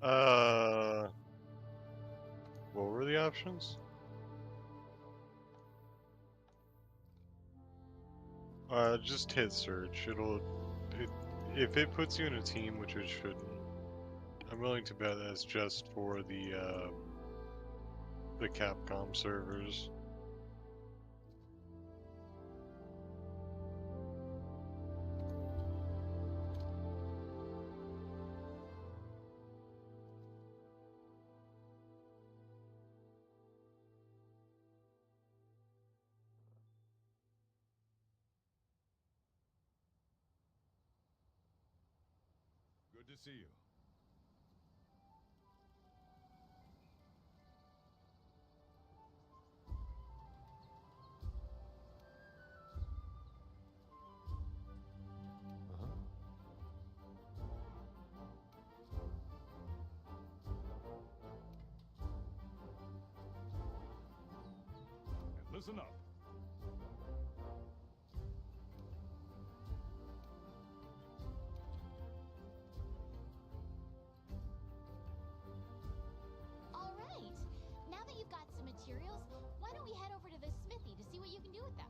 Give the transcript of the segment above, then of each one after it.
Uh, what were the options? Just hit search. If it puts you in a team, which it shouldn't, I'm willing to bet that's just for the Capcom servers. Good to see you. And listen up. All right. Now that you've got some materials, why don't we head over to the smithy to see what you can do with them?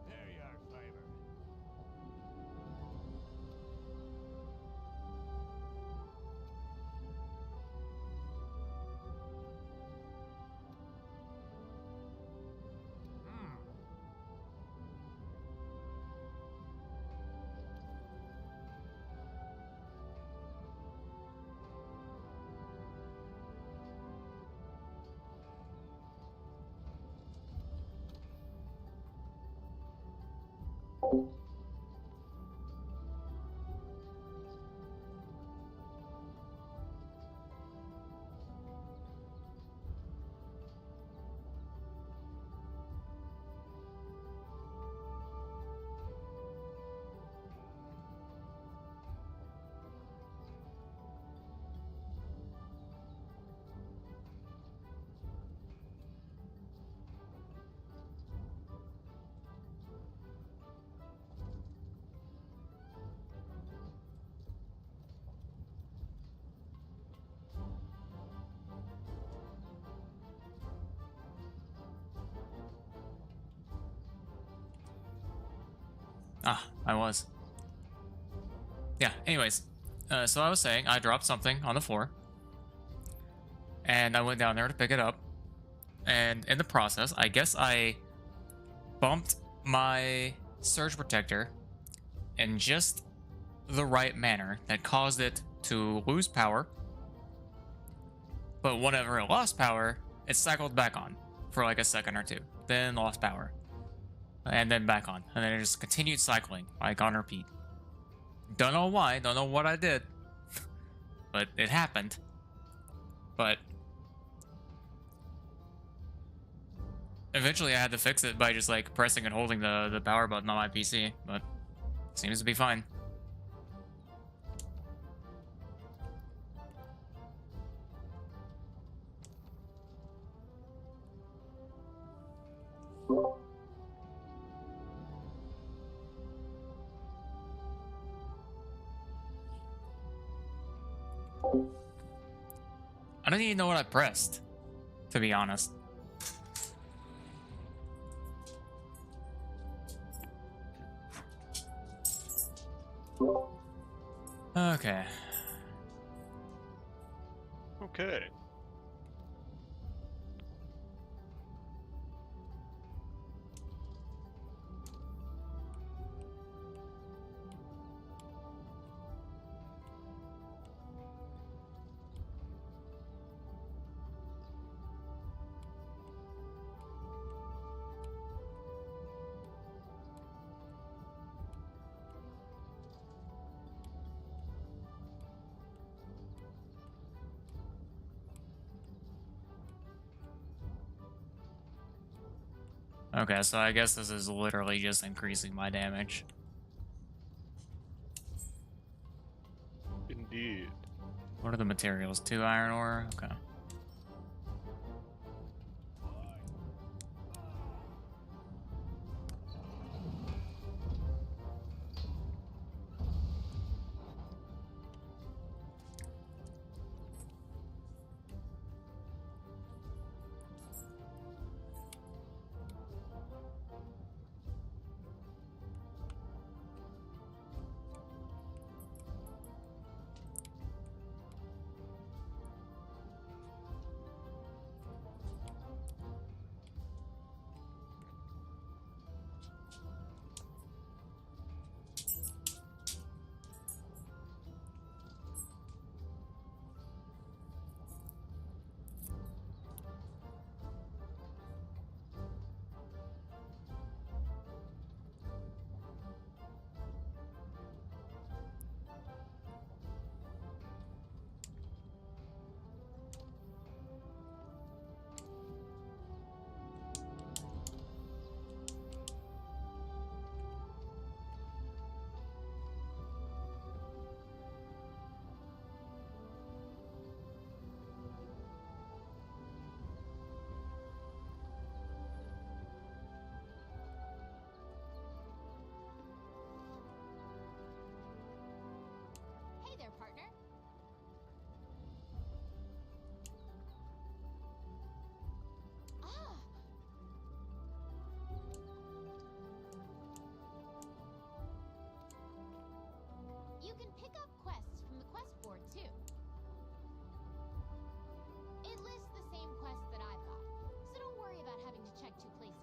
There you are, Flavor. Ah, I was. Yeah, anyways. So I was saying, I dropped something on the floor. And I went down there to pick it up. And in the process, I guess I bumped my surge protector in just the right manner that caused it to lose power. But whenever it lost power, it cycled back on for like a second or two. Then lost power. And then back on. And then it just continued cycling, like on repeat. Don't know why, don't know what I did. But it happened. But eventually I had to fix it by just like pressing and holding the power button on my PC. But seems to be fine. I don't even know what I pressed, to be honest. Okay. Okay. Okay, so I guess this is literally just increasing my damage. Indeed. What are the materials? 2 iron ore? Okay. Hey there, partner. Ah, you can pick up quests from the quest board too. It lists the same quests that I've got, so don't worry about having to check 2 places.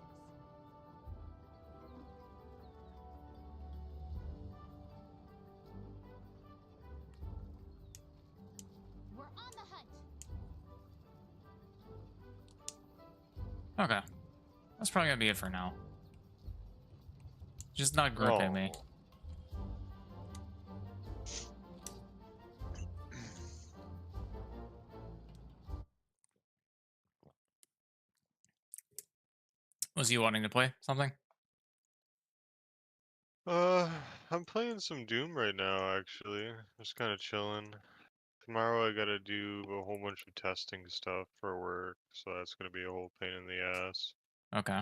We're on the hunt. Okay. That's probably gonna be it for now. Just not gripping me. Oh. Was you wanting to play something? I'm playing some Doom right now, actually. Just kind of chilling. Tomorrow I gotta do a whole bunch of testing stuff for work, so that's gonna be a whole pain in the ass. Okay.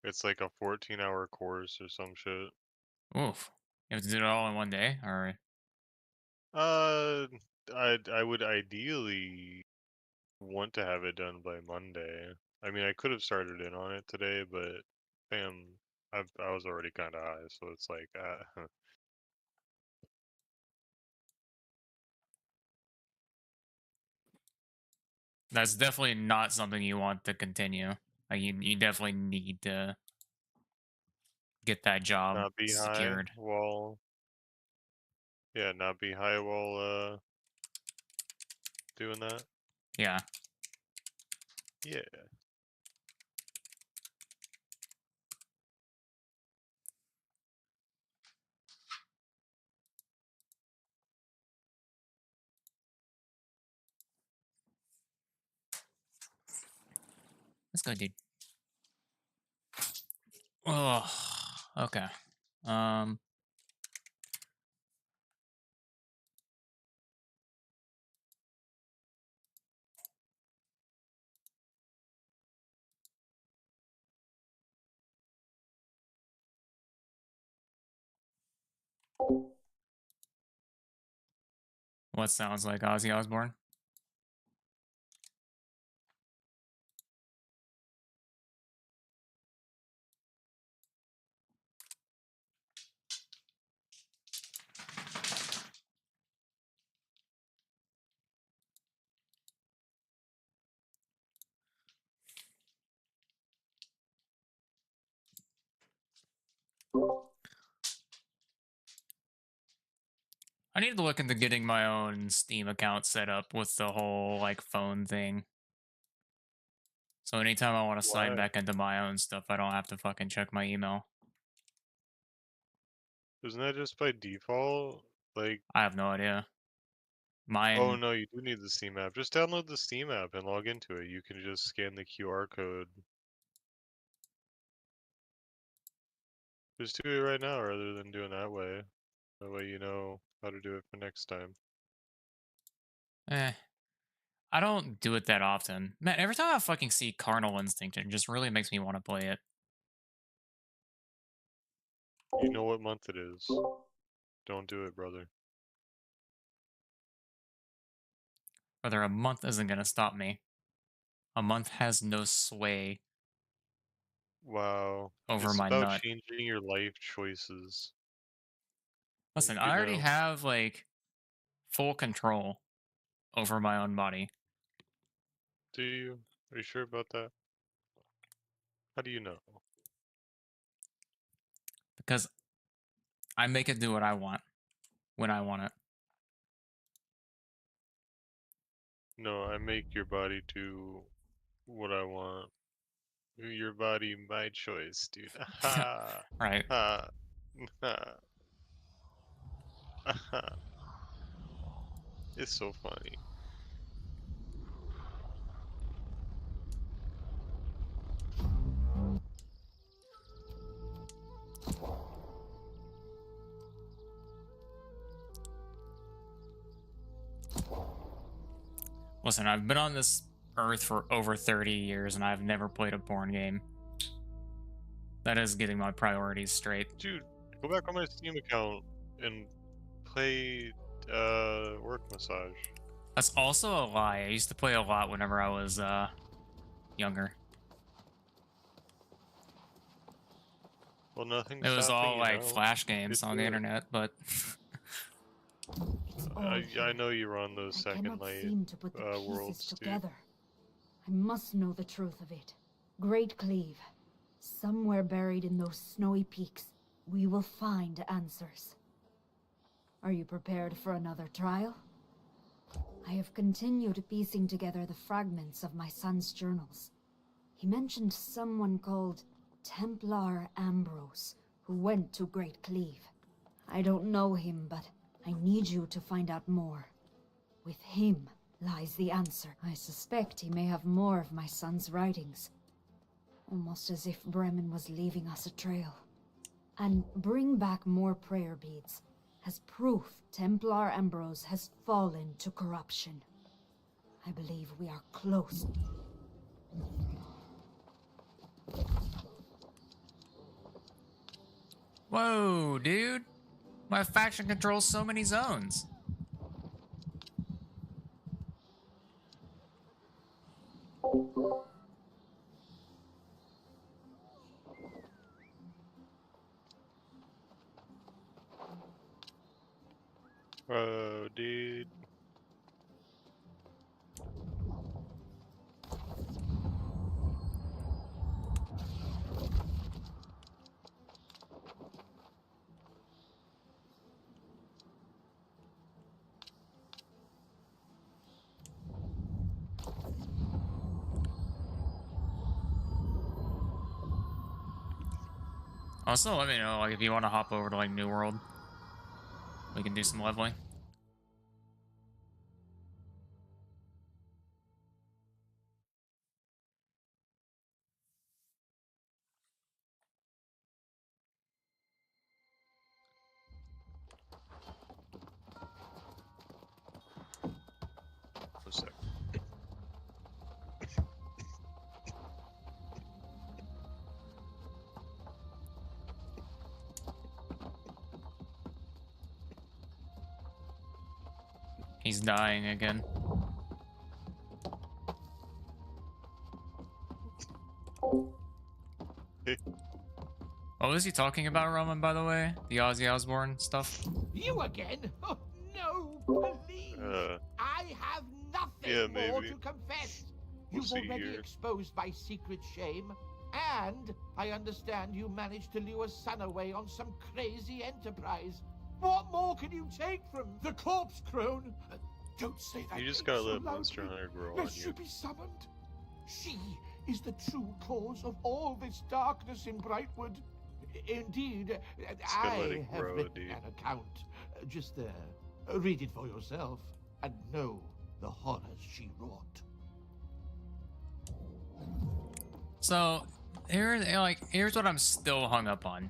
It's like a 14-hour course or some shit. Oof. You have to do it all in one day? Or Uh, I would ideally want to have it done by Monday. I mean, I could have started in on it today, but bam, I was already kind of high, so it's like, that's definitely not something you want to continue. Like you definitely need to get that job not be high secured. while, yeah, not be high while doing that. Yeah. Yeah. Let's go, dude. Oh, okay. Um, what sounds like Ozzy Osbourne? I need to look into getting my own Steam account set up with the whole like phone thing. So anytime I want to sign Why? back into my own stuff, I don't have to fucking check my email. Isn't that just by default? Like, I have no idea. oh Mine, no, you do need the Steam app. Just download the Steam app and log into it. You can just scan the QR code Just do it right now rather than doing that way. That way you know how to do it for next time. I don't do it that often. Man, every time I fucking see Carnal Instinct, it just really makes me want to play it. You know what month it is. Don't do it, brother. Brother, a month isn't gonna stop me. A month has no sway Wow. over It's my about nut. changing your life choices. Listen, You I already know? have, like, full control over my own body. Do you? Are you sure about that? How do you know? Because I make it do what I want when I want it. No, I make your body do what I want. Your body, my choice, dude. Ha Right. ha ha ha. It's so funny. Listen, I've been on this earth for over 30 years and I've never played a porn game. That is getting my priorities straight. Dude, go back on my Steam account and play work massage. That's also a lie. I used to play a lot whenever I was younger. Well, nothing's It was stopping all you like now. flash games Good on for the it. internet, but It's all I here. know you were on those I second cannot light seem to put the pieces worlds, dude. together. I must know the truth of it. Great Cleave. Somewhere buried in those snowy peaks, we will find answers. Are you prepared for another trial? I have continued piecing together the fragments of my son's journals. He mentioned someone called Templar Ambrose, who went to Great Cleave. I don't know him, but I need you to find out more. With him lies the answer. I suspect he may have more of my son's writings. Almost as if Bremen was leaving us a trail. And bring back more prayer beads, as proof Templar Ambrose has fallen to corruption. I believe we are close. whoa, dude. My faction controls so many zones. Oh, dude. Also, let me know like if you want to hop over to like New World. We can do some leveling. One sec. He's dying again. What was he talking about, Roman, by the way? The Ozzy Osbourne stuff? You again? Oh, no, please. I have nothing yeah, more maybe. to confess. We'll You've see already here. exposed my secret shame. And I understand you managed to lure Son away on some crazy enterprise. What more can you take from the corpse crone? Don't say that. You just name gotta so let Monster loudly, Hunter grow on lest she you. be summoned. She is the true cause of all this darkness in Brightwood. Indeed, gotta let I it have grow, written dude. an account. Just read it for yourself and know the horrors she wrought. So, here's what I'm still hung up on.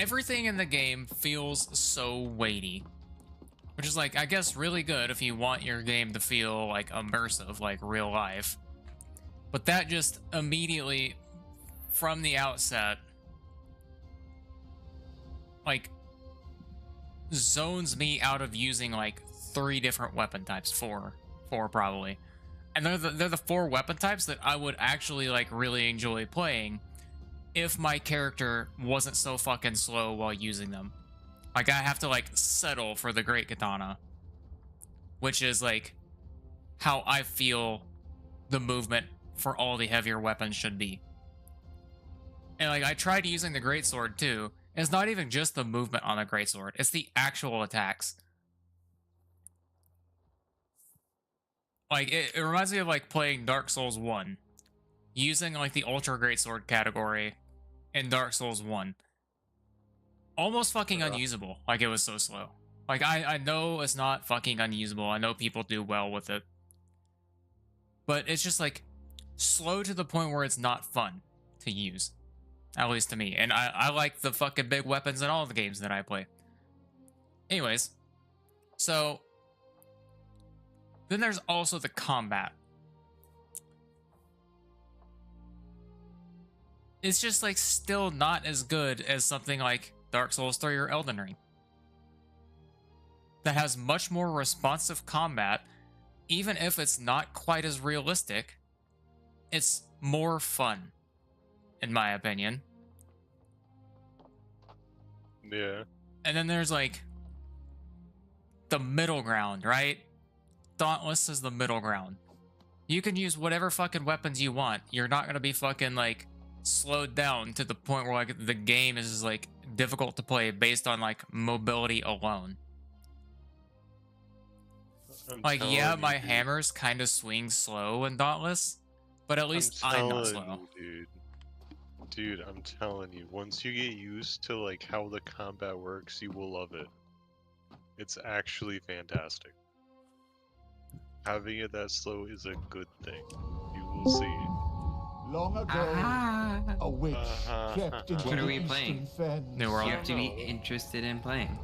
everything in the game feels so weighty. Which is like, I guess, really good if you want your game to feel like immersive, like real life. But that just immediately, from the outset, like, zones me out of using like 3 different weapon types, four probably. And they're the 4 weapon types that I would actually like really enjoy playing if my character wasn't so fucking slow while using them. Like, I have to, like, settle for the Great Katana. Which is, like, how I feel the movement for all the heavier weapons should be. And, like, I tried using the Greatsword, too. It's not even just the movement on the Greatsword. It's the actual attacks. Like, it reminds me of, like, playing Dark Souls 1. Using, like, the Ultra Greatsword category in Dark Souls 1. Almost fucking unusable. Like, it was so slow. Like, I know it's not fucking unusable. I know people do well with it. But it's just, like, slow to the point where it's not fun to use. At least to me. And I like the fucking big weapons in all the games that I play. Anyways. So. Then there's also the combat. It's just, like, still not as good as something like Dark Souls 3 or Elden Ring. That has much more responsive combat, even if it's not quite as realistic. It's more fun, in my opinion. Yeah. And then there's, like, the middle ground, right? Dauntless is the middle ground. You can use whatever fucking weapons you want. You're not gonna be fucking, like, slowed down to the point where, like, the game is, like, difficult to play based on, like, mobility alone. Like, yeah, my hammers kind of swing slow in Dauntless, but at least I'm not slow. Dude, I'm telling you, once you get used to, like, how the combat works, you will love it. It's actually fantastic. Having it that slow is a good thing. You will see. Long ago, a witch crept into What are the we eastern playing? fens. New World. You have to be interested in playing.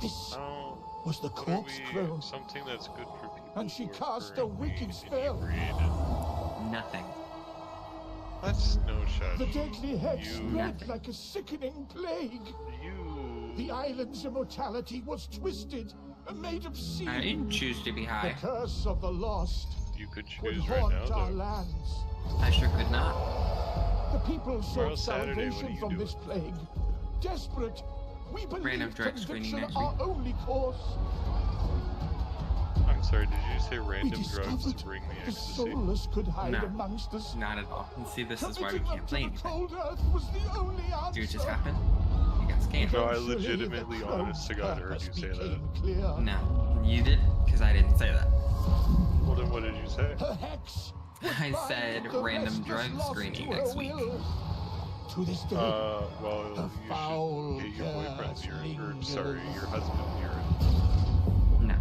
This Oh, was the what are corpse we- crone, something that's good for people. and she who are cast a currently wicked spell. inebriated. Nothing. That's no shot. The deadly hex You- spread like a sickening plague. The island's immortality was twisted, made of sea. I didn't choose to be The high. curse of the lost You could would choose right haunt now, our though. lands. I sure could not. The people sought Tomorrow's Saturday, what salvation are you from doing? this plague. Desperate, we Random believe drug screening conviction next our week. only course. I'm sorry, did you say We random drugs discovered to bring the the ecstasy? soulless could hide No. amongst us. Not at all. And see, this is why we Committing can't them play to the anything. cold earth was the only answer. See what just happened? You got scammed. No, I Eventually, legitimately, the honest to God, heard purpose you say that. became Clear. No, you did, because I didn't say that. Well, then what did you say? Her hex would I bind said the random restless drug lost screening to her next week. will. To this day, Well, The you foul should get your boyfriend's curse urine, or lingers. sorry, your husband's urine. No.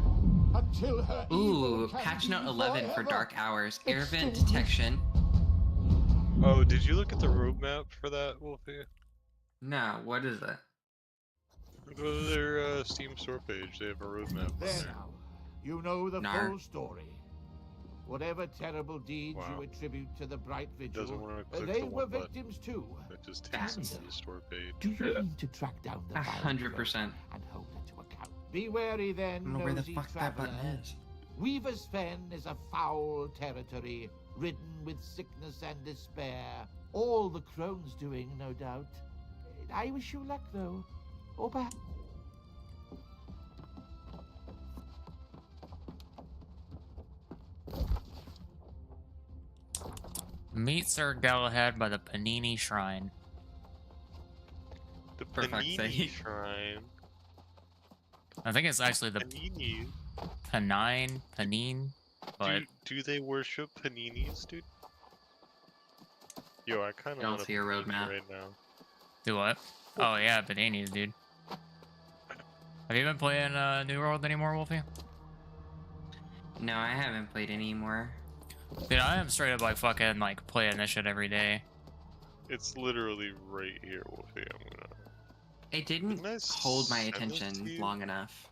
until her Ooh, evil can patch be note 11 for forever Dark Hours. Air vent extinguished. detection. Oh, did you look at the roadmap for that, Wolfie? No, what is it? Go to their Steam store page. They have a roadmap on There there. now, you know the Nar. full story. Whatever terrible deeds Wow. you attribute to the Bright Doesn't Vigil, want to click they the were one button. victims too. That just That's- takes them to the store page. Do you mean to track down the violent 100%. clone and hold her to account? Be wary I then, don't know where the nosy fuck that button traveler. is. Weaver's Fen is a foul territory, ridden with sickness and despair. All the crone's doing, no doubt. I wish you luck, though. Or perhaps... Meet Sir Galahad by the Panini Shrine. The For fuck's Panini sake. Shrine. I think it's actually the Panini. Panine, but Do they worship paninis, dude? Yo, I kind of Don't want a see a panini roadmap. right now. do what? Oh yeah, paninis, dude. Have you been playing New World anymore, Wolfie? No, I haven't played anymore. Dude, I am straight up like fucking like playing this shit every day. It's literally right here, Wolfie. I'm gonna. It didn't Didn't I hold my send this to attention you? long enough.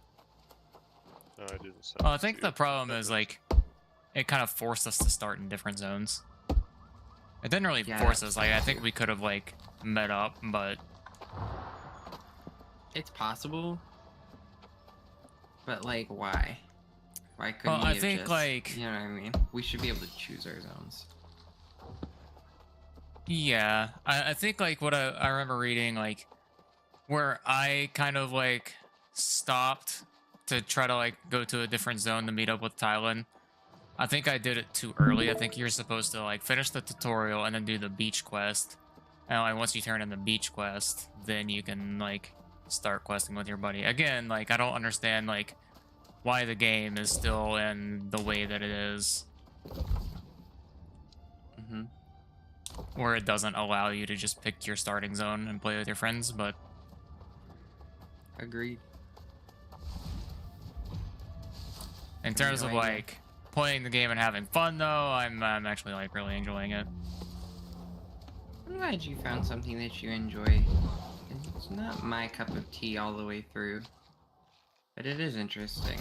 No, I didn't send Well, I it think to the you. problem is like it kind of forced us to start in different zones. It didn't really Yeah, force that's us. Like I think we could have like met up, but It's possible. But like, why? Why couldn't well, we I have think just, like you know what I mean? We should be able to choose our zones. yeah, I think like what I remember reading like where I kind of like stopped to try to like go to a different zone to meet up with Tylen. I think I did it too early. I think you're supposed to like finish the tutorial and then do the beach quest. And like once you turn in the beach quest, then you can like start questing with your buddy. Again, like I don't understand like why the game is still in the way that it is, Mm-hmm. where it doesn't allow you to just pick your starting zone and play with your friends, but Agreed. in terms of Enjoying it. like playing the game and having fun though, I'm actually like really enjoying it. I'm glad you found something that you enjoy. It's not my cup of tea all the way through, but it is interesting.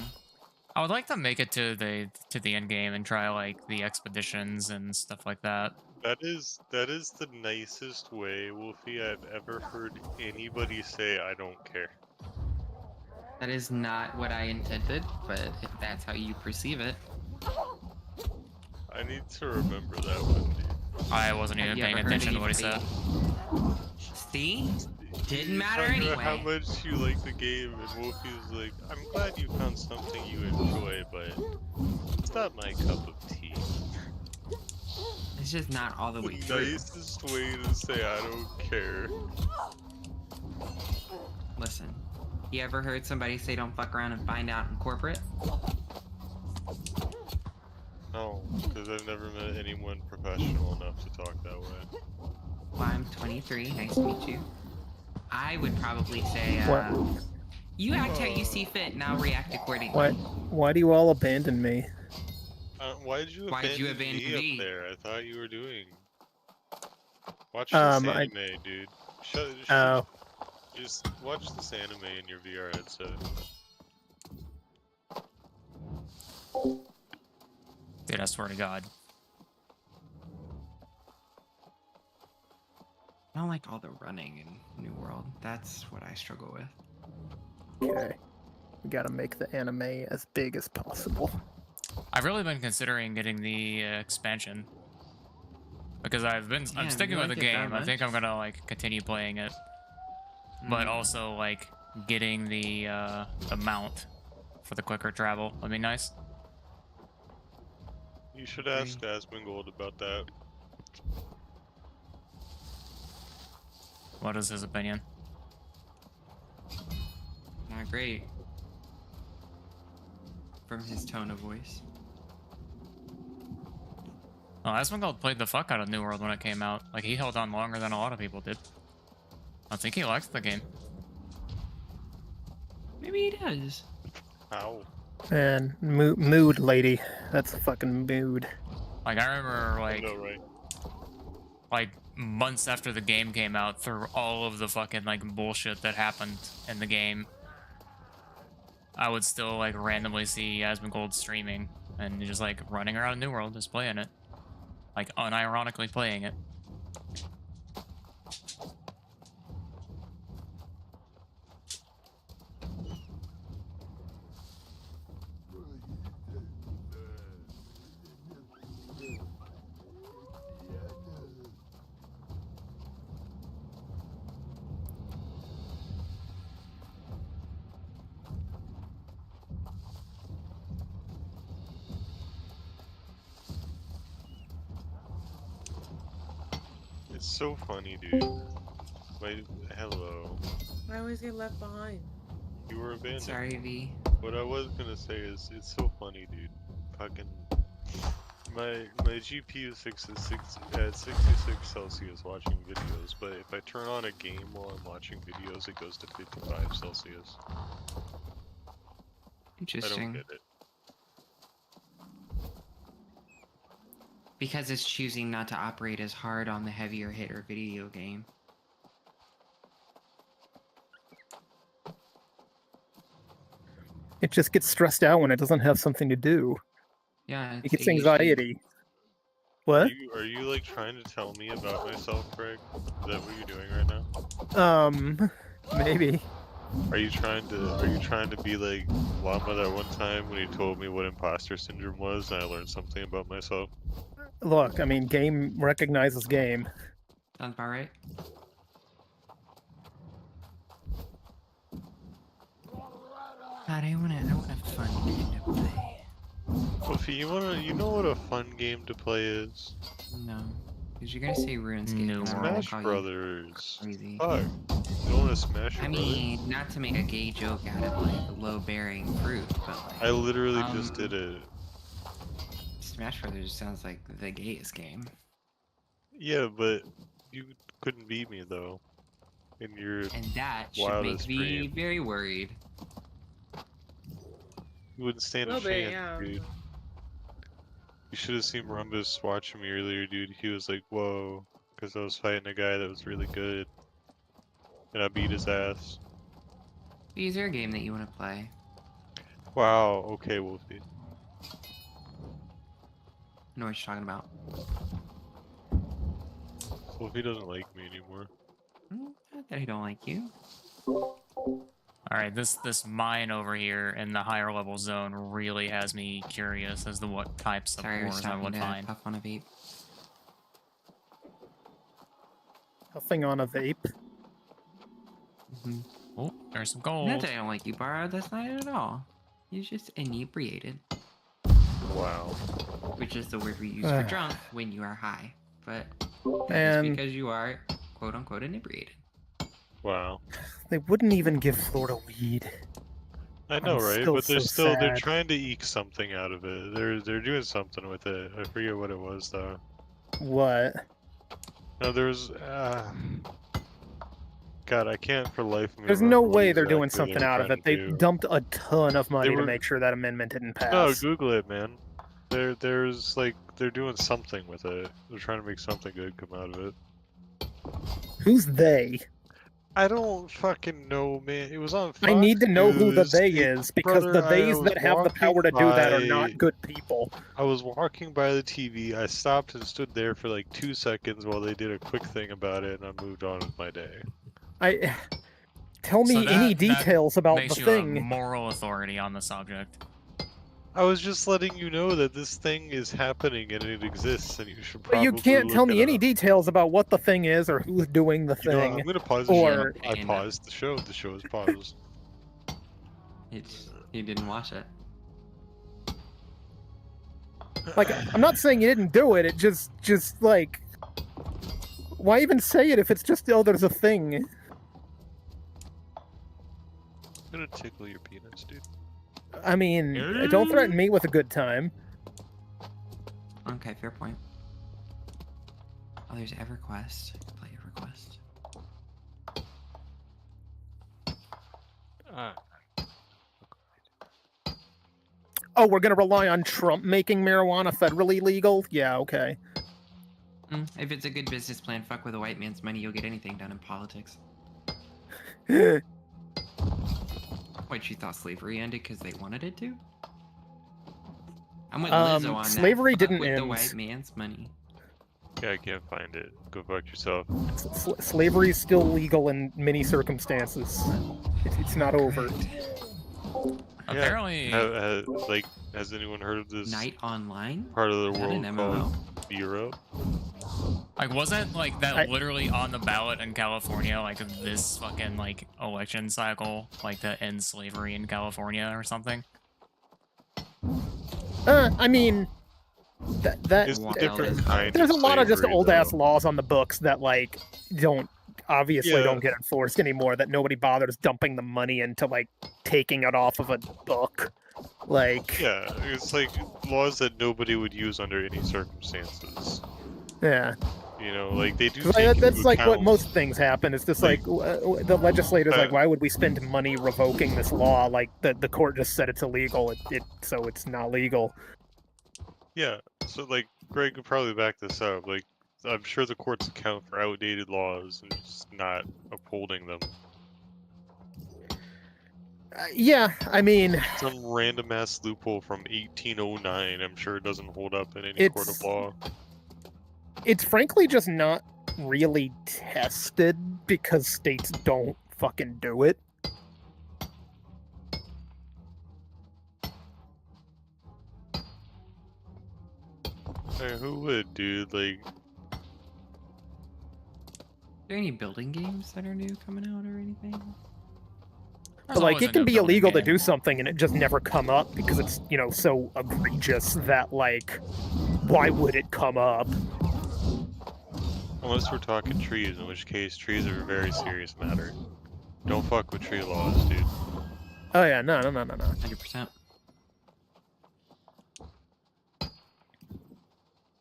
I would like to make it to the end game and try like the expeditions and stuff like that. That is the nicest way, Wolfie, I've ever heard anybody say I don't care. That is not what I intended, but if that's how you perceive it. I need to remember that one, dude. I wasn't Have even you paying ever heard attention to what he anybody- said. See? Didn't You matter talked about how anyway. much you like the game, and Wolfie's like, I'm glad you found something you enjoy, but it's not my cup of tea. It's just not all the way The through. nicest way to say I don't care. Listen, you ever heard somebody say don't fuck around and find out in corporate? No, because I've never met anyone professional enough to talk that way. Well, I'm 23. Nice to meet you. I would probably say, What? you act how you see fit, and I'll react accordingly. Why do you all abandon me? Why'd you Why'd you abandon me abandon me? up there? I thought you were doing. Watch this anime, dude. Oh. Just watch this anime in your VR headset. Dude, I swear to God. I don't like all the running in New World. That's what I struggle with. Okay. We gotta make the anime as big as possible. I've really been considering getting the expansion because I'm Yeah, sticking you with the like it that game. I think I'm much? gonna like continue playing it, but also like getting the mount for the quicker travel would be nice. You should ask Asmongold about that. What is his opinion? Not great. From his tone of voice. Well, Asmongold played the fuck out of New World when it came out. Like he held on longer than a lot of people did. I think he liked the game. Maybe he does. How? And mood lady. That's a fucking mood. Like I remember I know, right? like months after the game came out, through all of the fucking like bullshit that happened in the game, I would still like randomly see Asmongold streaming and just like running around New World just playing it, like unironically playing it. It's so funny, dude. Hello. I always get left behind. You were abandoned. Sorry, V. What I was gonna say is, it's so funny, dude. Fucking. My GPU 66 at 66 Celsius watching videos, but if I turn on a game while I'm watching videos, it goes to 55 Celsius. I don't Interesting. get it. Because it's choosing not to operate as hard on the heavier hitter video game. It just gets stressed out when it doesn't have something to do. Yeah, It it's gets ADHD. anxiety. What? Are you like trying to tell me about myself, Craig? Is that what you're doing right now? Maybe. Are you trying to be like Llama that one time when he told me what imposter syndrome was and I learned something about myself? Look, I mean, game recognizes game. Sounds about right. God, I want a fun game to play. Sophie, you know what a fun game to play is? No. Because you're gonna say RuneScape. No. and I'm gonna Smash call you Brothers. crazy. Fuck. You don't want to smash your I brother? mean, not to make a gay joke out of like low-bearing fruit, but like I literally just did um, it. Smash Brothers sounds like the gayest game. Yeah, but you couldn't beat me though. In your And that should wildest make me dream. very worried. You wouldn't stand a Little bit, chance, yeah. dude. You should have seen Rumbus watching me earlier, dude. He was like, whoa, because I was fighting a guy that was really good. And I beat his ass. Is there a game that you want to play? Wow, okay, Wolfie. I know what you're talking about. Wolfie doesn't like me anymore. Not that I don't like you. Alright, this mine over here in the higher level zone really has me curious as to what types of Sorry, I was ores I stopping would to find. puff on a vape. Puffing on a vape. Oh, there's some gold. Not that I don't like you, Barrow. That's not it at all. You're just inebriated, Wow. which is the word we use for drunk when you are high. But that's And because you are quote unquote inebriated. Wow. they wouldn't even give Florida weed. I know, I'm right? still But they're so they're sad. trying to eke something out of it. They're doing something with it. I forget what it was though. What? No, there's God, I can't for the life of me. There's no remember what way they're doing exactly something were out of trying it. to They do. dumped a ton of money were- to make sure that amendment didn't pass. No, Google it, man. There's like they're doing something with it. They're trying to make something good come out of it. Who's they? I don't fucking know, man. It was on Fox I need to know who the News. they is, because Brother, the I theys was that have the power to walking do that are by- not good people. I was walking by the TV. I stopped and stood there for like 2 seconds while they did a quick thing about it, and I moved on with my day. Tell me So any that details about the makes you a thing. moral authority on the subject. I was just letting you know that this thing is happening and it exists, and you should But probably you can't tell look me it any up. details about what the thing is or who's doing the You know, thing. I'm gonna pause the or- show. I paused the show. The show is paused. You didn't watch it. Like, I'm not saying you didn't do it. It just like, why even say it if it's just there's a thing? I'm gonna tickle your penis, dude. I mean, don't threaten me with a good time. Okay, fair point. Oh, there's EverQuest. Play EverQuest. Oh, we're gonna rely on Trump making marijuana federally legal? Yeah, okay. If it's a good business plan, fuck with a white man's money, you'll get anything done in politics. Wait, you thought slavery ended because they wanted it to? I'm with Lizzo on that. slavery Fuck didn't with the end. white man's money. Yeah, I can't find it. Go fuck yourself. Slavery is still legal in many circumstances. It's not over. Apparently, Like, has anyone heard of this Night Online? part of the Is that an world MMO? called Europe? like, wasn't like that I- literally on the ballot in California, like this fucking like election cycle, like to end slavery in California or something? I mean, that It's a Wild different as kind. there's a lot of just slavery, old ass though. laws on the books that like obviously Yeah. don't get enforced anymore, that nobody bothers dumping the money into, like taking it off of a book. Like, Yeah, it's like laws that nobody would use under any circumstances. yeah. You know, like they do. 'Cause Take that's into like what account- most things happen. It's just like the legislators like, Uh, why would we spend money revoking this law? Like the court just said it's illegal. So it's not legal. Yeah, so like Greg could probably back this up. Like, I'm sure the courts account for outdated laws and just not upholding them. Yeah, I mean, Some random ass loophole from 1809. I'm sure it doesn't hold up in any court of it's law. it's frankly just not really tested because states don't fucking do it. Hey, who would, dude? Like, Are there any building games that are new coming out or anything? There's But like, always a it can new be building illegal to game. do something and it just never come up because it's, you know, so egregious that like, why would it come up? unless we're talking trees, in which case trees are a very serious matter. Don't fuck with tree laws, dude. Oh yeah, no. 100%.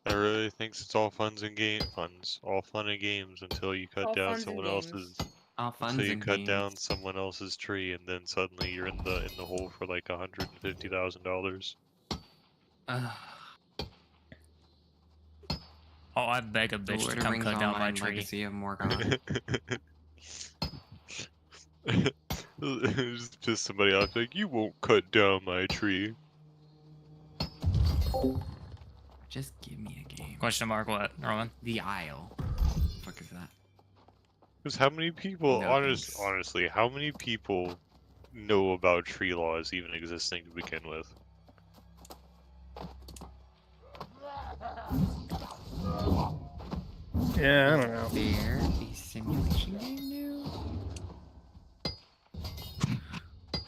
I really thinks it's all all fun and games until you cut All down funs and someone games. else's, All funs until you and cut games. down someone else's tree, and then suddenly you're in the hole for like $150,000. Ugh. Oh, I beg a The bitch Lord to of come Rings cut down my Online tree. Legacy of Morgoth. Just somebody else like, you won't cut down my tree. Just give me a game. Question mark what, Roman? The Isle. Fuck is that? Because how many people, No thanks. honestly, how many people know about tree laws even existing to begin with? Yeah, I don't know. There a simulation game new?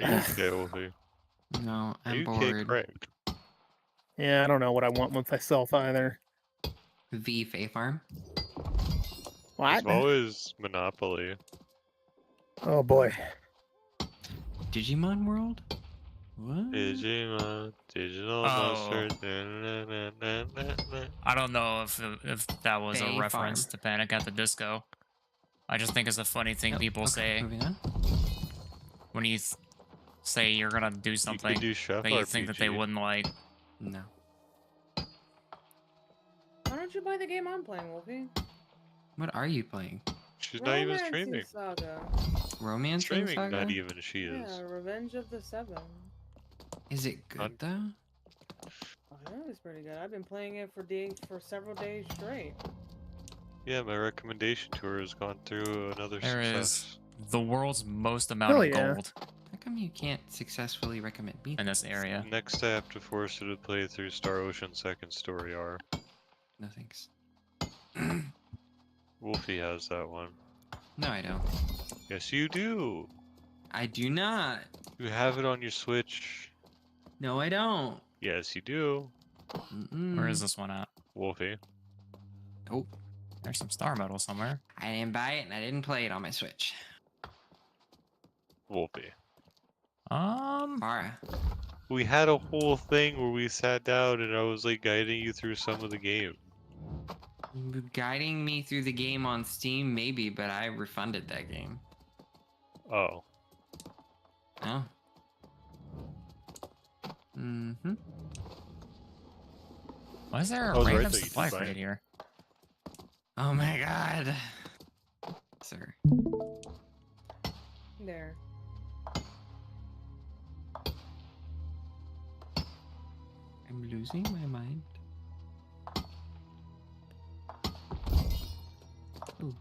UK, Wolfie. No, I'm UK, bored. correct. Yeah, I don't know what I want with myself either. V Fae Farm. What? As well as Monopoly. Oh boy. Digimon World? What? Digimon, Digital Oh. Monsters. Na, na, na, na, na. I don't know if that was Fae a reference Farm. to Panic at the Disco. I just think it's a funny thing Nope. people Okay, say moving on. when you say you're gonna do You something could do Chef that you think that they RPG. wouldn't like. No. Why don't you play the game I'm playing, Wolfie? What are you playing? She's not even Romancing streaming. Saga. Romance Streaming, Saga? not even she is. Yeah, Revenge of the Seven. Is it good though? I know it's pretty good. I've been playing it for several days straight. Yeah, my recommendation tour has gone through another There success. is the world's most amount Hell of yeah. gold How come you can't successfully recommend me? in this area. Next, I have to force her to play through Star Ocean Second Story R. No thanks. Wolfie has that one. No, I don't. Yes, you do. I do not. You have it on your Switch. No, I don't. Yes, you do. Where is this one at? Wolfie. Oh, There's some star metal somewhere. I didn't buy it and I didn't play it on my Switch. Wolfie. Mara. We had a whole thing where we sat down and I was like guiding you through some of the game. Guiding me through the game on Steam, maybe, but I refunded that game. Oh. Oh. Mm-hmm. Why is there a I was right random that you supply did buy it. crate here? Oh my god. Sir. There. I'm losing my mind. Ooh.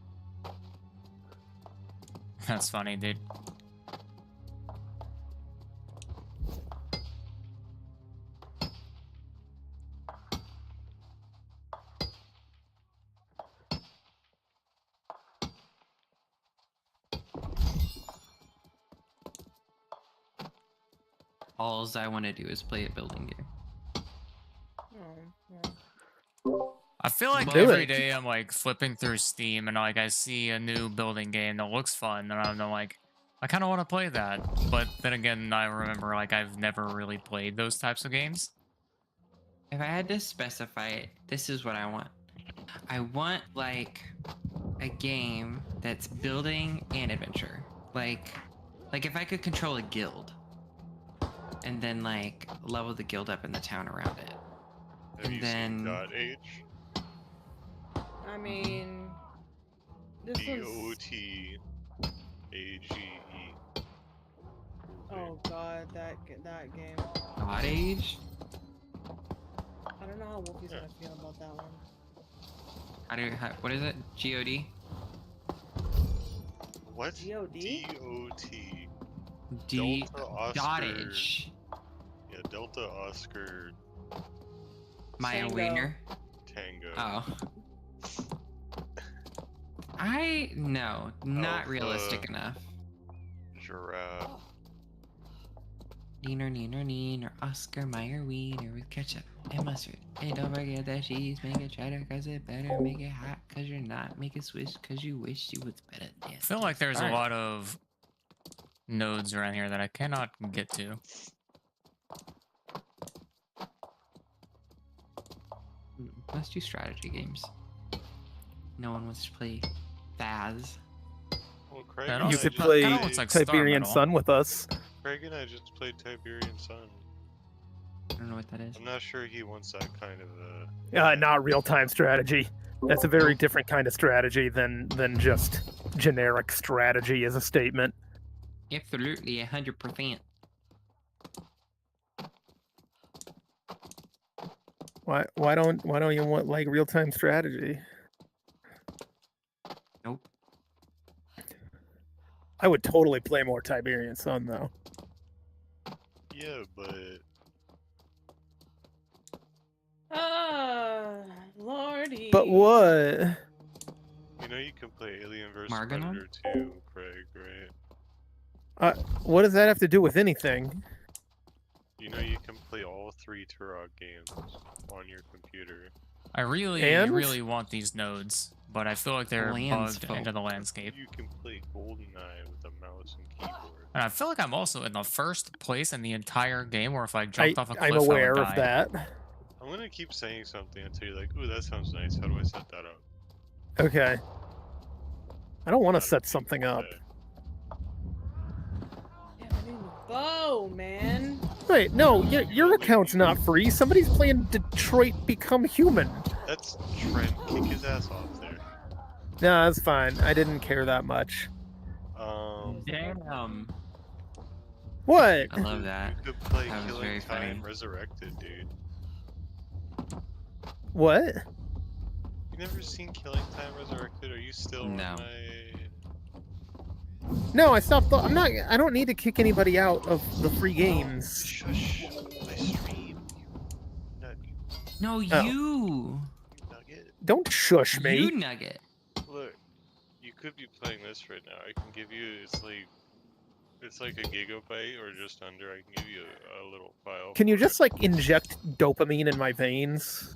That's funny, dude. All I want to do is play a building game. Oh, yeah. I feel like Do every it. day I'm like flipping through Steam and like I see a new building game that looks fun and I'm like, I kind of want to play that. But then again, I remember like I've never really played those types of games. If I had to specify it, this is what I want. I want like a game that's building and adventure. Like if I could control a guild and then like level the guild up in the town around it. Have And you then- seen .h? I mean, this one's DOTAGE. Oh god, that game. God Age? I don't know how Wolfie's gonna feel about that one. What is it? GOD? What? G-O-D? D-O-T. D. Delta Oscar. Dottage. Yeah, Delta Oscar Maya Tango. Wiener. Tango. Oh. No, not realistic enough. Giraffe. Neener, Oscar Mayer Wiener with ketchup and mustard. And don't forget that cheese, make it cheddar cause it better, make it hot cause you're not, make it swish cause you wish you was better. I feel like there's a lot of nodes around here that I cannot get to. Let's do strategy games. No one wants to play Thaz. Well, Craig That and also- You I could just play kinda looks like Star Tiberian Metal. Sun with us. Craig and I just played Tiberian Sun. I don't know what that is. I'm not sure he wants that kind of Not real-time strategy. That's a very different kind of strategy than just generic strategy as a statement. Absolutely, 100%. Why don't you want like real-time strategy? Nope. I would totally play more Tiberian Sun though. Yeah, but Lordy. But what? you know you can play Alien vs Marganon? Predator 2, Craig, right? What does that have to do with anything? You know you can play all 3 Turok games on your computer. I really, And? really want these nodes, but I feel like they're bugged Landsfolk. into the landscape. You can play GoldenEye with a mouse and keyboard. And I feel like I'm also in the first place in the entire game where if I jumped off a cliff, I'm I would aware die. of that. I'm gonna keep saying something until you're like, ooh, that sounds nice. How do I set that up? Okay. I don't want to Not a set big something up. day. Yeah, I need a bow, man. Wait, no, your account's not free. Somebody's playing Detroit Become Human. That's Trent. Kick his ass off there. No, that's fine. I didn't care that much. Damn. What? I love that. You could play That was very Killing Time funny. Resurrected, dude. What? You never seen Killing Time Resurrected? Are you still on No. my... No, I stopped. I'm not. I don't need to kick anybody out of the free games. Shush. My stream. Nut, No, Oh. you. nugget. Don't shush me. You nugget. Look, you could be playing this right now. I can give you, it's like a gigabyte or just under. I can give you a little file. Can you for it. just like inject dopamine in my veins?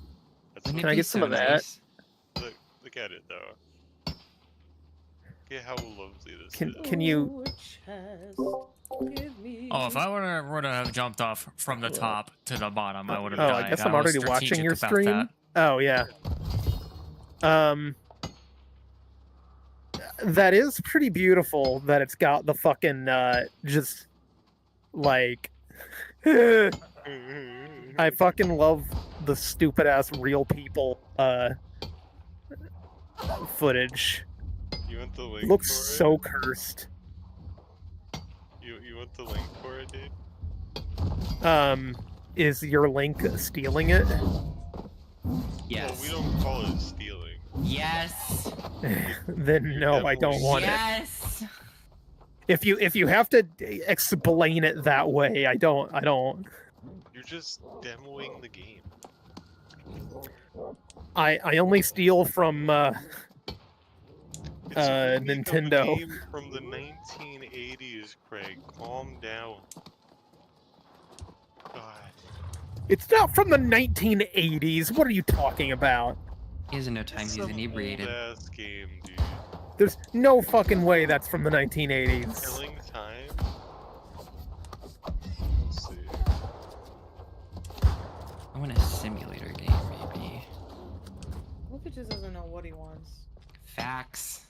That's Wouldn't Can it I be get some so of that? nice? Look at it though. Look at how lovely this Can is. can you? Ooh, chest, give me Oh, if I would have jumped off from the top to the bottom, I would have Oh, died. I guess I I'm was already watching strategic your about stream. that. Oh yeah. That is pretty beautiful. That it's got the fucking just like. I fucking love the stupid ass real people footage. You want the link Looks for so it? cursed. You want the link for it, dude? Is your link stealing it? Yes. Well, we don't call it stealing. Yes. Then no, I don't want it. Yes. If you have to explain it that way, I don't. You're just demoing the game. I only steal from It's a remake of a Nintendo. game from the 1980s, Craig. Calm down. God. It's not from the 1980s. What are you talking about? He doesn't know time. It's He's some inebriated. old-ass game, dude. There's no fucking way that's from the 1980s. Killing Time? Let's see. I want a simulator game, maybe. Wolfie just doesn't know what he wants. Facts.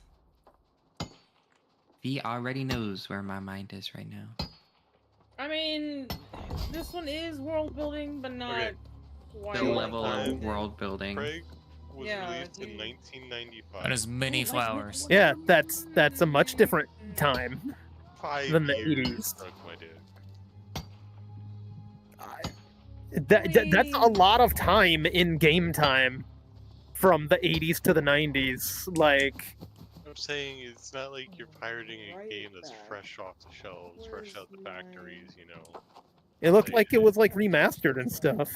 V already knows where my mind is right now. I mean, this one is world building, but not Okay. quite The like level that. of world building. Craig was Yeah, released in you- 1995. That is many flowers. Yeah, that's a much different time. 5 than the years 80s. suck my dick. That's a lot of time in game time from the 80s to the 90s. Like, I'm saying it's not like you're pirating a Right game that's back. fresh off the shelves, fresh Where's out the my- factories, you know. it looked Like, like it was like remastered and stuff.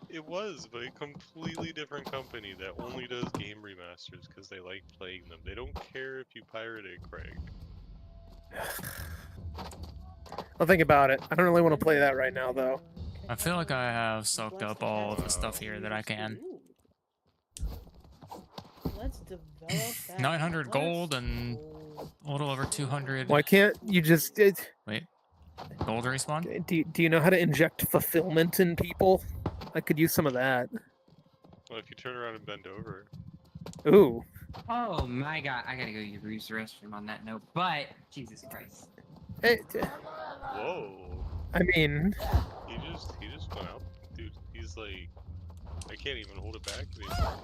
it was, but a completely different company that only does game remasters because they like playing them. They don't care if you pirate it, Craig. I'll think about it. I don't really want to play that right now, though. I feel like I have soaked up all the stuff here that I can. Ooh. Let's develop that. 900 gold Let's and go. a little over 200. Why can't you just... Wait, gold respawn? do you know how to inject fulfillment in people? I could use some of that. Well, if you turn around and bend over. Ooh. Oh my god, I gotta go use the restroom on that note. But Jesus Christ. Whoa. I mean, He just went out. Dude, he's like, I can't even hold it back anymore.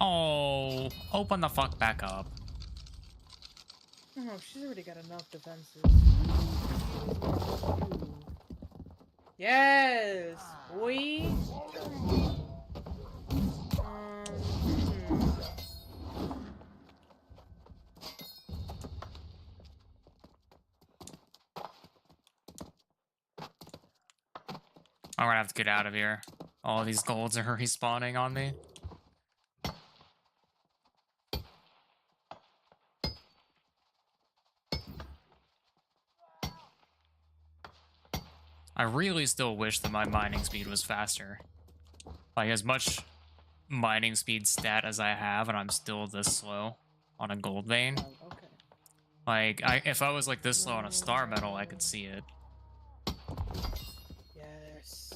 Oh, open the fuck back up. Oh, she's already got enough defenses. Yes, boy. I'm gonna have to get out of here. All these golds are respawning on me. I really still wish that my mining speed was faster. Like, as much mining speed stat as I have, and I'm still this slow on a gold vein. Okay. Like, if I was like this slow on a star metal, I could see it. Yes.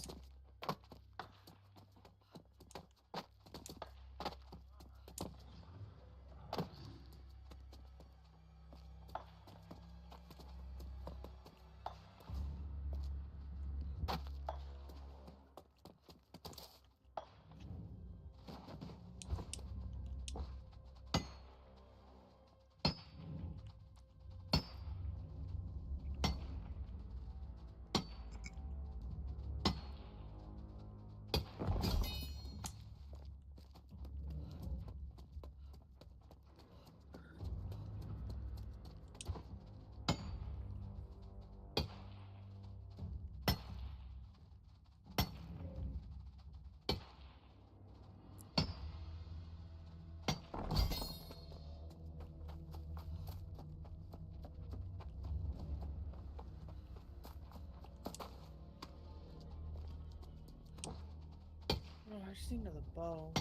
Oh, I just think of the bow.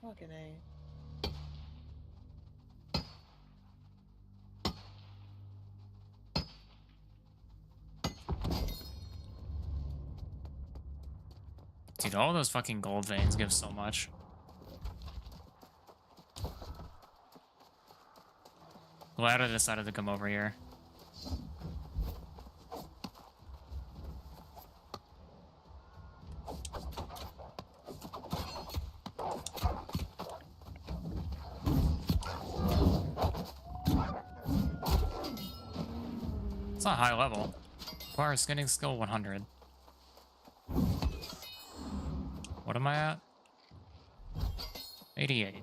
Fucking A. Dude, all those fucking gold veins give so much. Glad I decided to come over here. It's not high level. Requires skinning skill 100. What am I at? 88.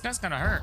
guy's gonna hurt.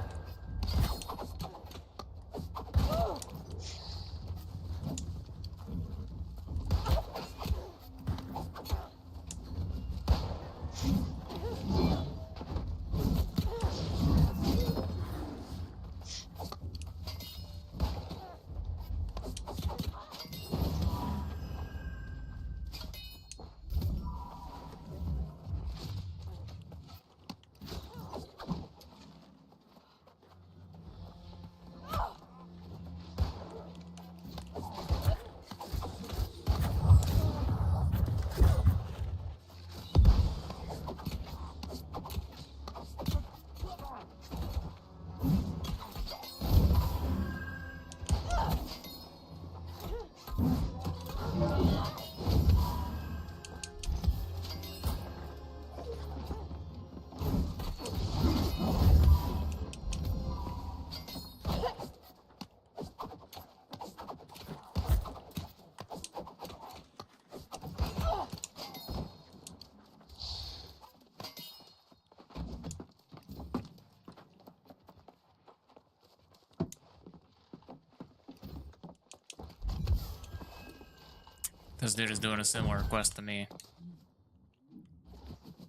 This dude is doing a similar quest to me.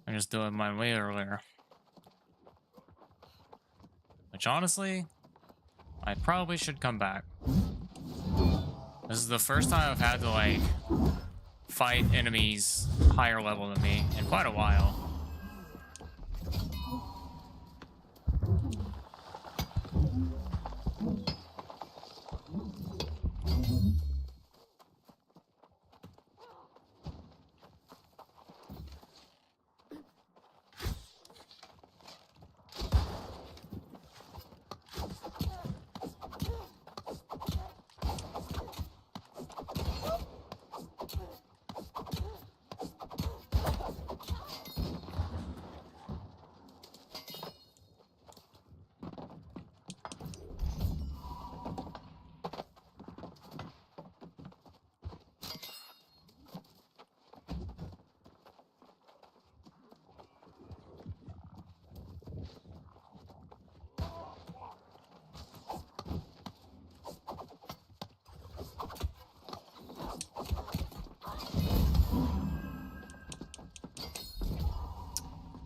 I'm just doing mine way earlier. Which honestly, I probably should come back. This is the first time I've had to like fight enemies higher level than me in quite a while.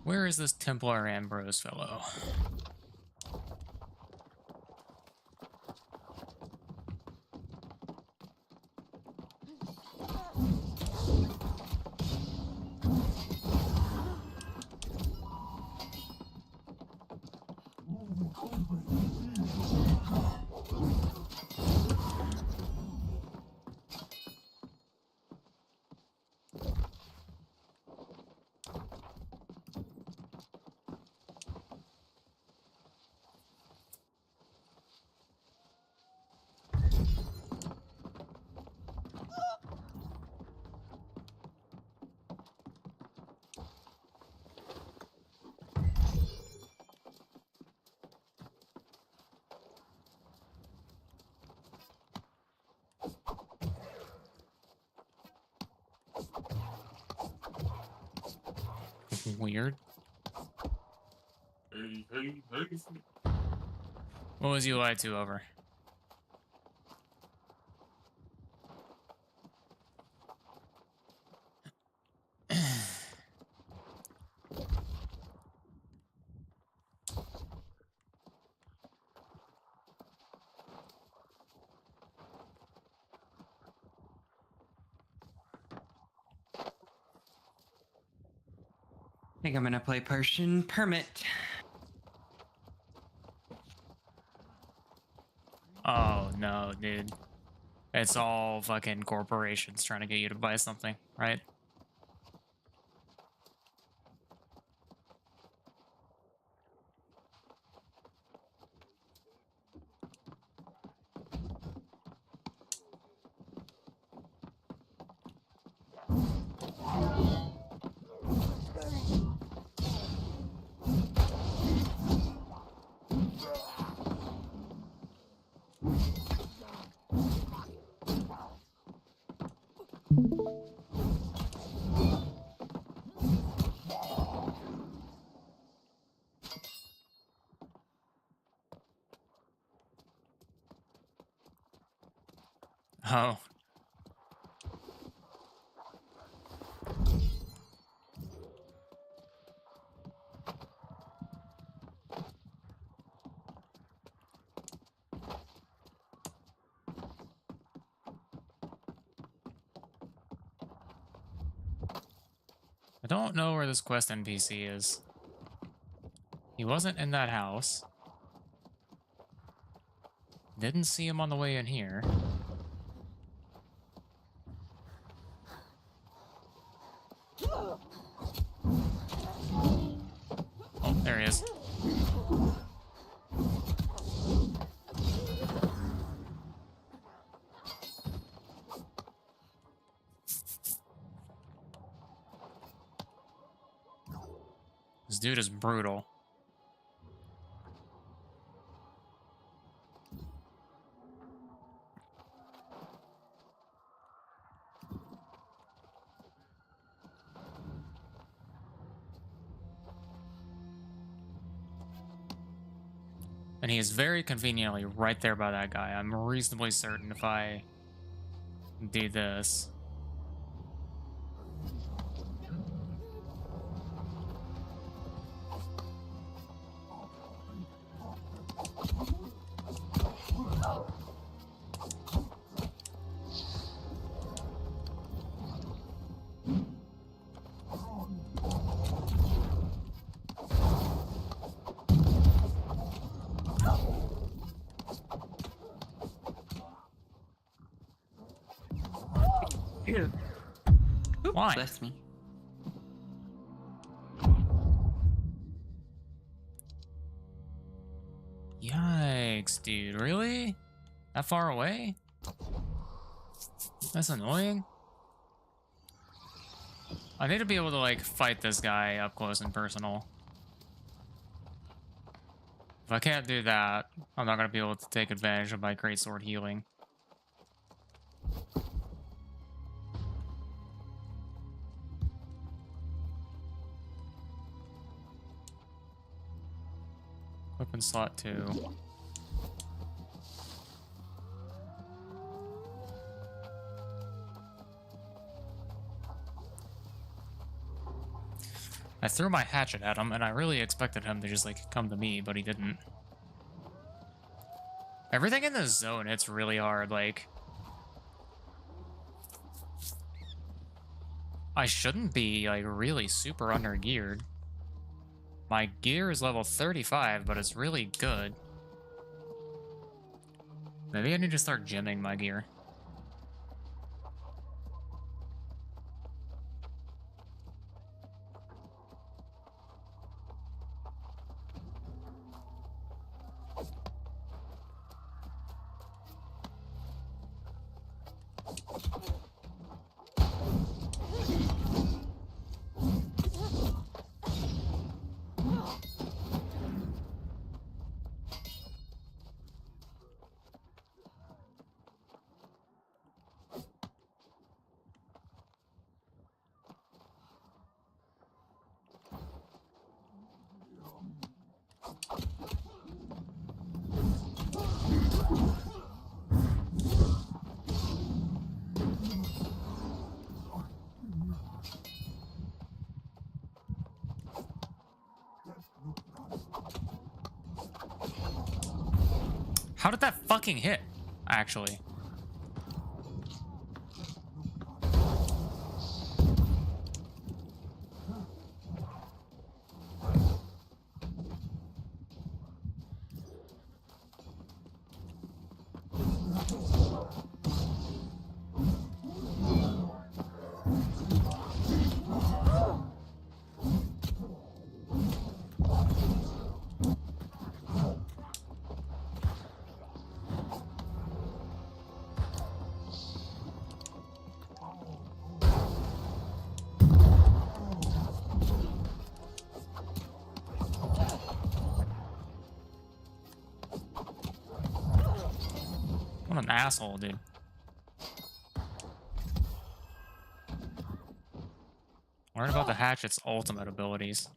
Where is this Templar Ambrose fellow? Weird. What was you lied to over? I think I'm gonna play Persian Permit. Oh no, dude. It's all fucking corporations trying to get you to buy something, right? Oh. I don't know where this quest NPC is. He wasn't in that house. Didn't see him on the way in here. Oh, there he is. This dude is brutal. And he is very conveniently right there by that guy. I'm reasonably certain if I do this. Oops, Why? that's me. Yikes, dude. Really? That far away? That's annoying. I need to be able to, like, fight this guy up close and personal. If I can't do that, I'm not going to be able to take advantage of my greatsword healing. Open slot 2. I threw my hatchet at him, and I really expected him to just, like, come to me, but he didn't. Everything in this zone, it's really hard, like... I shouldn't be, like, really super under-geared. My gear is level 35, but it's really good. Maybe I need to start gymming my gear. How did that fucking hit, actually? What an asshole, dude. Worried about the hatchet's ultimate abilities.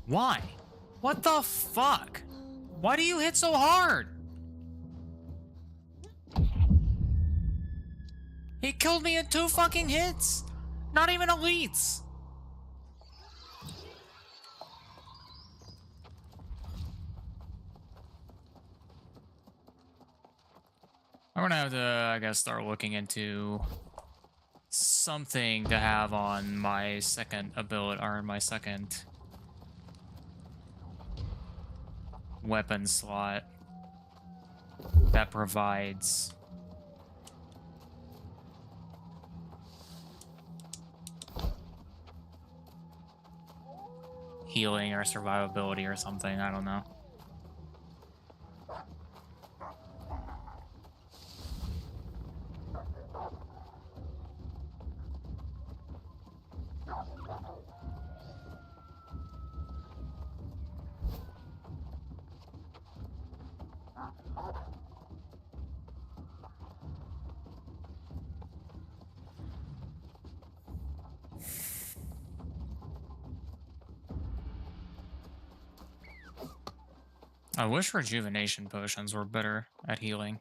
Why? What the fuck? Why do you hit so hard? He killed me in 2 fucking hits. Not even elites. I'm gonna have to, I guess, start looking into something to have on my second ability, or my second weapon slot that provides healing or survivability or something. I don't know. I wish rejuvenation potions were better at healing.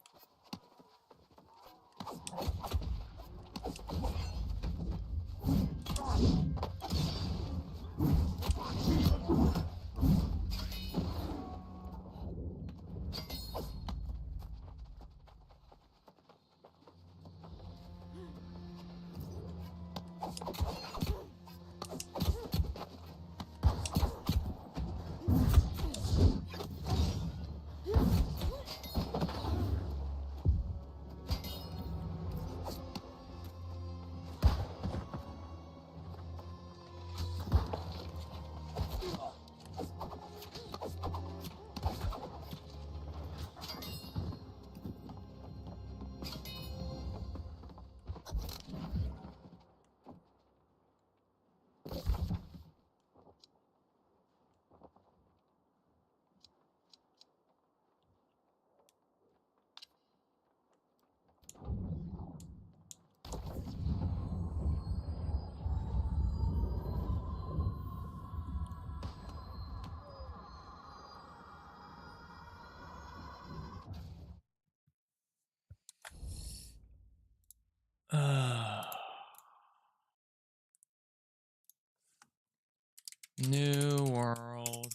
New world.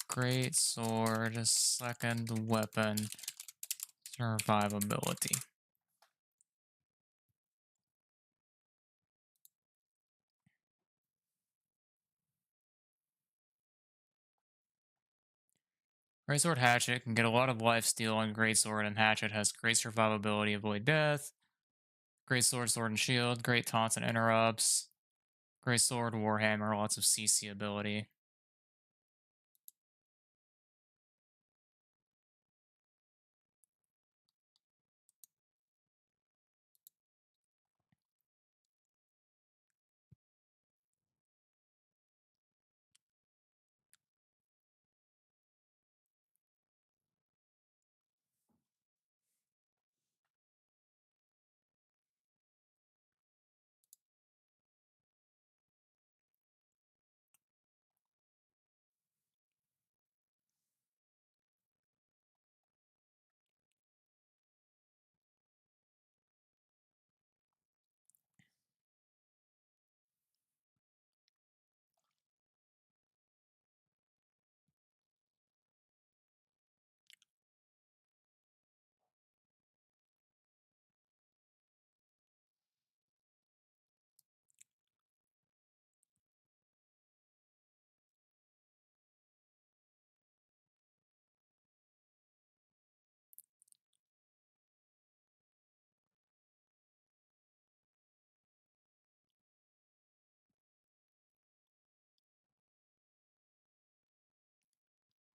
Great sword, second weapon, survivability. Greatsword Hatchet can get a lot of lifesteal on Greatsword, and Hatchet has great survivability, avoid death. Greatsword, Sword and Shield, great taunts and interrupts. Greatsword, Warhammer, lots of CC ability.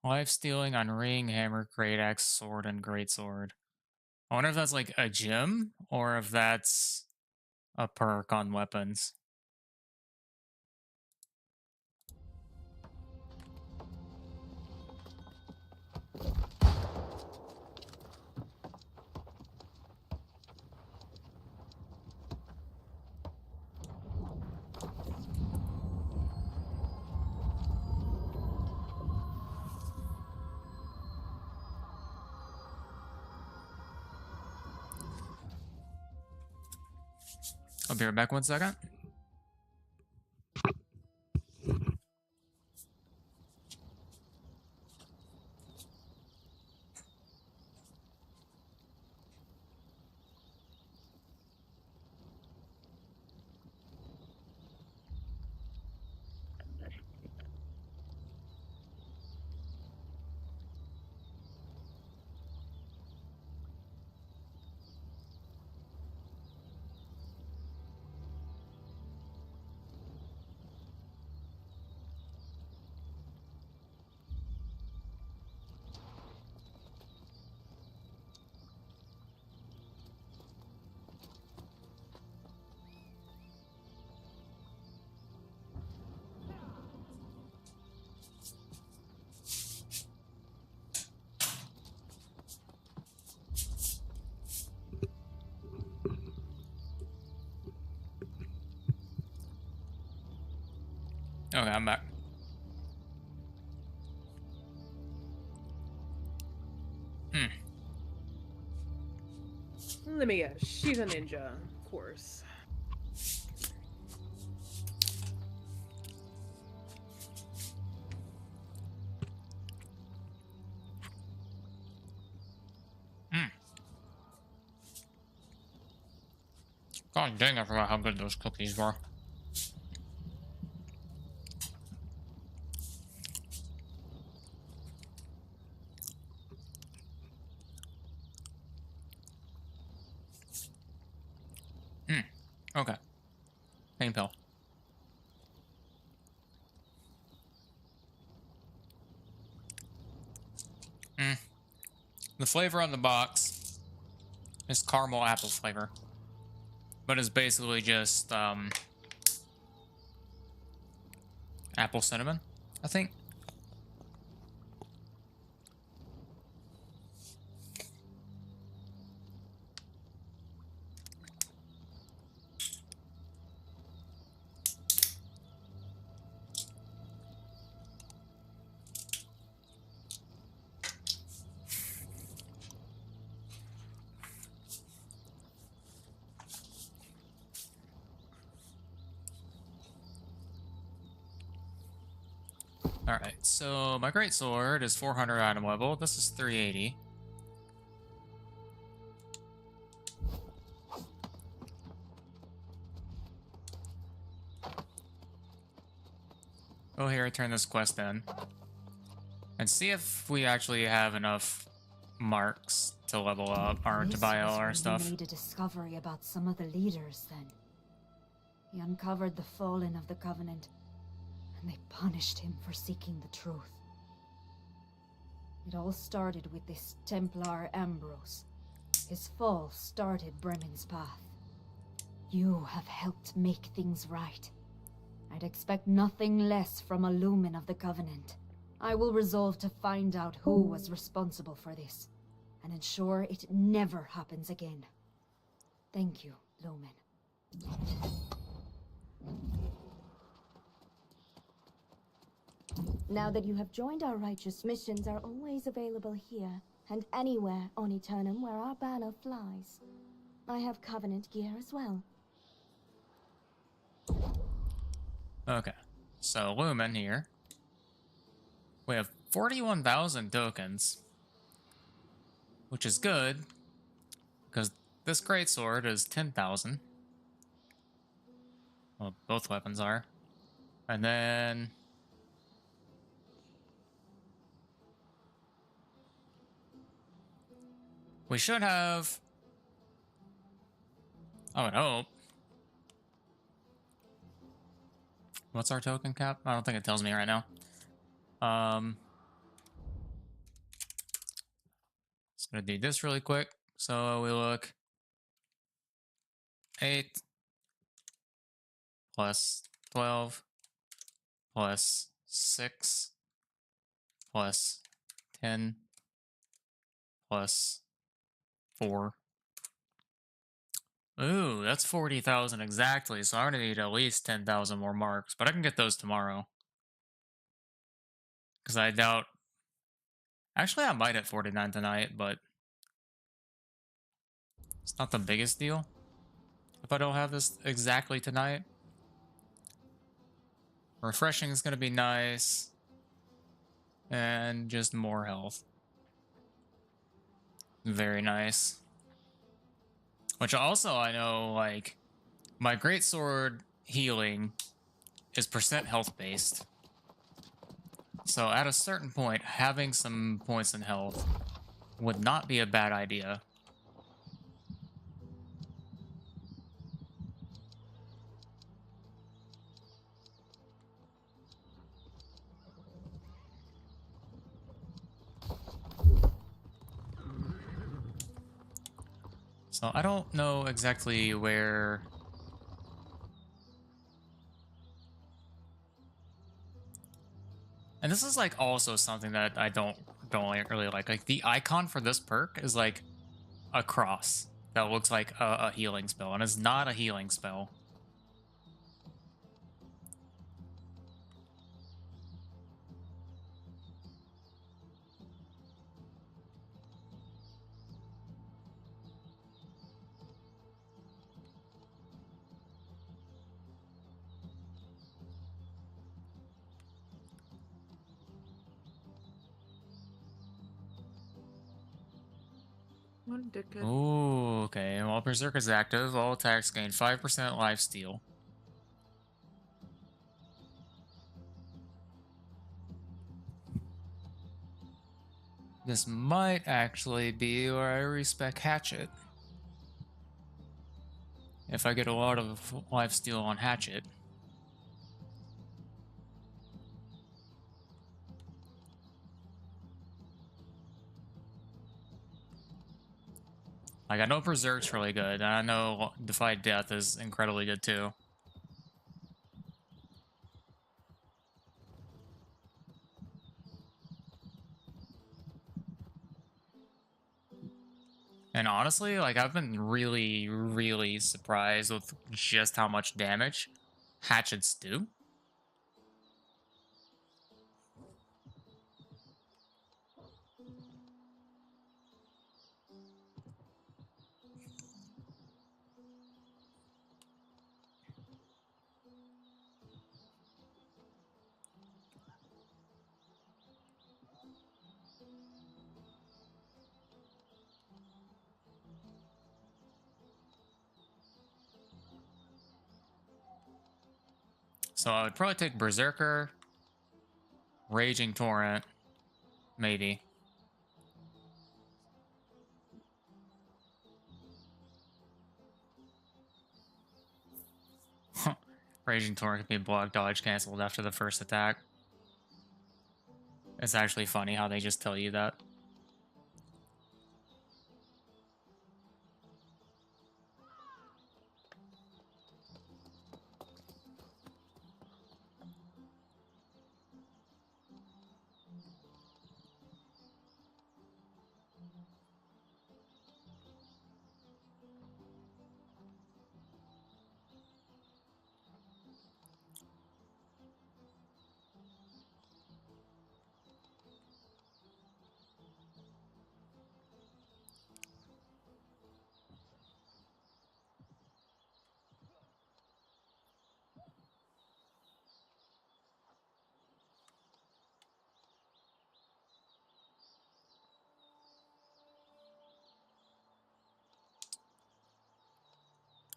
Lifestealing on Ring, Hammer, Great Axe, Sword, and Greatsword. I wonder if that's like a gem, or if that's a perk on weapons. I'll be right back 1 second. Okay, I'm back. Let me guess. She's a ninja, of course. God dang, I forgot how good those cookies were. Okay. Pain pill. The flavor on the box is caramel apple flavor. But it's basically just apple cinnamon, I think. Alright, so my greatsword is 400 item level. This is 380. Go here, turn this quest in. And see if we actually have enough marks to level up or to buy all our stuff. He made a discovery about some of the leaders then. He uncovered the fallen of the Covenant, and they punished him for seeking the truth. It all started with this Templar Ambrose. His fall started Bremen's path. You have helped make things right. I'd expect nothing less from a Lumen of the Covenant. I will resolve to find out who was responsible for this, and ensure it never happens again. Thank you, Lumen. Now that you have joined our righteous, missions are always available here, and anywhere on Eternum where our banner flies. I have Covenant gear as well. Okay, so Lumen here. We have 41,000 tokens, which is good, because this greatsword is 10,000. Well, both weapons are. And then we should have, I would hope. What's our token cap? I don't think it tells me right now. Just gonna do this really quick. So we look 8 plus 12 plus 6 plus 10 plus 4. Ooh, that's 40,000 exactly, so I'm gonna need at least 10,000 more marks, but I can get those tomorrow. Because I doubt... Actually, I might hit 49 tonight, but it's not the biggest deal if I don't have this exactly tonight. Refreshing is gonna be nice. And just more health. Very nice. Which also, I know, like, my greatsword healing is percent health based. So at a certain point, having some points in health would not be a bad idea. So I don't know exactly where... And this is like also something that I don't really like. Like the icon for this perk is like a cross that looks like a healing spell, and it's not a healing spell. What a dickhead. Ooh, okay. While Berserk is active, all attacks gain 5% lifesteal. This might actually be where I respec Hatchet. If I get a lot of lifesteal on Hatchet. Like, I know Berserk's really good, and I know Defy Death is incredibly good too. And honestly, like, I've been really, really surprised with just how much damage Hatchets do. So I would probably take Berserker, Raging Torrent, maybe. Raging Torrent can be block dodge canceled after the first attack. It's actually funny how they just tell you that.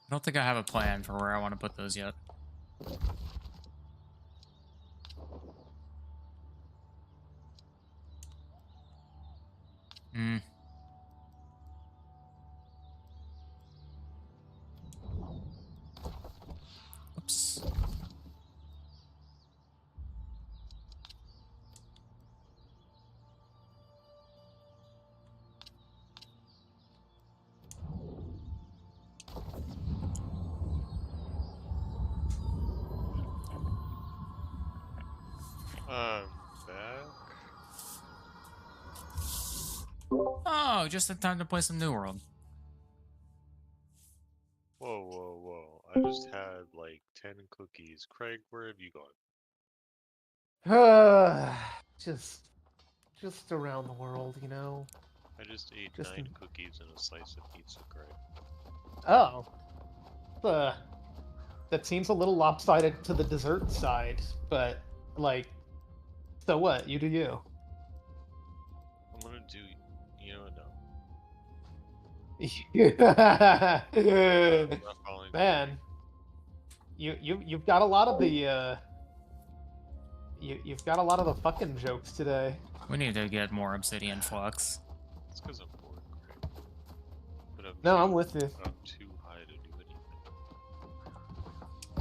I don't think I have a plan for where I want to put those yet. Hmm. Oops. Back. Oh, just in time to play some New World. just had like 10 cookies. Craig, where have you gone? Just around the world, you know. I just ate Just 9 cookies and a slice of pizza, Craig. Oh, that seems a little lopsided to the dessert side, but like, so what? You do you. I'm gonna do, you know, no. I'm not following the Man, you've got a lot of the you've got a lot of the fucking jokes today. We need to get more obsidian flux. It's because I'm bored, Craig. But No, I'm with you. I'm too high to do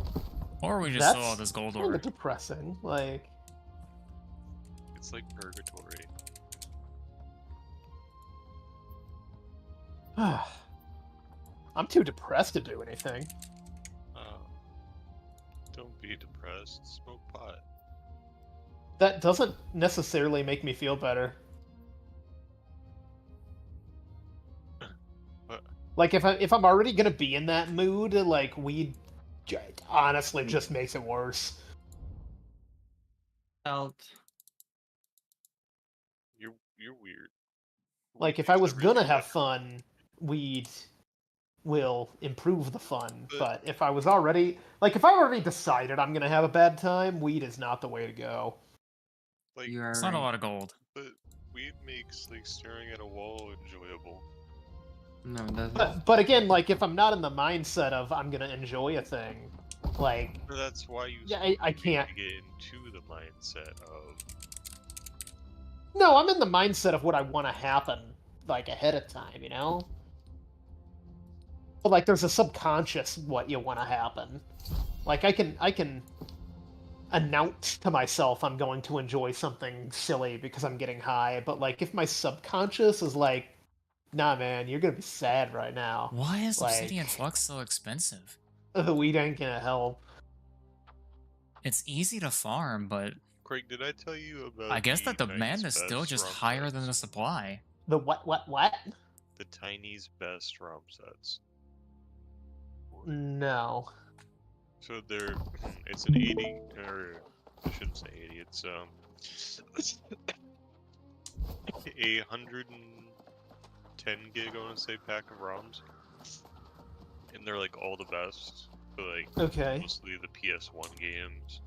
anything. Or we just That's saw this gold kind ore. of depressing. Like, It's like purgatory. I'm too depressed to do anything. Don't be depressed. Smoke pot. That doesn't necessarily make me feel better. What? Like if I'm already gonna be in that mood, like weed honestly just makes it worse. Felt. You're weird. Like if Weed I makes was everything gonna have better. fun, weed will improve the fun. But- But if I was already like if I already decided I'm gonna have a bad time, weed is not the way to go. Like, You are It's not a right. lot of gold. but weed makes like staring at a wall enjoyable. No, it doesn't. But again, like if I'm not in the mindset of I'm gonna enjoy a thing, like But that's why you Yeah, smoke I weed, can't. to get into the mindset of. no, I'm in the mindset of what I want to happen like ahead of time, you know? But like there's a subconscious what you want to happen. Like I can announce to myself I'm going to enjoy something silly because I'm getting high, but like if my subconscious is like, nah man, you're gonna be sad right now. Why is Like, obsidian flux so expensive? the weed ain't gonna help. It's easy to farm, but Craig, did I tell you about? I guess that the Tiny's demand is still best just rum higher than the sets? supply. The what? The Tiny's best rum sets. No. So they're it's an 80 or I shouldn't say 80. It's a 110 gig I want to say pack of ROMs, and they're like all the best. But like Okay. mostly the PS1 games,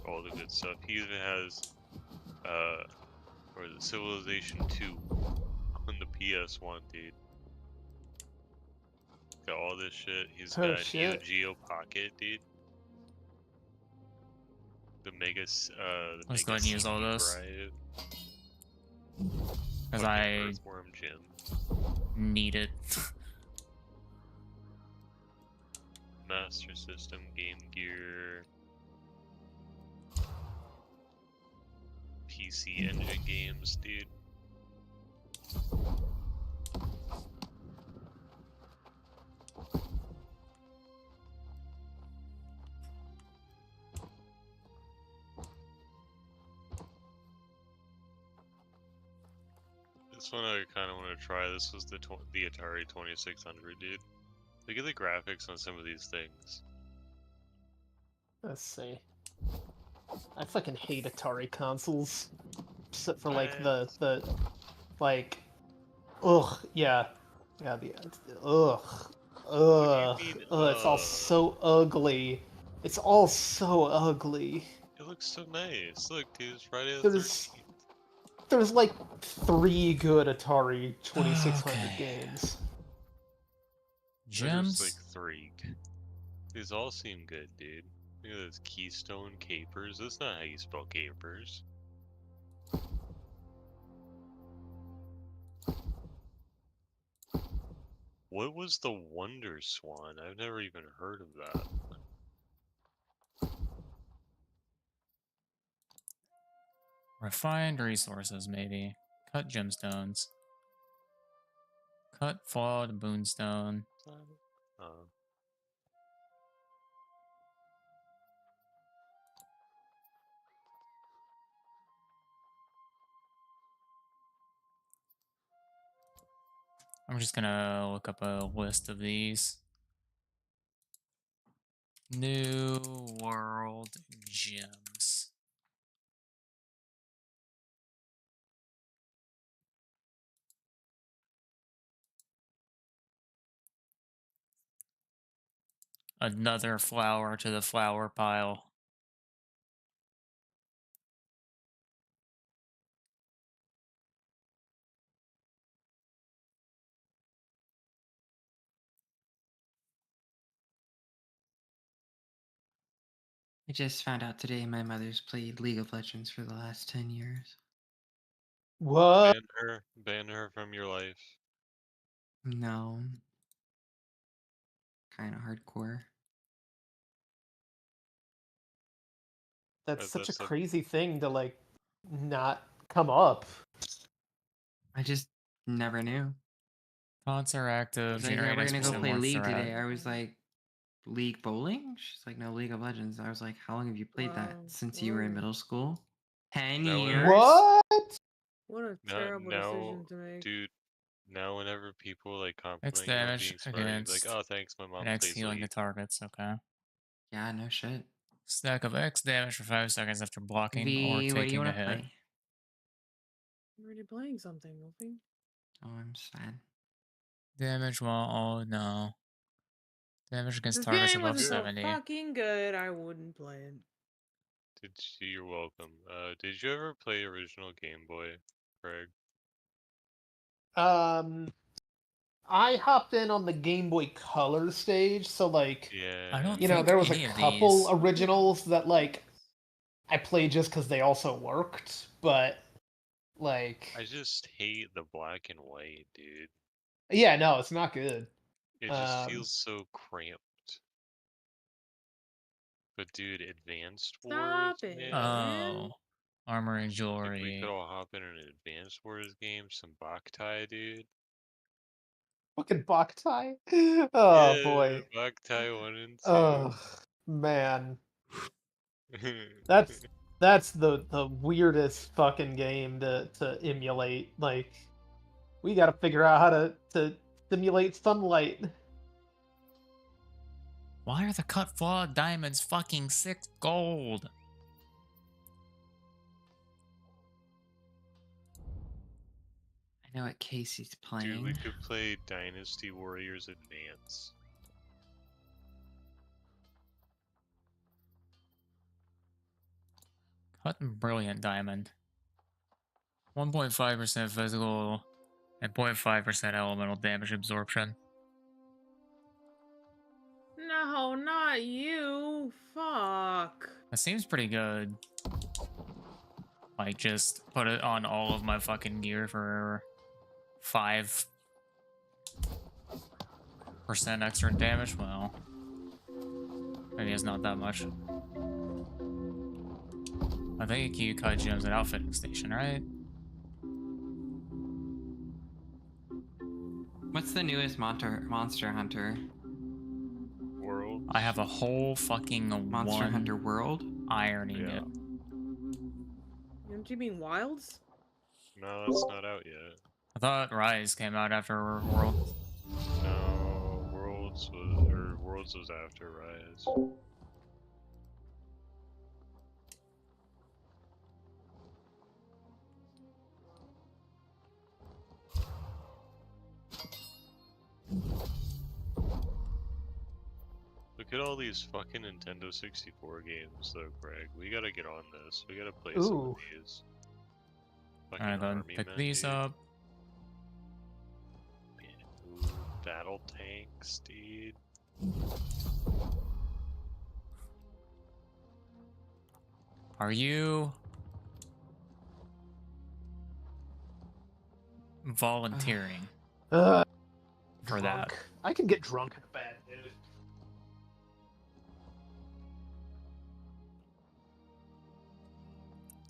all the good stuff. He even has or the Civilization 2 on the PS1, dude. Got all this shit. He's Oh, got Neo shit. Geo Pocket, dude. The Mega, the Let's Mega go ahead and use all CD this. drive. Because Fucking I Earthworm Jim. need it. Master System, Game Gear. PC Engine games, dude. This one I kind of want to try. This was the Atari 2600, dude. Look at the graphics on some of these things. Let's see. I fucking hate Atari consoles. Except for like the like yeah. Yeah, mean, it's all so ugly. It's all so ugly. It looks so nice. Look, dude, it's Friday the There's 13th. there's like 3 good Atari 2600 Okay. games. There's Gems? like 3. These all seem good, dude. Look at those Keystone Capers. That's not how you spell capers. What was the Wonder Swan? I've never even heard of that. Refined resources, maybe. Cut gemstones. Cut flawed boonstone. Uh, I'm just gonna look up a list of these. New World Gems. Another flower to the flower pile. I just found out today my mother's played League of Legends for the last 10 years. What? Ban her from your life. No. Kind of hardcore. That's such a That's the crazy thing to like not come up. I just never knew. Fonts are active. She's like, yeah, we're gonna go 89% play more League threat. today. I was like, League bowling? She's like, no, League of Legends. I was like, how long have you played that? Wow, Since you were in whoa. middle school? 10 No, years? What? What a No, terrible now, decision to make. dude. Now, whenever people like X compliment you on damage being smart, you'd be like, against "Oh, thanks, my mom and X plays healing the League." targets. Okay. Yeah, no shit. Stack of X damage for 5 seconds after blocking or V, what do you taking a want to hit. play? I'm already playing something, Wolfie. Oh, I'm sad. Damage while oh no. Damage against This targets game above wasn't so 70. fucking good, I wouldn't play it. You're welcome. Did you ever play original Game Boy, Craig? I hopped in on the Game Boy Color stage, so like, Yeah. I don't you know, think there was a any of couple these. originals that like I played just because they also worked, but like, I just hate the black and white, dude. yeah, no, it's not good. It just feels so cramped. But dude, Advanced Wars, Stop it, man. Oh. Armor and If we jewelry. could all hop in an Advanced Wars game, some Boktai, dude. Fucking Boktai. Oh Yeah, boy. Boktai 1 and 2. Oh man. That's the weirdest fucking game to emulate. Like, we gotta figure out how to simulate sunlight. Why are the cut flaw diamonds fucking 6 gold? I know what Casey's Dude, playing. we could play Dynasty Warriors Advance. Cut and brilliant diamond. 1.5% physical and 0.5% elemental damage absorption. No, not you. Fuck. That seems pretty good. Like, just put it on all of my fucking gear for 5% extra damage. Well, maybe it's not that much. I think you cut gems at outfitting station, right? What's the newest Monster Hunter? World. I have a whole fucking Monster one Hunter World? iron Yeah. ingot. Don't you mean Wilds? No, that's not out yet. I thought Rise came out after World. No, Worlds was after Rise. Look at all these fucking Nintendo 64 games, though, Greg. We gotta get on this. We gotta play some of Ooh. these. Fucking Alright, then Army pick Men, these dude. up. Ooh, battle tanks, dude. Are you volunteering Uh, for that? drunk. I can get drunk in a bad mood.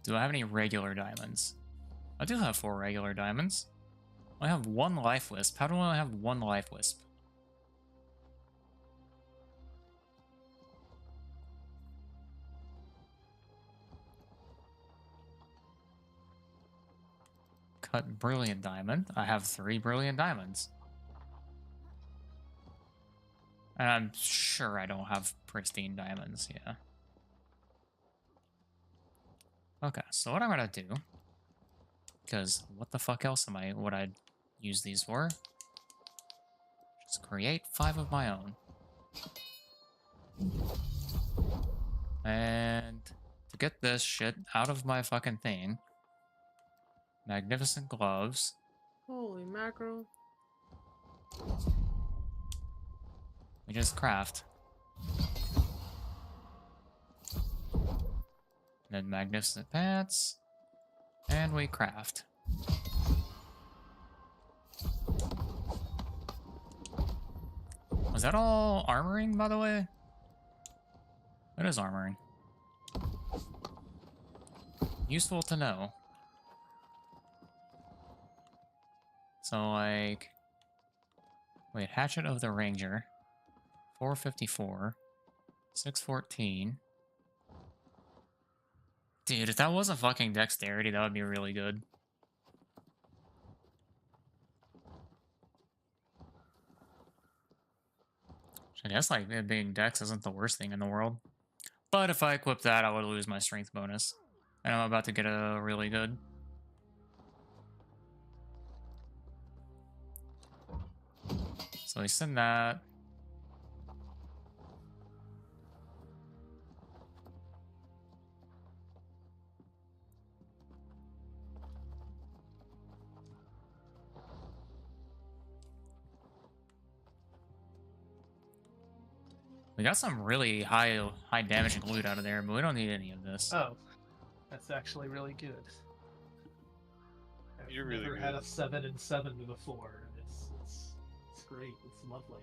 Do I have any regular diamonds? I do have 4 regular diamonds. I have 1 life wisp. How do I have 1 life wisp? Cut brilliant diamond. I have 3 brilliant diamonds. And I'm sure I don't have pristine diamonds, yeah. Okay, so what I'm gonna do, because what the fuck else would I use these for? Just create 5 of my own. And to get this shit out of my fucking thing, magnificent gloves. Holy mackerel. We just craft. And then magnificent pants. And we craft. Was that all armoring, by the way? It is armoring. Useful to know. So, like... Wait, Hatchet of the Ranger. 454. 614. Dude, if that wasn't fucking dexterity, that would be really good. I guess, like, it being dex isn't the worst thing in the world. But if I equip that, I would lose my strength bonus. And I'm about to get a really good. So we send that. We got some really high damaging loot out of there, but we don't need any of this. Oh, that's actually really good. I've You're really never good. had a 7 and 7 before. It's great. It's lovely.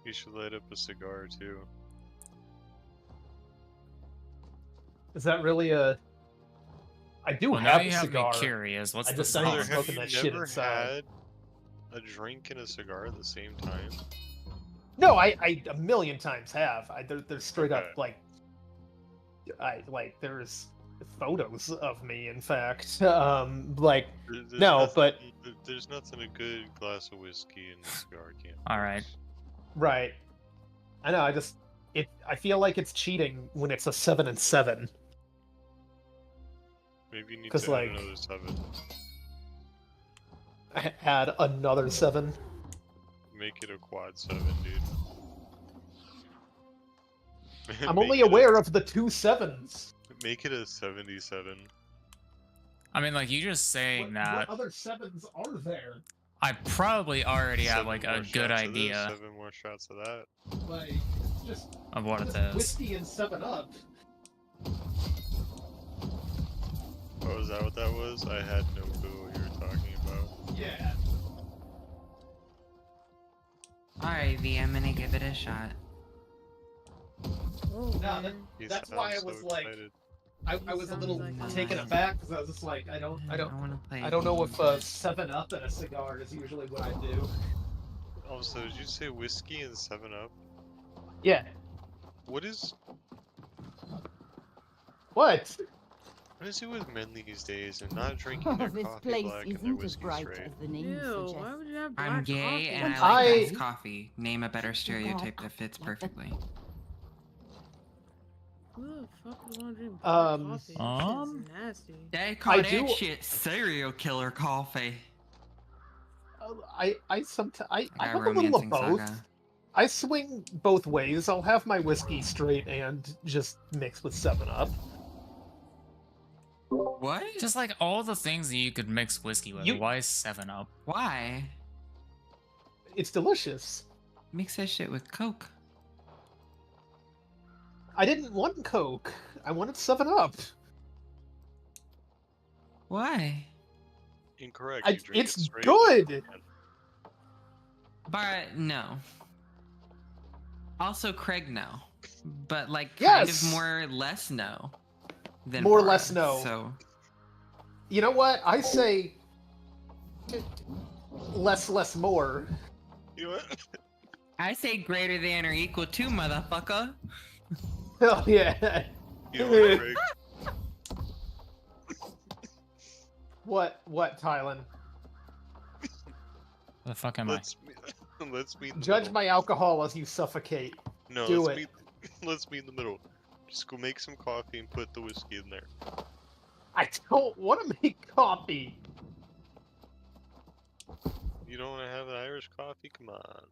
You should light up a cigar too. Is that really a? I do Well, now have you a have cigar. me curious. What's I the just started Tyler, song? have smoking you that shit never inside. had a drink and a cigar at the same time? No, I a million times have. There's straight Okay. up like, there's photos of me. In fact, like There's No, nothing, but- there's nothing a good glass of whiskey and a cigar can't. All right. right. I know. I feel like it's cheating when it's a 7 and 7. Maybe you need 'Cause, to add like- another 7. Add another 7. Make it a quad 7, dude. I'm only aware of the 2 7s. Make it a 77. I mean, like, you just saying that, other 7s are there? I probably already have, 7 like, more a good shots of this, idea 7 more shots of that. Like just of what it is. whiskey and 7 Up. Oh, is that what that was? I had no clue what you were talking about. Yeah. Alright, V, I'm gonna give it a shot. Oh, No, man. You That's sound why I so was like- excited. I was a little Sounds like taken fun. aback because I was just like, I don't wanna play. know if games. 7 Up and a cigar is usually what I do. Also, did you say whiskey and 7 Up? Yeah. What is What? it with men these days and not drinking their this coffee place black and their isn't as whiskey bright straight? as the name Ew, why suggests. would you have black I'm gay coffee? and I like I- iced coffee. Name a better stereotype that fits Like the- perfectly. Who the fuck would want to drink black Um, coffee? That um, shit's nasty. They call that do- shit serial killer coffee. I sometimes I Guy have a little of romancing both. saga. I swing both ways. I'll have my whiskey straight and just mix with 7 Up. What? Just like all the things that you could mix whiskey with. You- Why 7 Up? Why? It's delicious. Mix that shit with Coke. I didn't want Coke. I wanted 7 Up. Why? Incorrect. You drink It's it straight. good. But no. Also, Craig, no. But like, kind Yes! of more or less no. Than More or Bara, less no. So You know what? I say less more. You know what? I say greater than or equal to, motherfucker. Hell yeah. You know what, Craig? What, Tylen? Where the fuck am I? Let's Let's meet in the Judge middle. my alcohol as you suffocate. No, Do let's it. meet. Let's meet in the middle. Just go make some coffee and put the whiskey in there. I don't want to make coffee. You don't want to have an Irish coffee? Come on.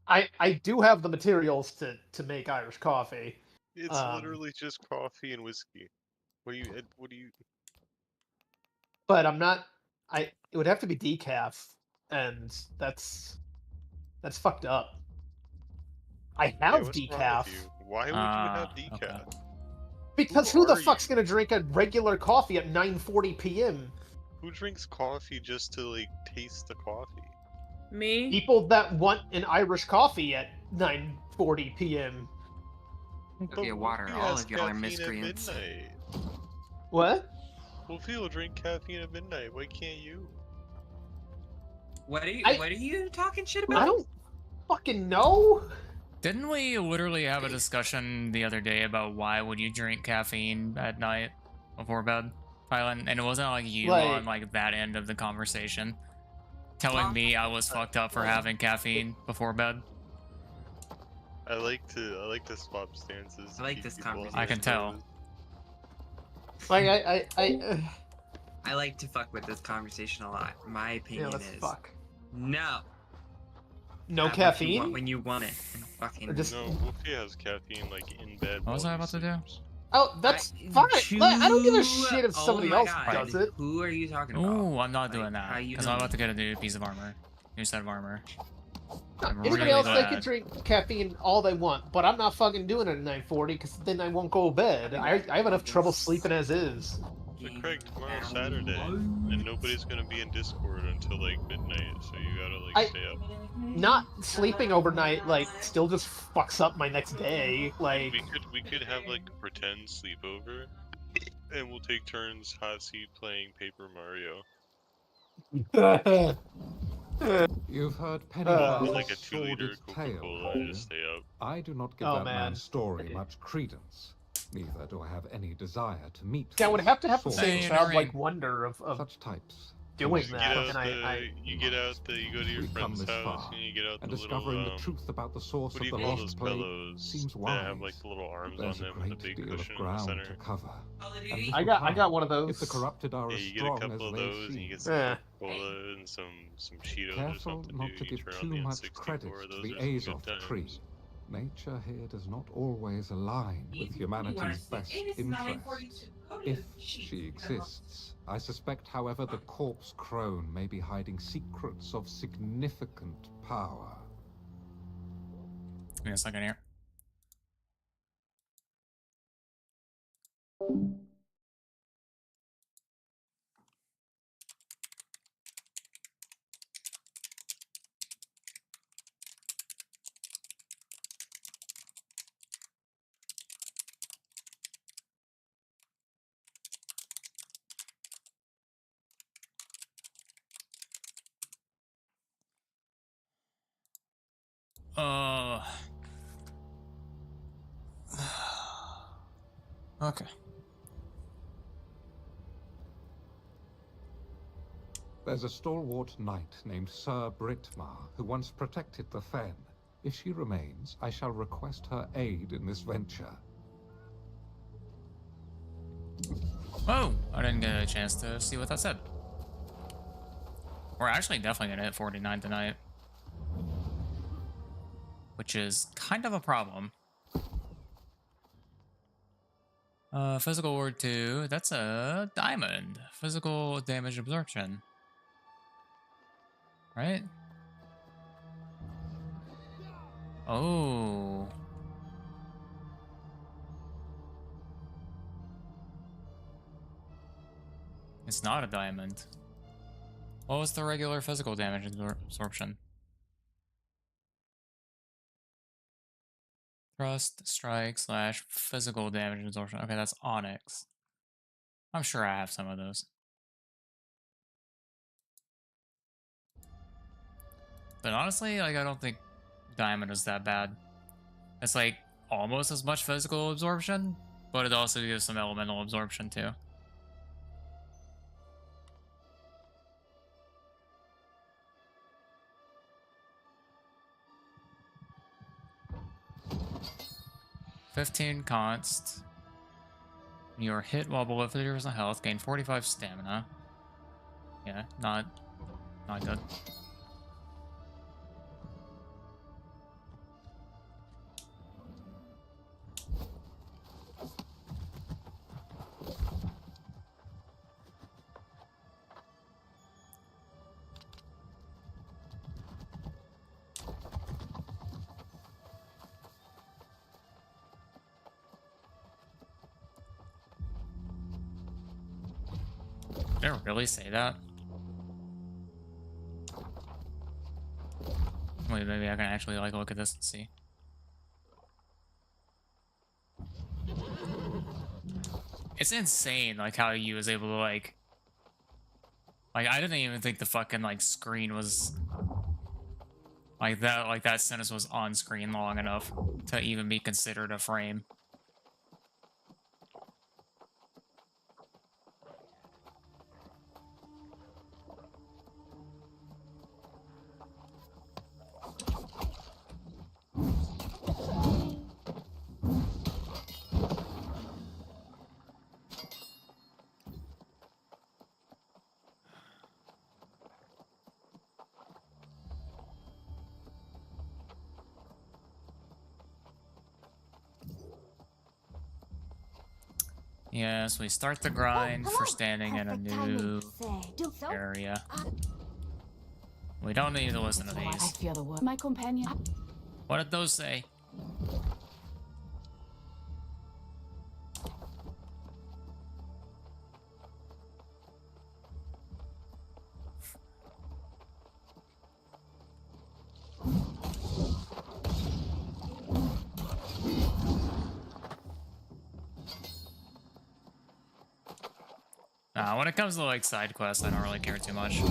I do have the materials to make Irish coffee. It's literally just coffee and whiskey. What do you? But I'm not. It would have to be decaf, and that's fucked up. I Yeah, have what's wrong decaf with you? Why would you have decaf? Okay. because Who who the are fuck's you? gonna drink a regular coffee at 9:40 p.m.? Who drinks coffee just to like taste the coffee? Me? People that want an Irish coffee at 9:40 p.m. Okay, But water. Wolfie All has of y'all are caffeine at miscreants. midnight. What? Wolfie will drink caffeine at midnight. Why can't you? What are you? I- What are you talking shit about? I don't fucking know. Didn't we literally have a discussion the other day about why would you drink caffeine at night before bed, Kylan? And it wasn't like you on like that end of the conversation telling me I was fucked up for having caffeine before bed. I like to swap stances. I like keep this people on conversation. their I can tell. toes. Like I like to fuck with this conversation a lot. My yeah, opinion let's is fuck. no. No Have what you want caffeine. when you want it. And fucking Or just- No, Wolfie has caffeine like in bed. What was while I he about to do? sleeps. Oh, that's fine. Like, I don't give a shit if Oh somebody my else God. does it. Who are you talking about? Ooh, I'm not Like, doing how that you because I'm doing? about to get a new piece of armor, new set of armor. I'm Anybody really else, they glad. can drink caffeine all they want, but I'm not fucking doing it at 9:40 because then I won't go to bed. I have enough trouble sleeping as is. But Craig, tomorrow's Saturday, and nobody's gonna be in Discord until like midnight, so you gotta like stay up. Not sleeping overnight, like, still just fucks up my next day. Like, We could have like a pretend sleepover, and we'll take turns hot seat playing Paper Mario. You've heard With Pennywise's like a 2-liter sordid tale, Coca-Cola have and you? just stay up. I do not give Oh, that man. man's story much credence. Neither do I have any desire to meet. I would have to have the sordid same Hey, childlike Noreen. wonder of such types. doing You that, get out and I you get out the, you go to your We've come friend's this house far, and you get out and the discovering little the truth about the source what do of you the call those lost plague pillows seems that wise. have like the little arms There's on a them with a great big deal of cushion in the ground center. to cover. and I little got time, one of those. If the corrupted are Yeah, as you get a strong couple as of they those and you seem. get some Yeah. Coca-Cola and some Cheetos or Careful something. not Dude, to you give turn on too the much N64. credit Those to are the some good Azov tree. times. Nature here does not always align with humanity's best interests. If she exists. I suspect, however, the corpse crone may be hiding secrets of significant power. Give me a second here. Okay. There's a stalwart knight named Sir Britmar who once protected the Fen. If she remains, I shall request her aid in this venture. Oh, I didn't get a chance to see what that said. We're actually definitely gonna hit 49 tonight, which is kind of a problem. Physical ward 2, that's a diamond. Physical damage absorption. Right? Oh. It's not a diamond. What was the regular physical damage absorption? Thrust, strike, / physical damage absorption. Okay, that's Onyx. I'm sure I have some of those. But honestly, like, I don't think diamond is that bad. It's like almost as much physical absorption, but it also gives some elemental absorption too. 15 const. You're hit while below 50% health. Gain 45 stamina. Yeah, not good. Did I really say that? Wait, maybe I can actually like look at this and see. It's insane like how you was able to like I didn't even think the fucking like screen was like that sentence was on screen long enough to even be considered a frame. Yes, we start the grind for standing in a new area. We don't need to listen to I these. fear the word. My companion. What did those say? When it comes to like side quests, I don't really care too much.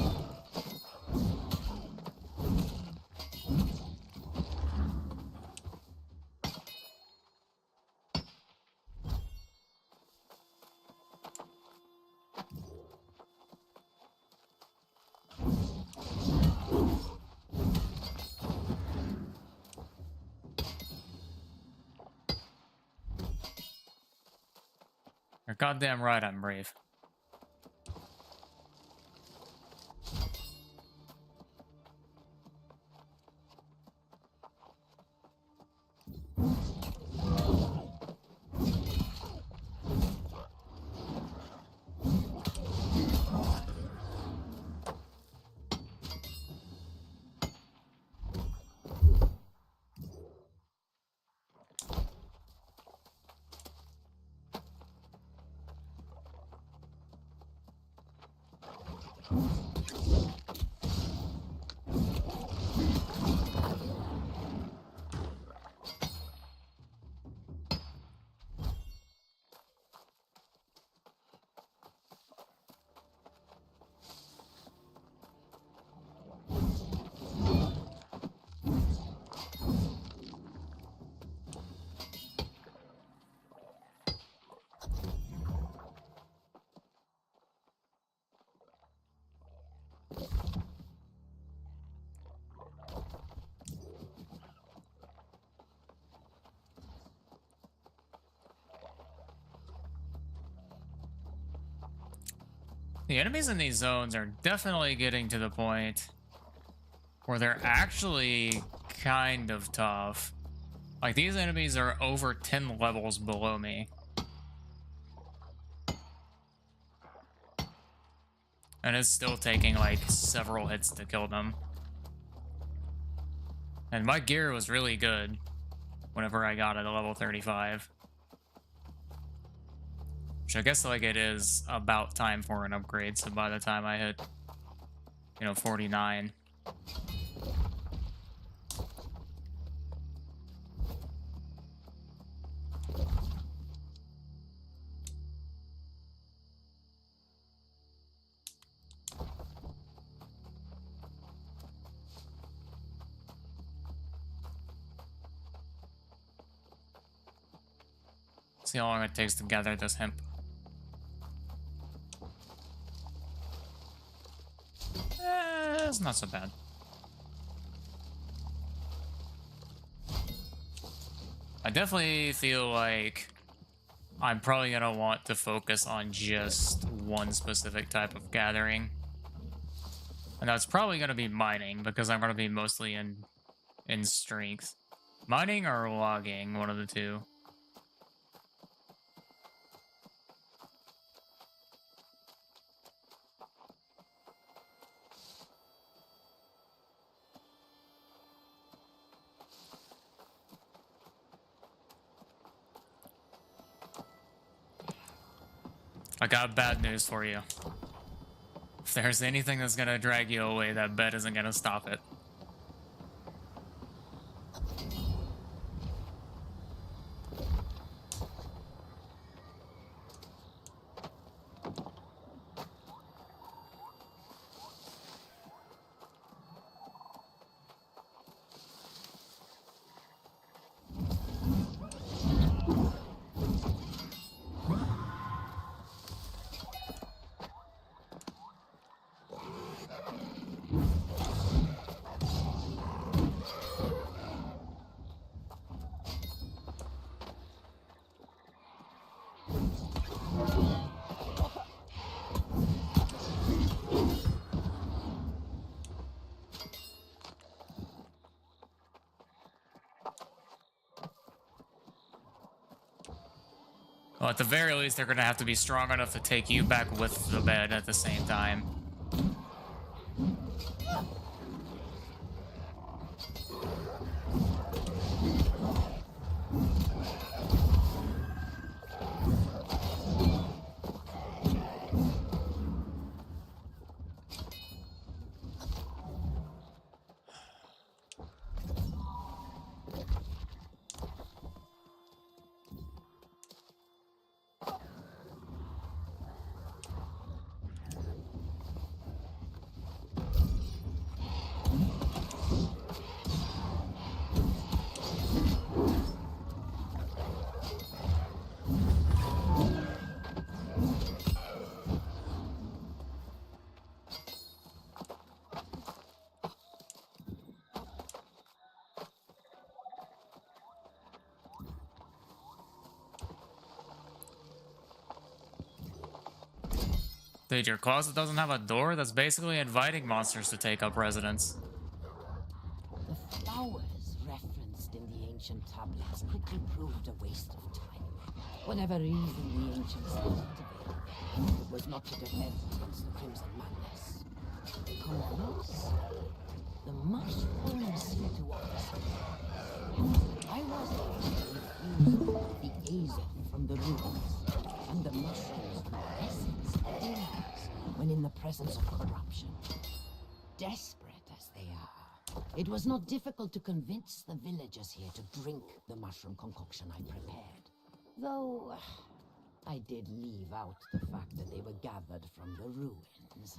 You're goddamn right, I'm brave. The enemies in these zones are definitely getting to the point where they're actually kind of tough. Like, these enemies are over 10 levels below me. And it's still taking, like, several hits to kill them. And my gear was really good whenever I got it at level 35. Which I guess, like, it is about time for an upgrade, so by the time I hit, 49... See how long it takes to gather this hemp. It's not so bad. I definitely feel like I'm probably gonna want to focus on just one specific type of gathering. And that's probably gonna be mining, because I'm gonna be mostly in strength. Mining or logging, one of the two. I got bad news for you. If there's anything that's gonna drag you away, that bed isn't gonna stop it. Well, at the very least, they're gonna have to be strong enough to take you back with the bed at the same time. Dude, your closet doesn't have a door? That's basically inviting monsters to take up residence. The flowers referenced in the ancient tablets quickly proved a waste of time. Whatever reason the ancients thought available, it was not to defend against the Crimson Madness. Convince? The mushrooms seem to offer something. I was able to refuse the Azoth from the ruins, and the mushrooms were essence when in the presence of corruption. Desperate as they are, it was not difficult to convince the villagers here to drink the mushroom concoction I prepared. Though, I did leave out the fact that they were gathered from the ruins.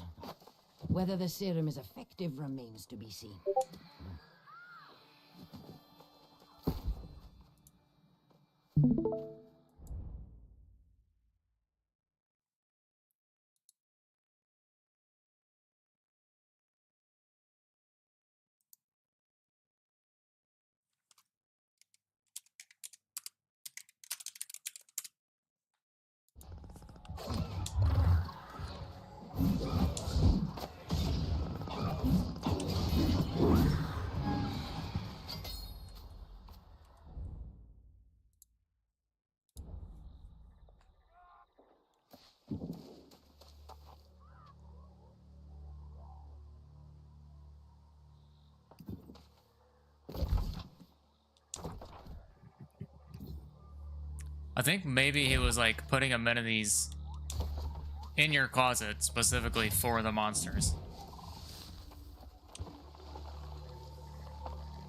Whether the serum is effective remains to be seen. I think maybe he was like putting amenities in your closet specifically for the monsters.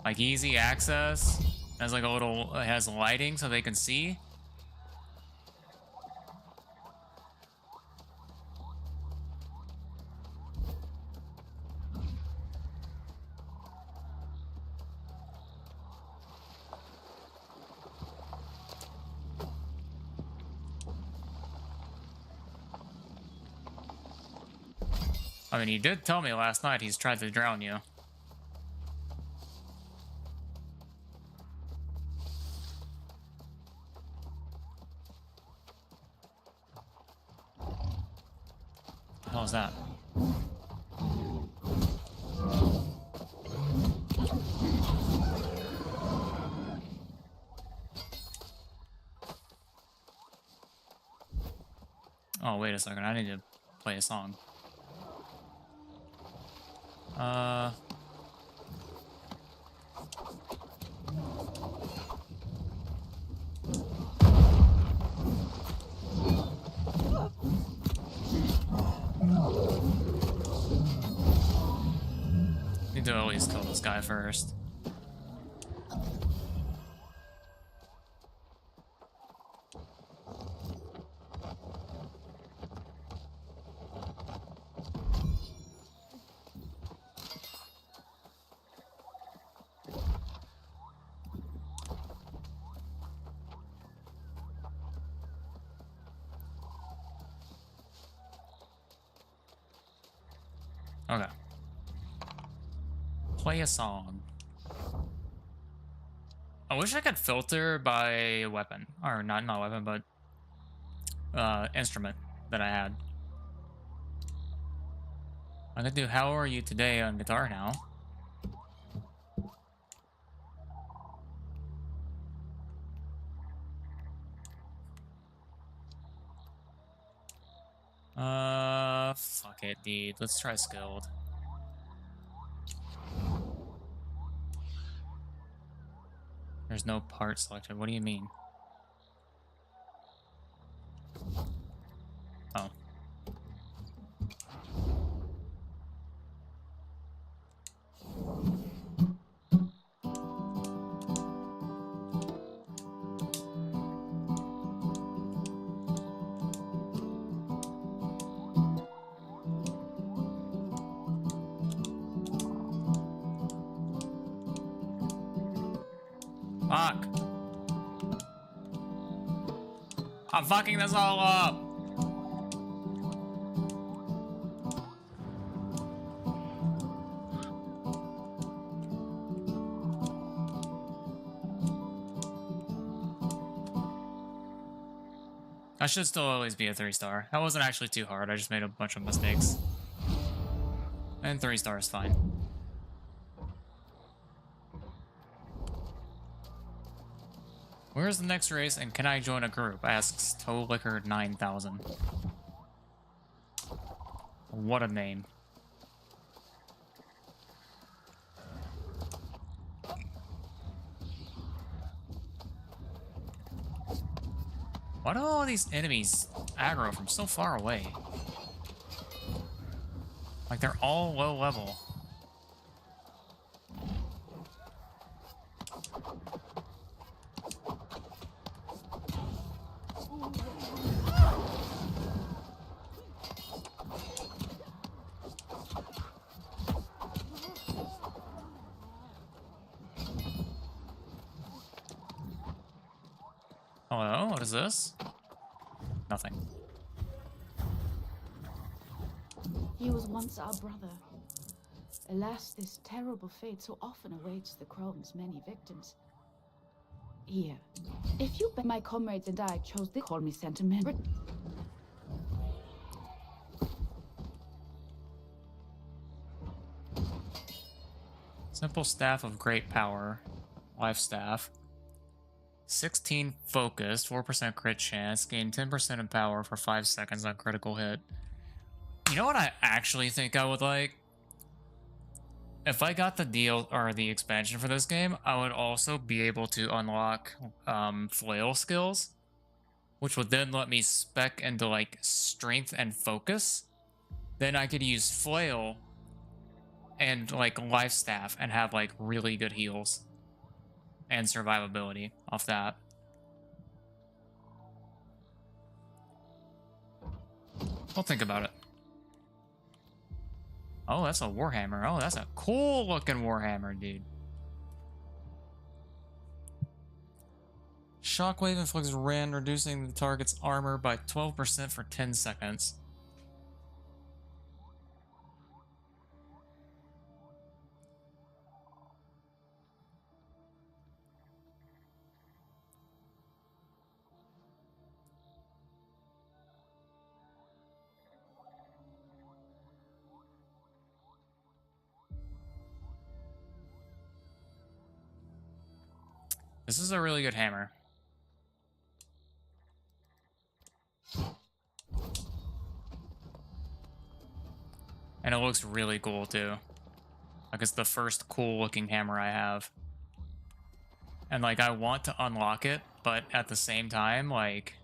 Like easy access, has like a little, it has lighting so they can see. I mean, he did tell me last night he's tried to drown you. Oh, wait a second. I need to play a song. Need to at least kill this guy first. Okay. Play a song. I wish I could filter by weapon. Or not weapon, but instrument that I had. I'm gonna do How Are You Today on guitar now. Fuck it, dude. Let's try skilled. There's no part selected. What do you mean? Oh. Fuck. I'm fucking this all up. I should still always be a 3-star. That wasn't actually too hard. I just made a bunch of mistakes. And 3-star is fine. Where's the next race and can I join a group? Asks Toe Liquor 9000. What a name. Why do all these enemies aggro from so far away? Like they're all low level. Hello, what is this? Nothing. He was once our brother. Alas, this terrible fate so often awaits the Crone's many victims. Here, if you bet my comrades and I chose to call me sentiment. Simple staff of great power. Life staff. 16 focus, 4% crit chance, gain 10% of power for 5 seconds on critical hit. You know what I actually think I would like? If I got the deal or the expansion for this game, I would also be able to unlock flail skills, which would then let me spec into like strength and focus. Then I could use flail and like life staff and have like really good heals and survivability off that. I'll think about it. Oh, that's a Warhammer. Oh, that's a cool looking Warhammer, dude. Shockwave inflicts rend, reducing the target's armor by 12% for 10 seconds. This is a really good hammer. And it looks really cool too. Like it's the first cool looking hammer I have. And like I want to unlock it, but at the same time, like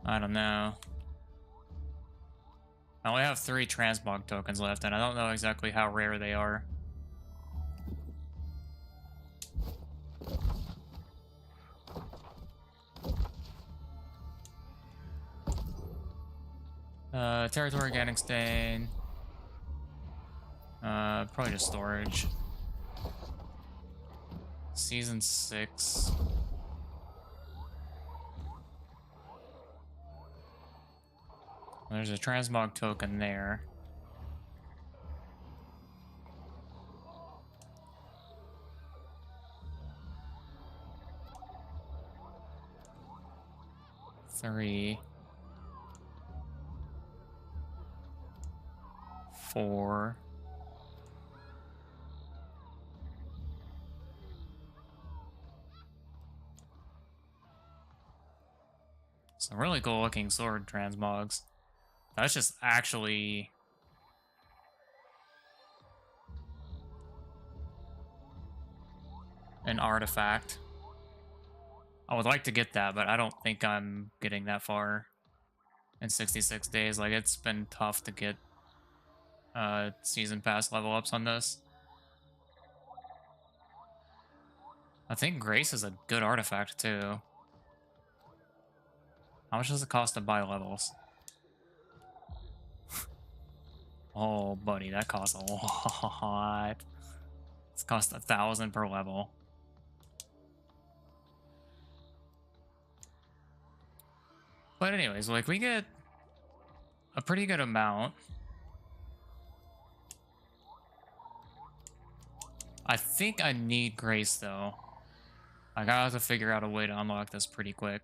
I don't know. I only have 3 transmog tokens left, and I don't know exactly how rare they are. Territory Ganning Stain. Probably just storage. Season 6. There's a transmog token there. Three. 4. Some really cool looking sword transmogs. That's just actually an artifact. I would like to get that, but I don't think I'm getting that far in 66 days. Like, it's been tough to get season pass level ups on this. I think Grace is a good artifact too. How much does it cost to buy levels? Oh, buddy, that costs a lot. It's cost 1,000 per level. But anyways, like, we get a pretty good amount. I think I need Grace, though. I gotta have to figure out a way to unlock this pretty quick.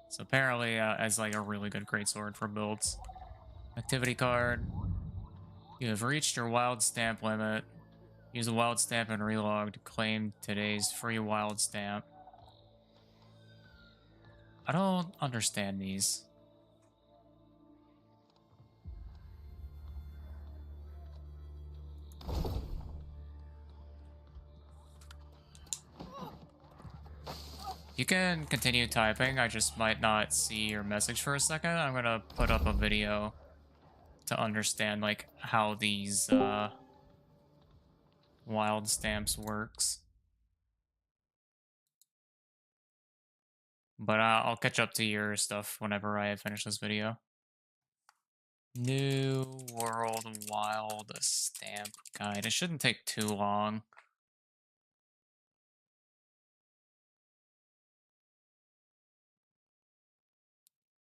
So apparently, as like a really good greatsword for builds. Activity card. You have reached your wild stamp limit. Use a wild stamp and relog to claim today's free wild stamp. I don't understand these. You can continue typing, I just might not see your message for a second. I'm gonna put up a video to understand, like, how these, wild stamps works. But I'll catch up to your stuff whenever I finish this video. New World Wild Stamp Guide. It shouldn't take too long.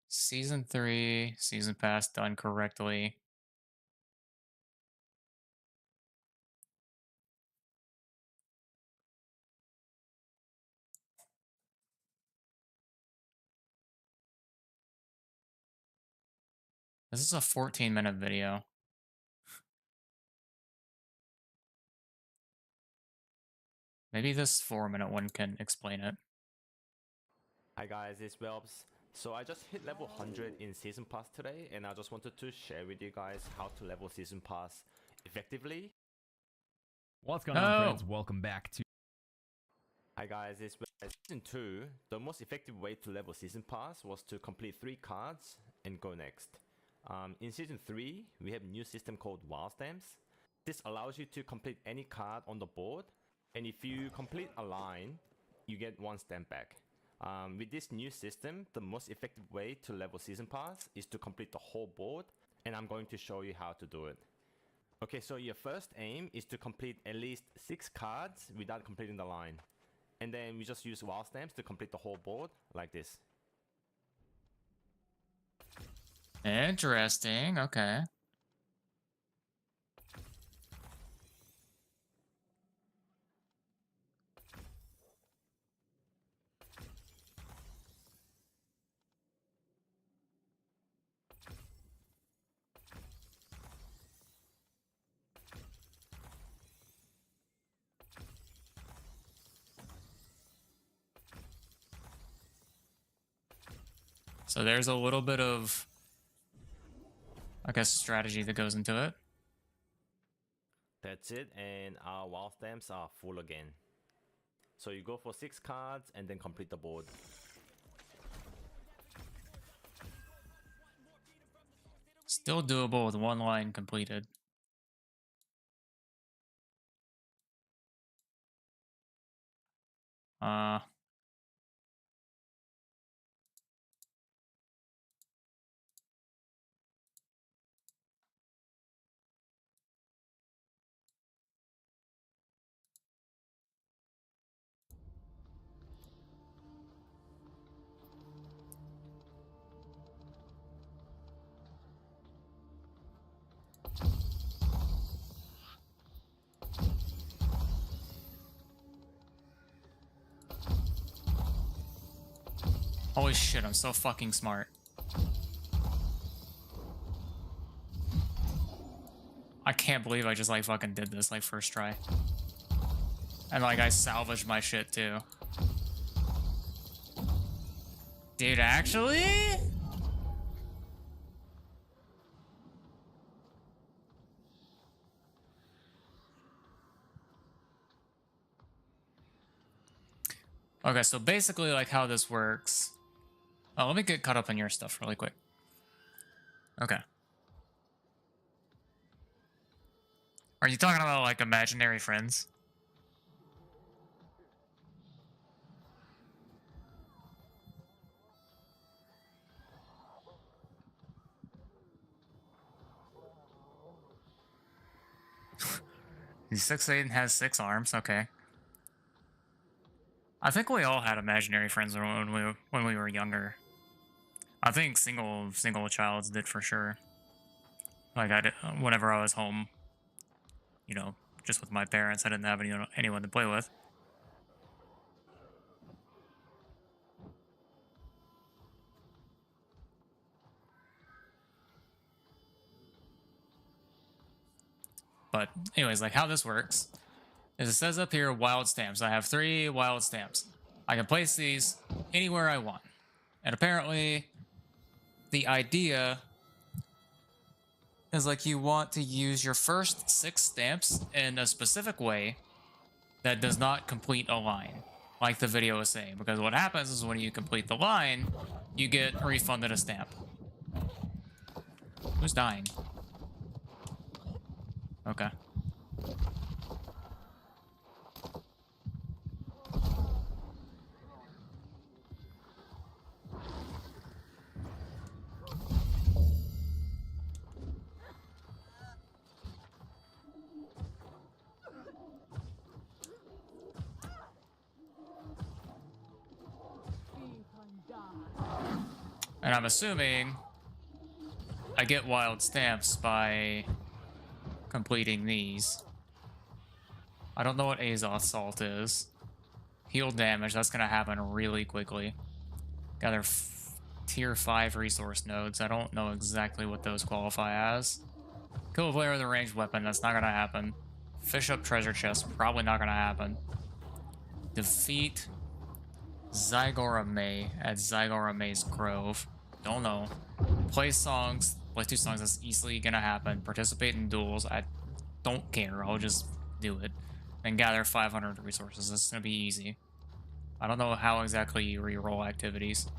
Season 3, Season Pass done correctly. This is a 14-minute video. Maybe this 4-minute one can explain it. Hi guys, it's Welbs. So I just hit level 100 in Season Pass today, and I just wanted to share with you guys how to level Season Pass effectively. What's going on, friends? Welcome back to... Hi guys, it's Welbs. Season 2, the most effective way to level Season Pass was to complete 3 cards and go next. In Season 3, we have a new system called Wild Stamps. This allows you to complete any card on the board, and if you complete a line, you get 1 stamp back. With this new system, the most effective way to level Season Pass is to complete the whole board, and I'm going to show you how to do it. Okay, so your first aim is to complete at least 6 cards without completing the line. And then we just use Wild Stamps to complete the whole board, like this. Interesting, okay. So there's a little bit of, I guess, strategy that goes into it. That's it, and our wild stamps are full again. So you go for 6 cards and then complete the board. Still doable with 1 line completed. Holy shit, I'm so fucking smart. I can't believe I just like fucking did this like first try. And like I salvaged my shit too. Dude, actually? Okay, so basically like how this works. Oh, let me get caught up on your stuff really quick. Okay. Are you talking about like imaginary friends? He's 6'8" and has 6 arms, okay. I think we all had imaginary friends when we were younger. I think single childs did for sure. Like I did, whenever I was home, you know, just with my parents, I didn't have anyone to play with. But anyways, like how this works is it says up here wild stamps. I have 3 wild stamps. I can place these anywhere I want. And apparently the idea is like you want to use your first 6 stamps in a specific way that does not complete a line, like the video is saying. Because what happens is when you complete the line, you get refunded a stamp. Who's dying? Okay. And I'm assuming I get wild stamps by completing these. I don't know what Azoth Salt is. Heal damage, that's gonna happen really quickly. Gather tier 5 resource nodes. I don't know exactly what those qualify as. Kill a player with a ranged weapon, that's not gonna happen. Fish up treasure chest, probably not gonna happen. Defeat Zygora May at Zygora May's Grove. Don't know. Play 2 songs, that's easily gonna happen. Participate in duels, I don't care, I'll just do it. And gather 500 resources, that's gonna be easy. I don't know how exactly you reroll activities.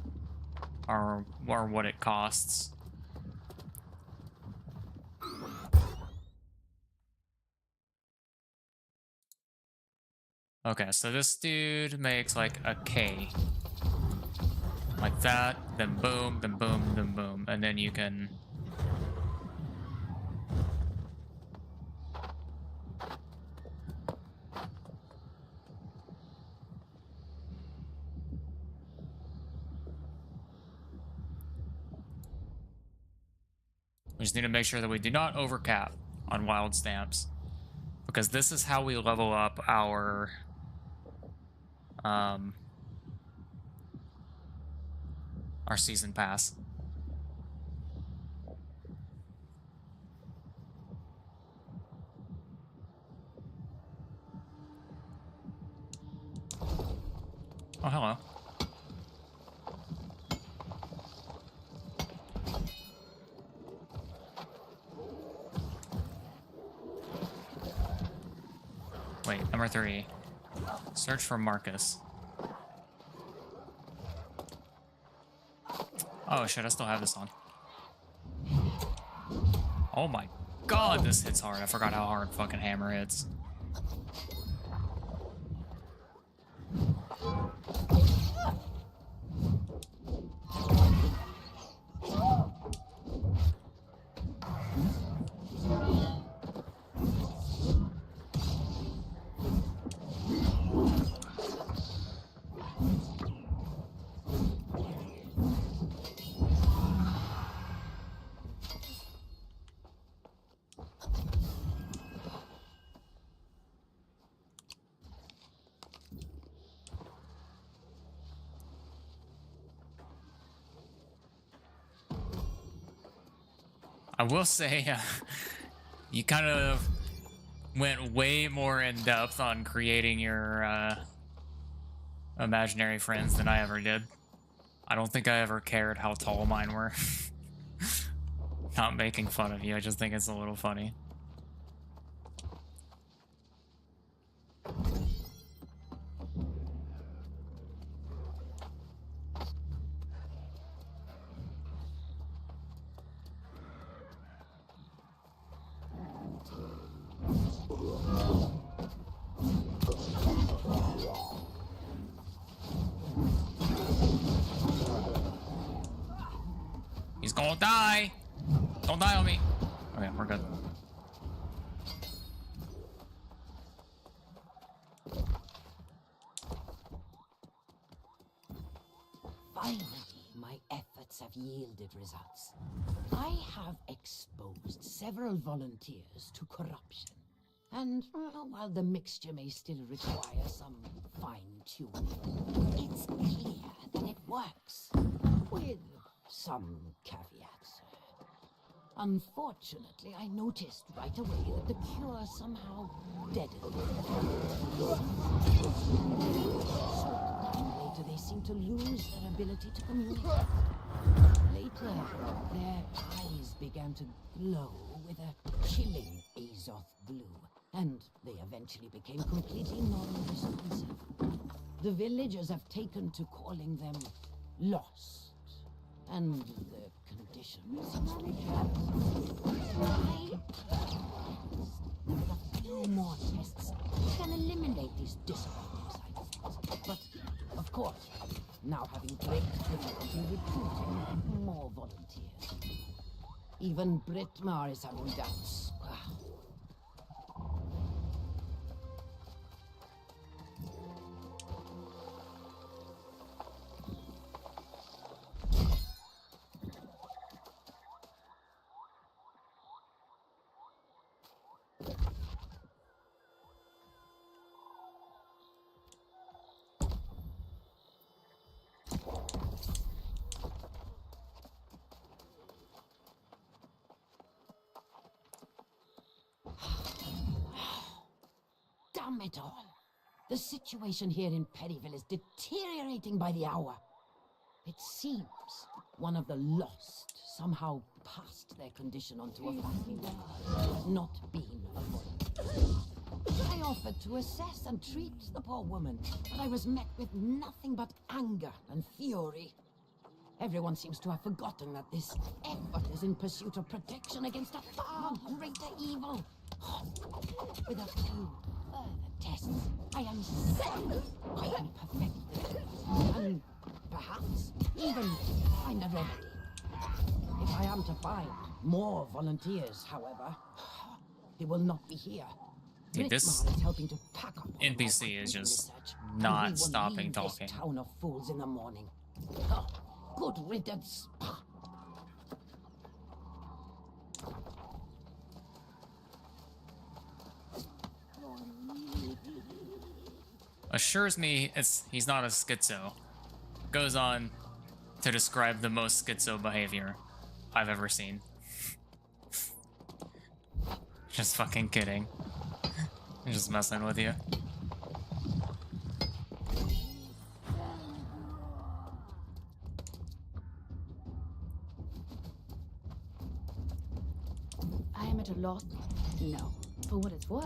Or what it costs. Okay, so this dude makes like a K. Like that, then boom, then boom, then boom. And then you can... We just need to make sure that we do not overcap on wild stamps. Because this is how we level up our... our season pass. Oh, hello. Wait, number 3. Search for Marcus. Oh shit, I still have this on. Oh my god, this hits hard. I forgot how hard fucking hammer hits. I will say, you kind of went way more in depth on creating your imaginary friends than I ever did. I don't think I ever cared how tall mine were. Not making fun of you, I just think it's a little funny. He's gonna die! Don't die on me! Okay, we're good. Finally, my efforts have yielded results. I have exposed several volunteers to corruption. And while the mixture may still require some fine-tuning, it's clear that it works. With some caveats. Unfortunately, I noticed right away that the cure somehow deadened. Short time later, they seemed to lose their ability to communicate. Later, their eyes began to glow with a chilling Azoth blue, and they eventually became completely non-responsive. The villagers have taken to calling them lost. And the condition seems to be With a few more tests, we can eliminate these disappointing side effects. But, of course, now having great difficulty recruiting more volunteers. Even Brittmar is having doubts. Damn it all. The situation here in Perryville is deteriorating by the hour. It seems one of the lost somehow passed their condition onto a family member, not being a volunteer. I offered to assess and treat the poor woman, but I was met with nothing but anger and fury. Everyone seems to have forgotten that this effort is in pursuit of protection against a far greater evil. With a few further tests, I am certain I can perfect them. And perhaps even find a remedy. If I am to find more volunteers, however, they will not be here. Dude, this Brittmar is helping to pack up NPC is just research, not and we will stopping leave talking. This town of fools in the morning. Good riddance. Assures me he's not a schizo. Goes on to describe the most schizo behavior I've ever seen. Just fucking kidding. I'm just messing with you. I am at a loss. No, for what it's worth.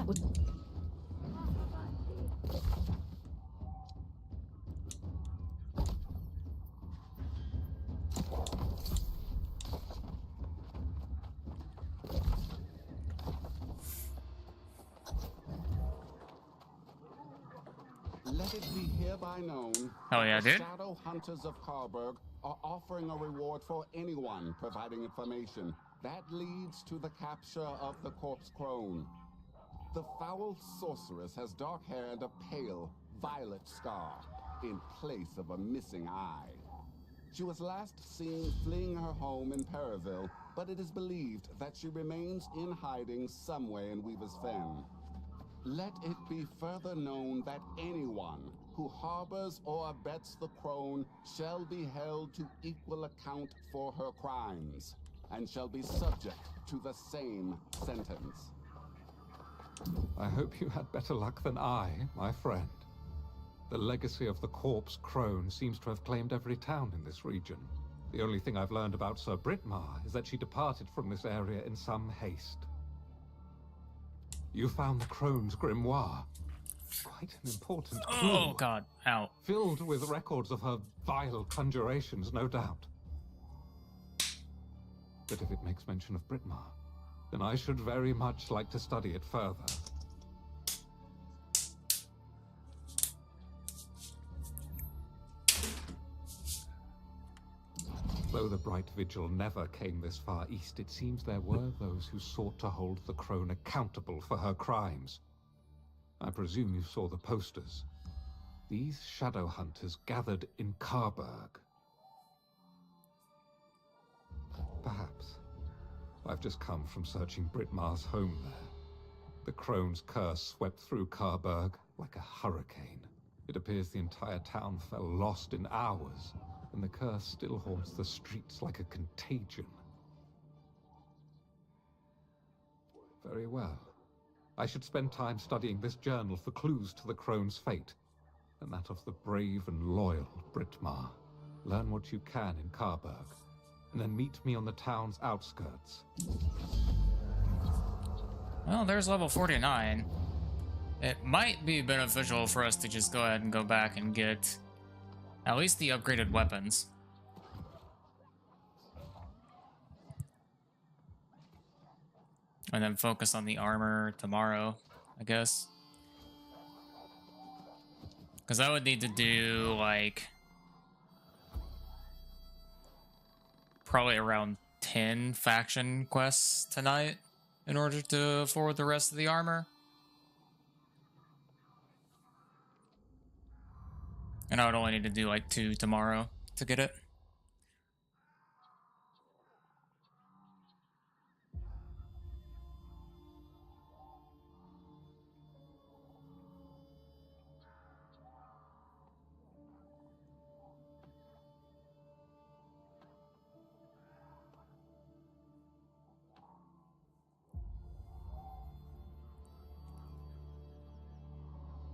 Let it be hereby known Oh yeah, that the dude. Shadow Hunters of Karberg are offering a reward for anyone providing information that leads to the capture of the Corpse Crone. The foul sorceress has dark hair and a pale, violet scar in place of a missing eye. She was last seen fleeing her home in Periville, but it is believed that she remains in hiding somewhere in Weaver's Fen. Let it be further known that anyone who harbors or abets the crone shall be held to equal account for her crimes, and shall be subject to the same sentence. I hope you had better luck than I, my friend. The legacy of the Corpse Crone seems to have claimed every town in this region. The only thing I've learned about Sir Britmar is that she departed from this area in some haste. You found the Crone's grimoire. Quite an important clue. Oh god, ow. Filled with records of her vile conjurations, no doubt. But if it makes mention of Britmar, then I should very much like to study it further. Though the Bright Vigil never came this far east, it seems there were those who sought to hold the Crone accountable for her crimes. I presume you saw the posters. These shadow hunters gathered in Karberg. Perhaps. I've just come from searching Britmar's home there. The Crone's curse swept through Karberg like a hurricane. It appears the entire town fell lost in hours, and the curse still haunts the streets like a contagion. Very well. I should spend time studying this journal for clues to the Crone's fate, and that of the brave and loyal Britmar. Learn what you can in Karberg, and then meet me on the town's outskirts. Well, there's level 49. It might be beneficial for us to just go ahead and go back and get at least the upgraded weapons. And then focus on the armor tomorrow, I guess. Because I would need to do, like, probably around 10 faction quests tonight in order to forward the rest of the armor. And I would only need to do like 2 tomorrow to get it.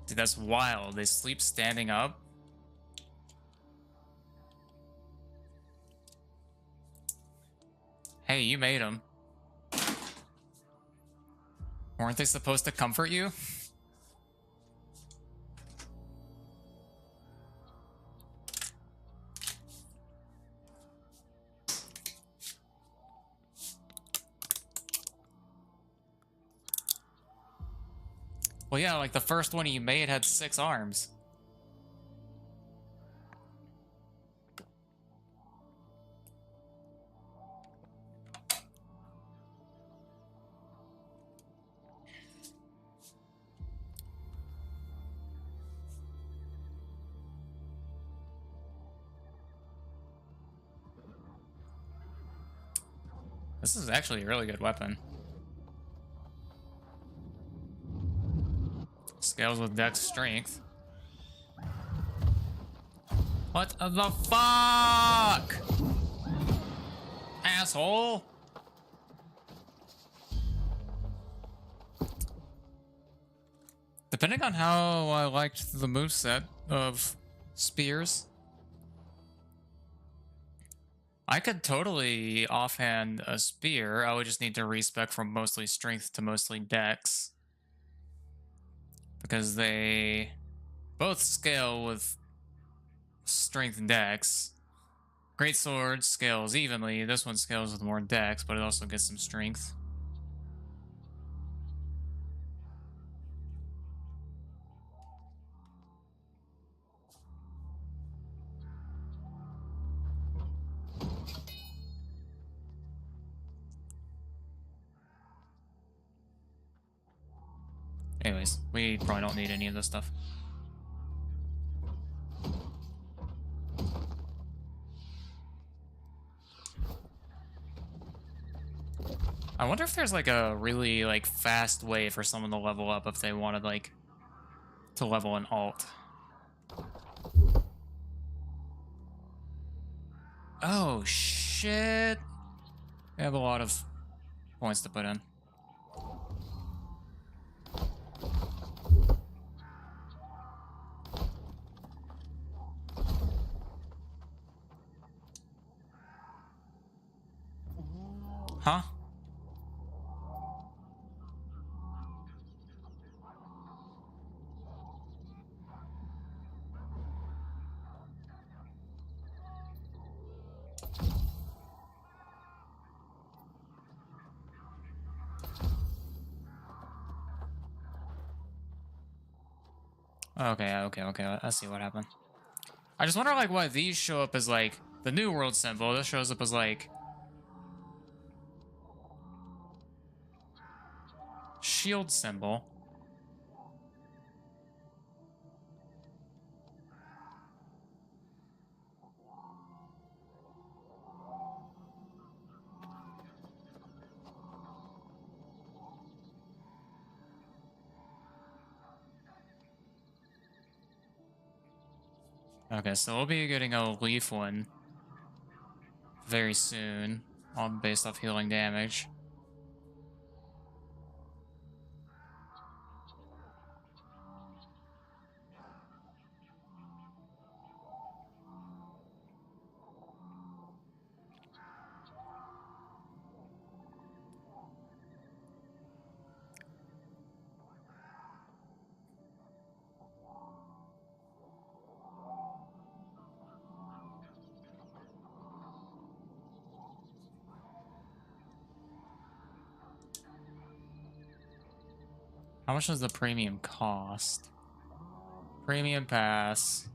Dude, that's wild. They sleep standing up. Hey, you made them. Weren't they supposed to comfort you? Well, yeah, like the first one you made had 6 arms. This is actually a really good weapon. Scales with dex strength. What the fuck? Asshole! Depending on how I liked the moveset of spears, I could totally offhand a spear. I would just need to respec from mostly strength to mostly dex. Because they both scale with strength and dex. Great sword scales evenly. This one scales with more dex, but it also gets some strength. Anyways, we probably don't need any of this stuff. I wonder if there's like a really like fast way for someone to level up if they wanted like to level an alt. Oh shit. I have a lot of points to put in. Huh? Okay. I see what happened. I just wonder like why these show up as like the New World symbol. This shows up as like shield symbol. Okay, so we'll be getting a leaf one very soon, all based off healing damage. How much does the premium cost? Premium pass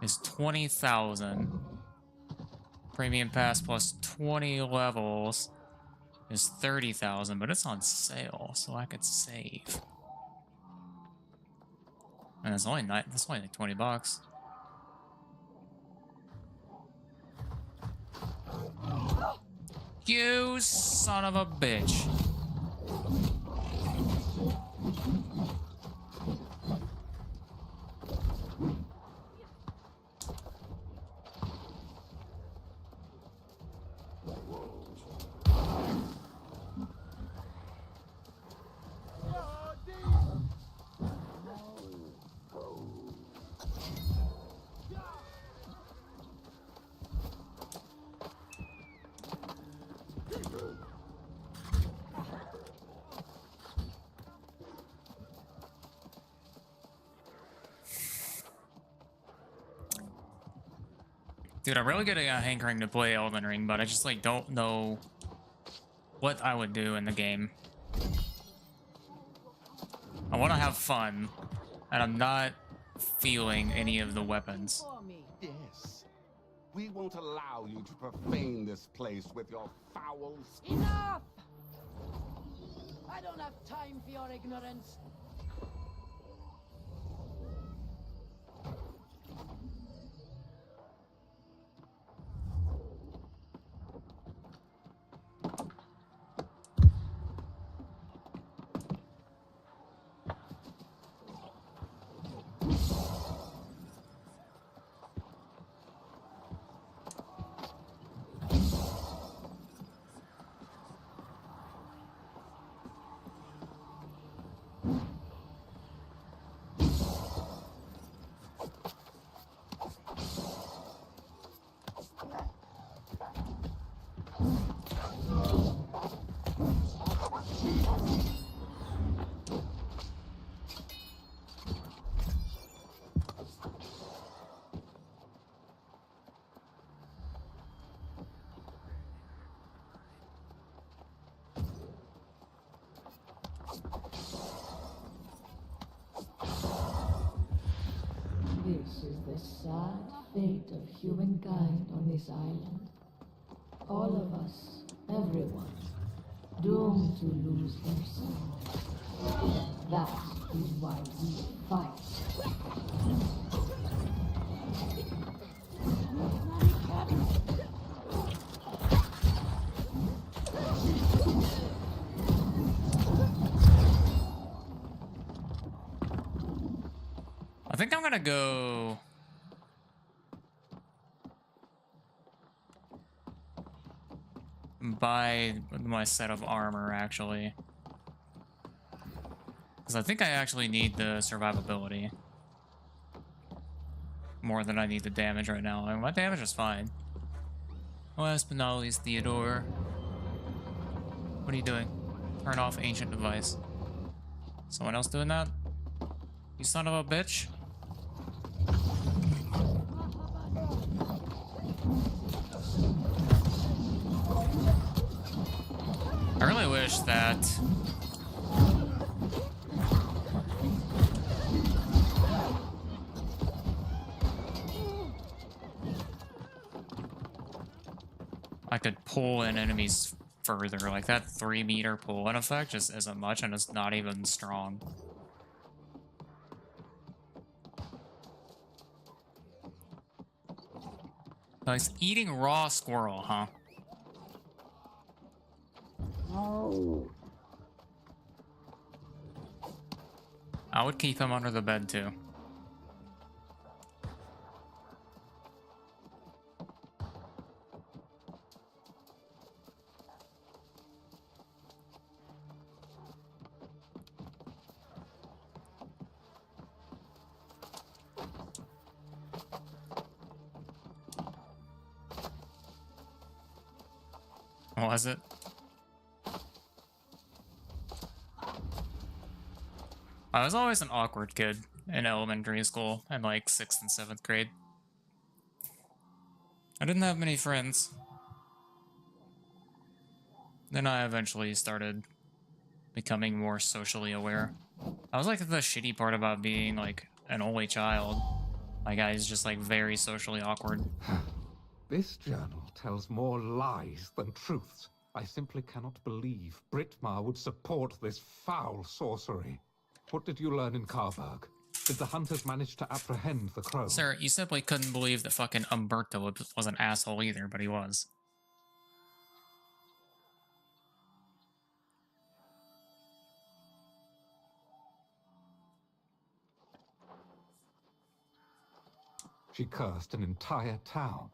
is 20,000. Premium pass plus 20 levels is 30,000, but it's on sale, so I could save. And it's only like $20. You son of a bitch. Dude, I'm really getting a hankering to play Elden Ring, but I just like don't know what I would do in the game. I want to have fun, and I'm not feeling any of the weapons. Yes. We won't allow you to profane this place with your foul... Enough! I don't have time for your ignorance. is the sad fate of humankind on this island. All of us, everyone, doomed to lose their soul. That is why we fight. I think I'm gonna go... buy my set of armor, actually. Because I think I actually need the survivability. More than I need the damage right now. I mean, my damage is fine. Last but not least, Theodore. What are you doing? Turn off ancient device. Someone else doing that? You son of a bitch. I really wish that I could pull in enemies further. Like that 3-meter pull-in effect just isn't much, and it's not even strong. Nice eating raw squirrel, huh? I would keep him under the bed too. Was it? I was always an awkward kid in elementary school and like 6th and 7th grade. I didn't have many friends. Then I eventually started becoming more socially aware. I was like the shitty part about being like an only child. Like I was just like very socially awkward. This journal tells more lies than truths. I simply cannot believe Brittmar would support this foul sorcery. What did you learn in Carburg? Did the hunters manage to apprehend the crow? Sir, you simply couldn't believe that fucking Umberto was an asshole either, but he was. She cursed an entire town.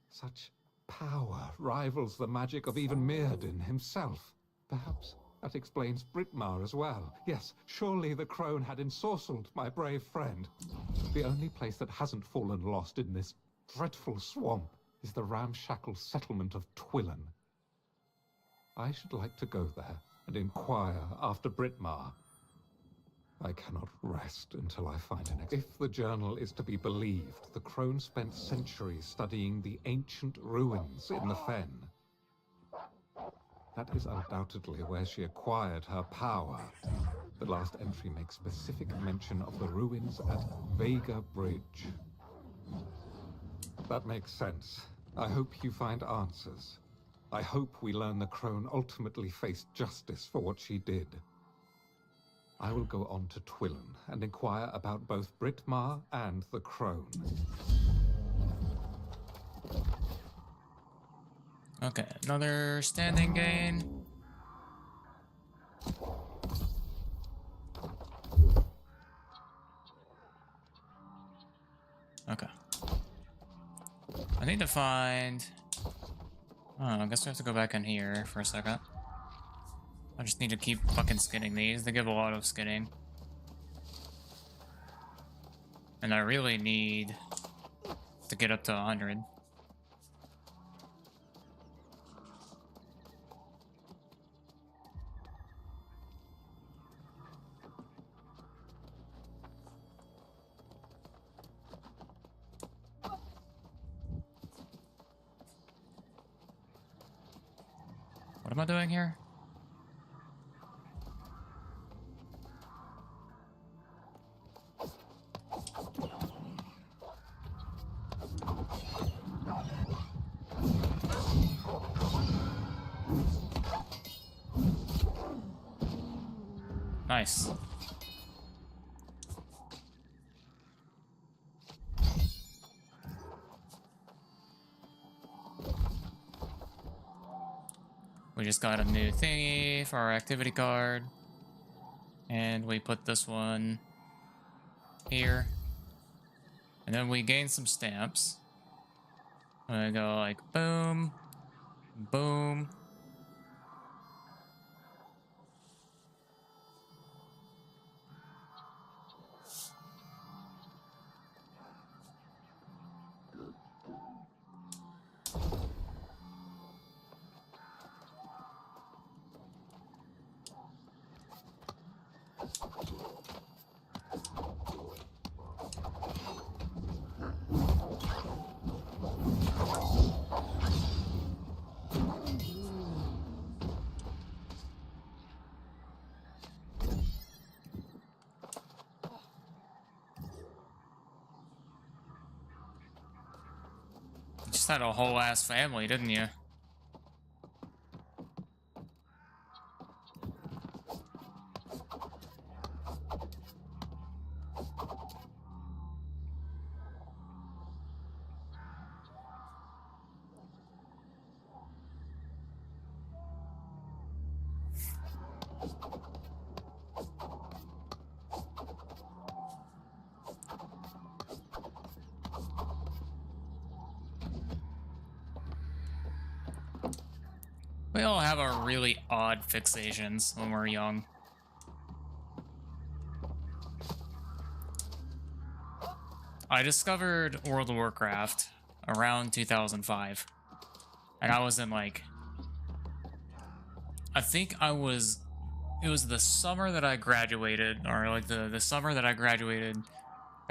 Such power rivals the magic of even Mirrodin himself. Perhaps that explains Brittmar as well. Yes, surely the crone had ensorcelled my brave friend. The only place that hasn't fallen lost in this dreadful swamp is the ramshackle settlement of Twillen. I should like to go there and inquire after Brittmar. I cannot rest until I find an explanation. If the journal is to be believed, the crone spent centuries studying the ancient ruins in the Fen. That is undoubtedly where she acquired her power. The last entry makes specific mention of the ruins at Vega Bridge. That makes sense. I hope you find answers. I hope we learn the crone ultimately faced justice for what she did. I will go on to Twillen and inquire about both Brittmar and the crone. Okay, another standing gain. Okay. I need to find... Oh, I guess we have to go back in here for a second. I just need to keep fucking skinning these. They give a lot of skinning. And I really need to get up to 100. What am I doing here? Nice. We just got a new thingy for our activity card. And we put this one here. And then we gain some stamps. I go like boom, boom. You just had a whole ass family, didn't you? We all have our really odd fixations when we're young. I discovered World of Warcraft around 2005. And I was in like... I think I was... It was the summer that I graduated, or like the summer that I graduated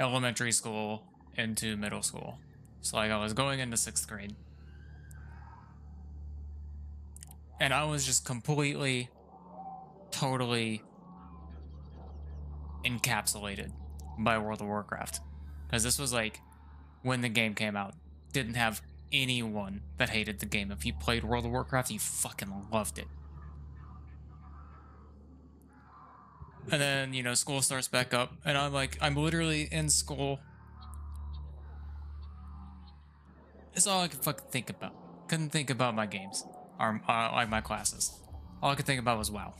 elementary school into middle school. So like I was going into 6th grade. And I was just completely, totally encapsulated by World of Warcraft. Because this was like when the game came out. Didn't have anyone that hated the game. If you played World of Warcraft, you fucking loved it. And then, you know, school starts back up. And I'm literally in school. It's all I could fucking think about. Couldn't think about my games. Or like my classes. All I could think about was WoW.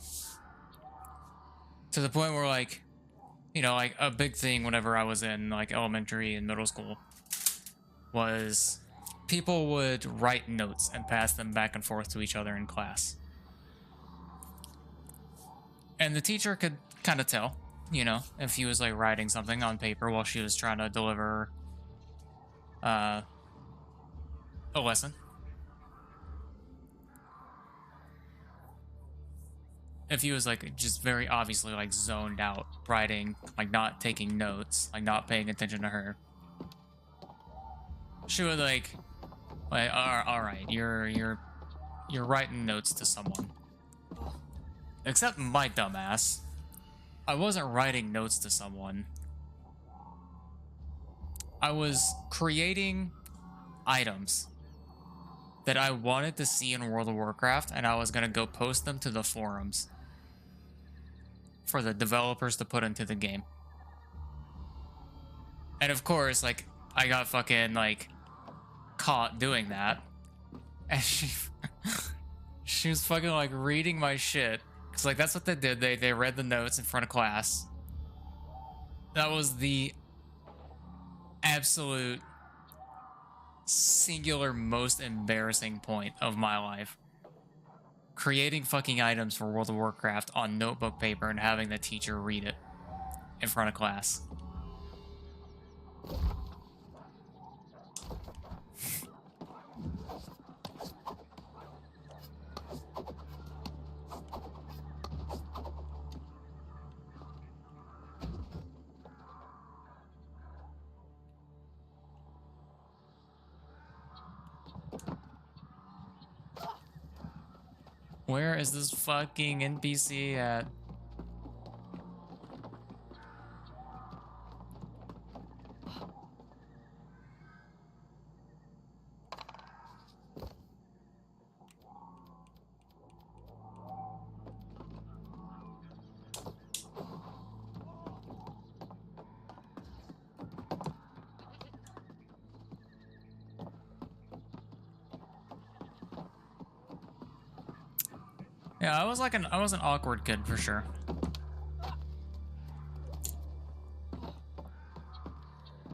To the point where like, you know, like a big thing whenever I was in like elementary and middle school was people would write notes and pass them back and forth to each other in class. And the teacher could kind of tell, you know, if he was like writing something on paper while she was trying to deliver a lesson. If he was like just very obviously like zoned out writing, like not taking notes, like not paying attention to her, she would like all right, you're writing notes to someone. Except my dumbass, I wasn't writing notes to someone. I was creating items that I wanted to see in World of Warcraft, and I was gonna go post them to the forums for the developers to put into the game. And of course, like, I got fucking, like, caught doing that. And she was fucking, like, reading my shit. Cause, like, that's what they did. They read the notes in front of class. That was the absolute singular most embarrassing point of my life. Creating fucking items for World of Warcraft on notebook paper and having the teacher read it in front of class. Where is this fucking NPC at? Yeah, I was an awkward kid for sure.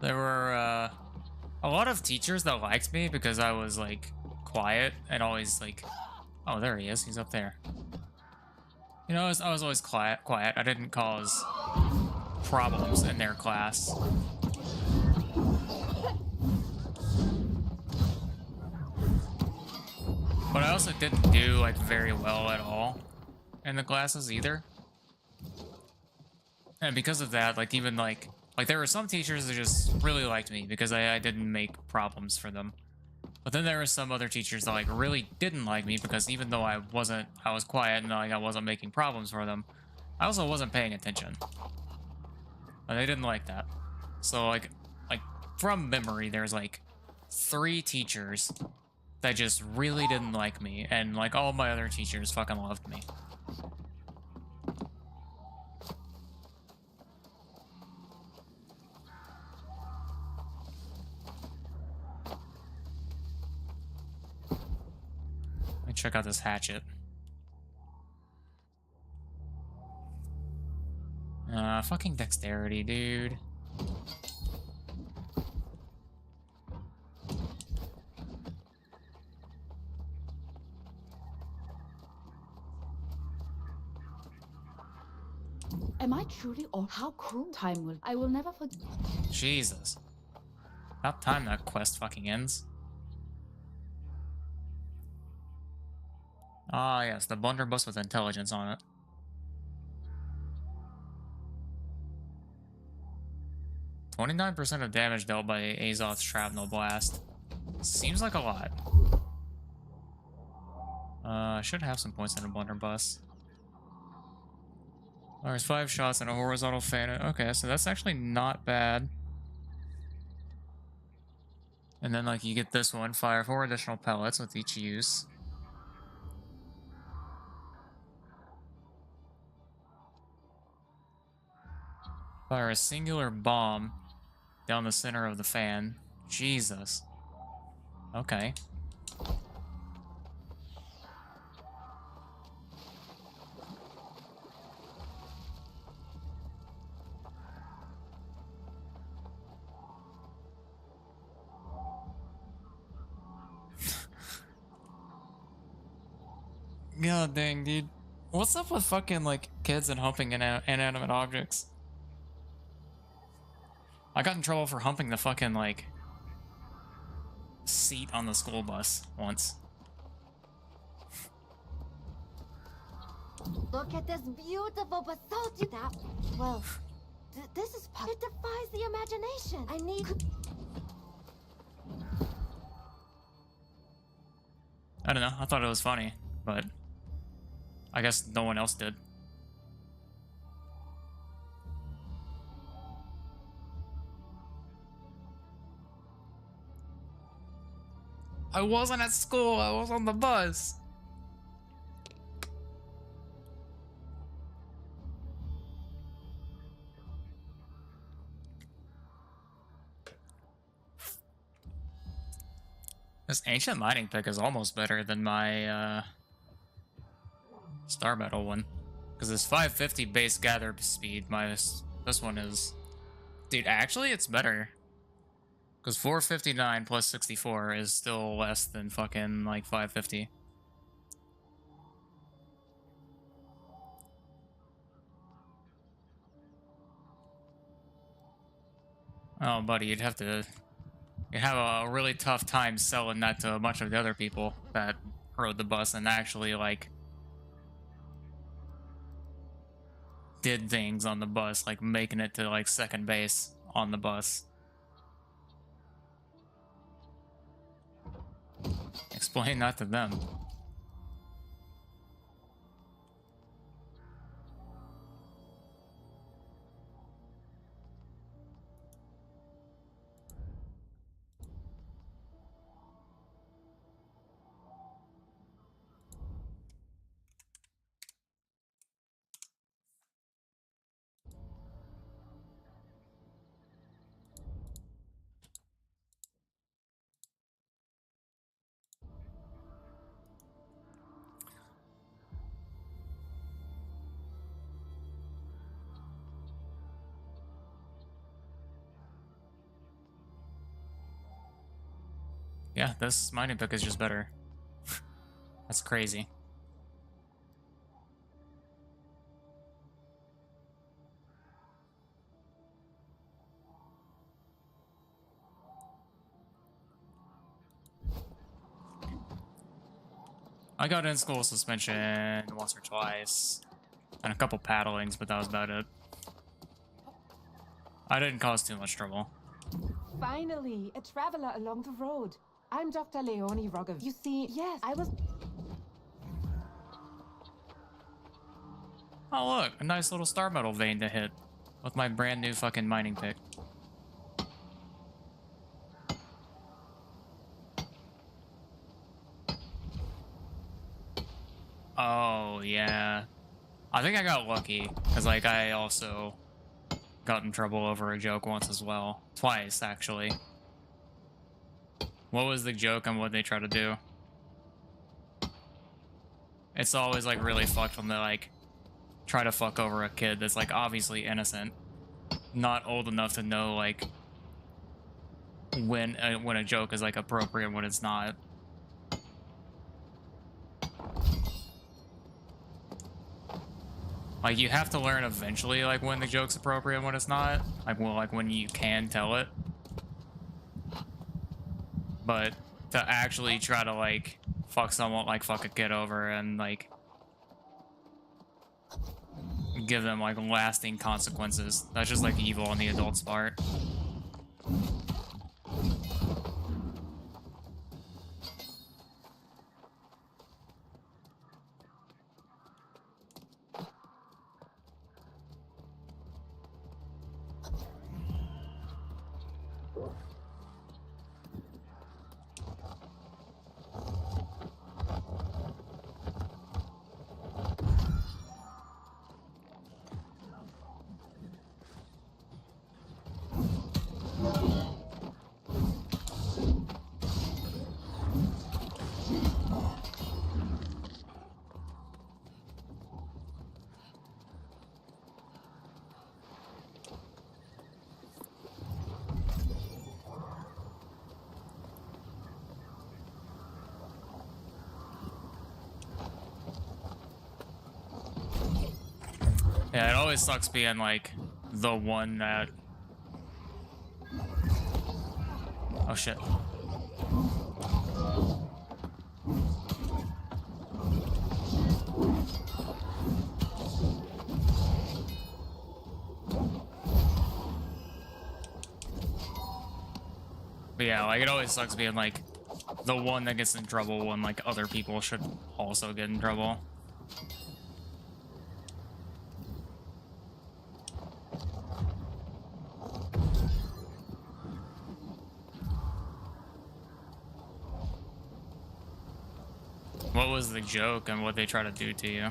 There were a lot of teachers that liked me because I was like quiet and always like, oh, there he is. He's up there. You know, I was always quiet. I didn't cause problems in their class. But I also didn't do like very well at all in the classes either. And because of that, like even like there were some teachers that just really liked me because I didn't make problems for them. But then there were some other teachers that like really didn't like me because even though I was quiet and like I wasn't making problems for them, I also wasn't paying attention. And they didn't like that. So like from memory, there's like 3 teachers that just really didn't like me, and like all my other teachers fucking loved me. Let me check out this hatchet. Fucking dexterity, dude. Am I truly or how cruel time will I will never forget. Jesus. About time that quest fucking ends. Ah, yes, the blunderbuss with intelligence on it. 29% of damage dealt by Azoth's shrapnel blast. Seems like a lot. I should have some points in a blunderbuss. There's 5 shots and a horizontal fan. Okay, so that's actually not bad. And then, like, you get this one. Fire 4 additional pellets with each use. Fire a singular bomb down the center of the fan. Jesus. Okay. God dang, dude. What's up with fucking, like, kids and humping inanimate objects? I got in trouble for humping the fucking, like, seat on the school bus once. Look at this beautiful basalt. That, well, this is it defies the imagination. I need. I don't know. I thought it was funny, but I guess no one else did. I wasn't at school. I was on the bus. This ancient mining pick is almost better than my star metal one, because it's 550 base gather speed. This one is, dude. Actually, it's better, because 459 plus 64 is still less than fucking like 550. Oh, buddy, you'd have a really tough time selling that to a bunch of the other people that rode the bus and actually, like, did things on the bus, like making it to, like, second base on the bus. Explain that to them. Yeah, this mining pick is just better. That's crazy. I got in school suspension once or twice, and a couple paddlings, but that was about it. I didn't cause too much trouble. Finally, a traveler along the road. I'm Dr. Leonie Rogov. You see, yes, I was... Oh look, a nice little star metal vein to hit with my brand new fucking mining pick. Oh yeah, I think I got lucky because like I also got in trouble over a joke once as well, twice actually. What was the joke and what they try to do? It's always like really fucked when they like try to fuck over a kid that's like obviously innocent, not old enough to know like when a joke is like appropriate and when it's not. Like you have to learn eventually like when the joke's appropriate and when it's not. Like well, like when you can tell it. But to actually try to like fuck someone, like fuck a kid over and like give them like lasting consequences, that's just like evil on the adult's part. Yeah, it always sucks being like the one that... Oh shit. But yeah, like it always sucks being like the one that gets in trouble when like other people should also get in trouble. What was the joke and what they try to do to you?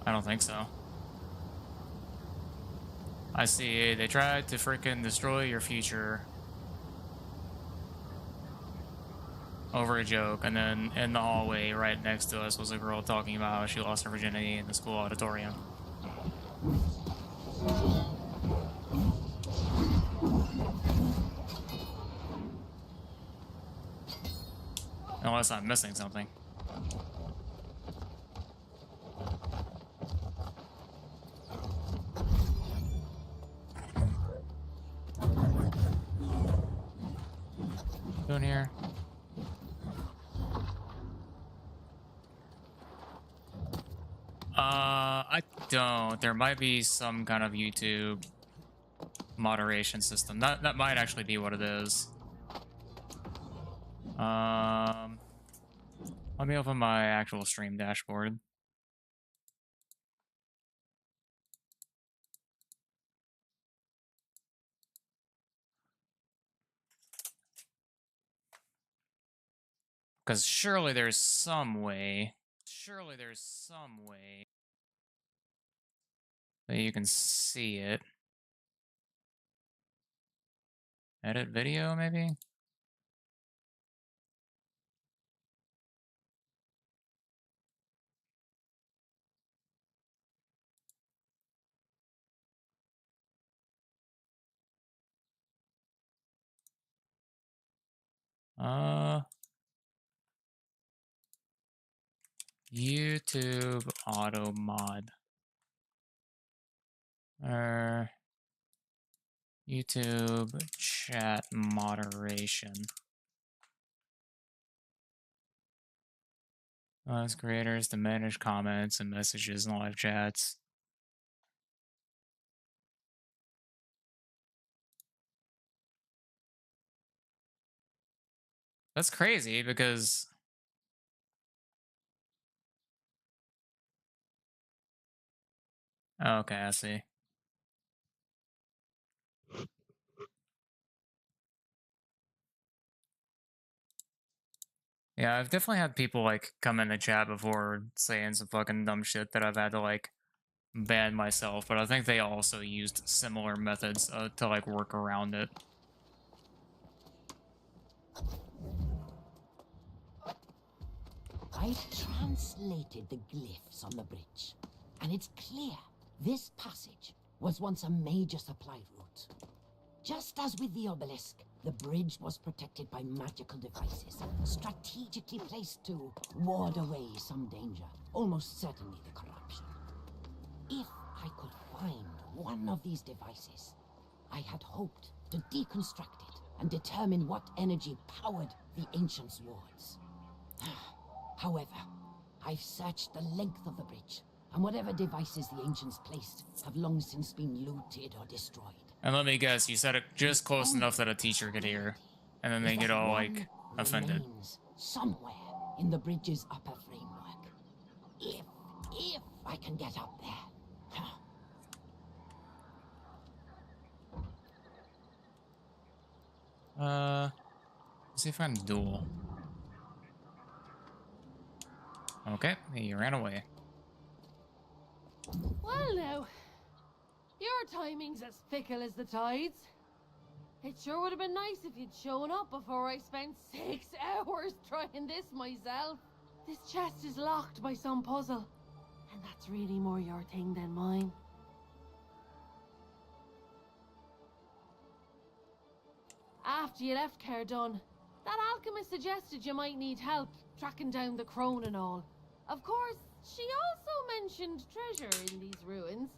I don't think so. I see. They tried to freaking destroy your future over a joke, and then in the hallway right next to us was a girl talking about how she lost her virginity in the school auditorium. Unless I'm missing something. Doing here. I don't. There might be some kind of YouTube moderation system. That might actually be what it is. Let me open my actual stream dashboard. Because surely there's some way. so you can see it. Edit video, maybe? YouTube auto mod. YouTube chat moderation. Allows creators to manage comments and messages in live chats. That's crazy because okay, I see. Yeah, I've definitely had people like come in the chat before saying some fucking dumb shit that I've had to like ban myself, but I think they also used similar methods to like work around it. I've translated the glyphs on the bridge, and it's clear this passage was once a major supply route. Just as with the obelisk, the bridge was protected by magical devices, strategically placed to ward away some danger, almost certainly the corruption. If I could find one of these devices, I had hoped to deconstruct it and determine what energy powered the Ancients' wards. However, I've searched the length of the bridge, and whatever devices the Ancients placed have long since been looted or destroyed. And let me guess, you said it just close enough that a teacher could hear, and then they get all like offended. Somewhere in the bridge's upper framework. If I can get up there. Let's see if I can duel. Okay, he ran away. Well now, your timing's as fickle as the tides. It sure would have been nice if you'd shown up before I spent 6 hours trying this myself. This chest is locked by some puzzle, and that's really more your thing than mine. After you left Cardun, that alchemist suggested you might need help tracking down the crone and all. Of course, she also mentioned treasure in these ruins.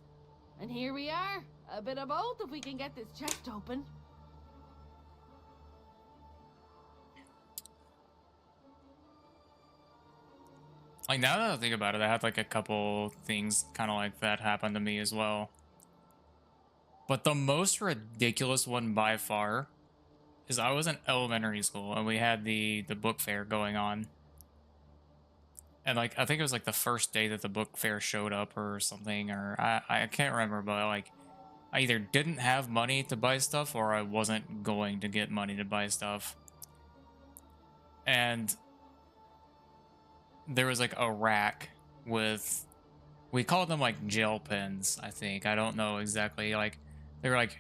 And here we are, a bit of both if we can get this chest open. Like, now that I think about it, I had like a couple things kind of like that happen to me as well. But the most ridiculous one by far is I was in elementary school and we had the book fair going on. And like, I think it was like the first day that the book fair showed up or something, or I can't remember, but like, I either didn't have money to buy stuff or I wasn't going to get money to buy stuff. And there was like a rack with, we called them like gel pens, I think. I don't know exactly. Like, they were like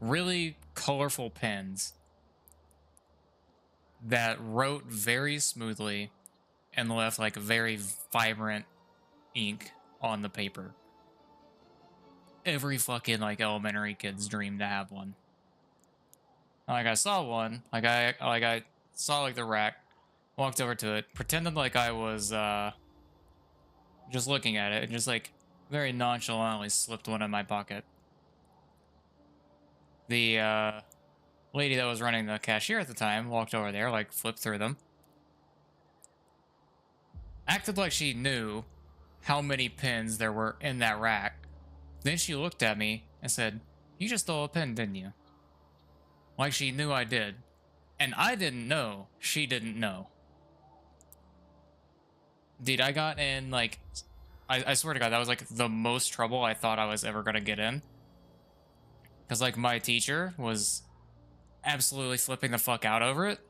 really colorful pens that wrote very smoothly and left like very vibrant ink on the paper. Every fucking like elementary kid's dream to have one. Like, I saw one, I saw like the rack, walked over to it, pretended like I was just looking at it, and just like very nonchalantly slipped one in my pocket. The lady that was running the cashier at the time walked over there, like flipped through them, acted like she knew how many pens there were in that rack. Then she looked at me and said, "You just stole a pen, didn't you?" Like she knew I did. And I didn't know she didn't know. Dude, I got in, like, I swear to God, that was, like, the most trouble I thought I was ever gonna get in. Because, like, my teacher was absolutely flipping the fuck out over it.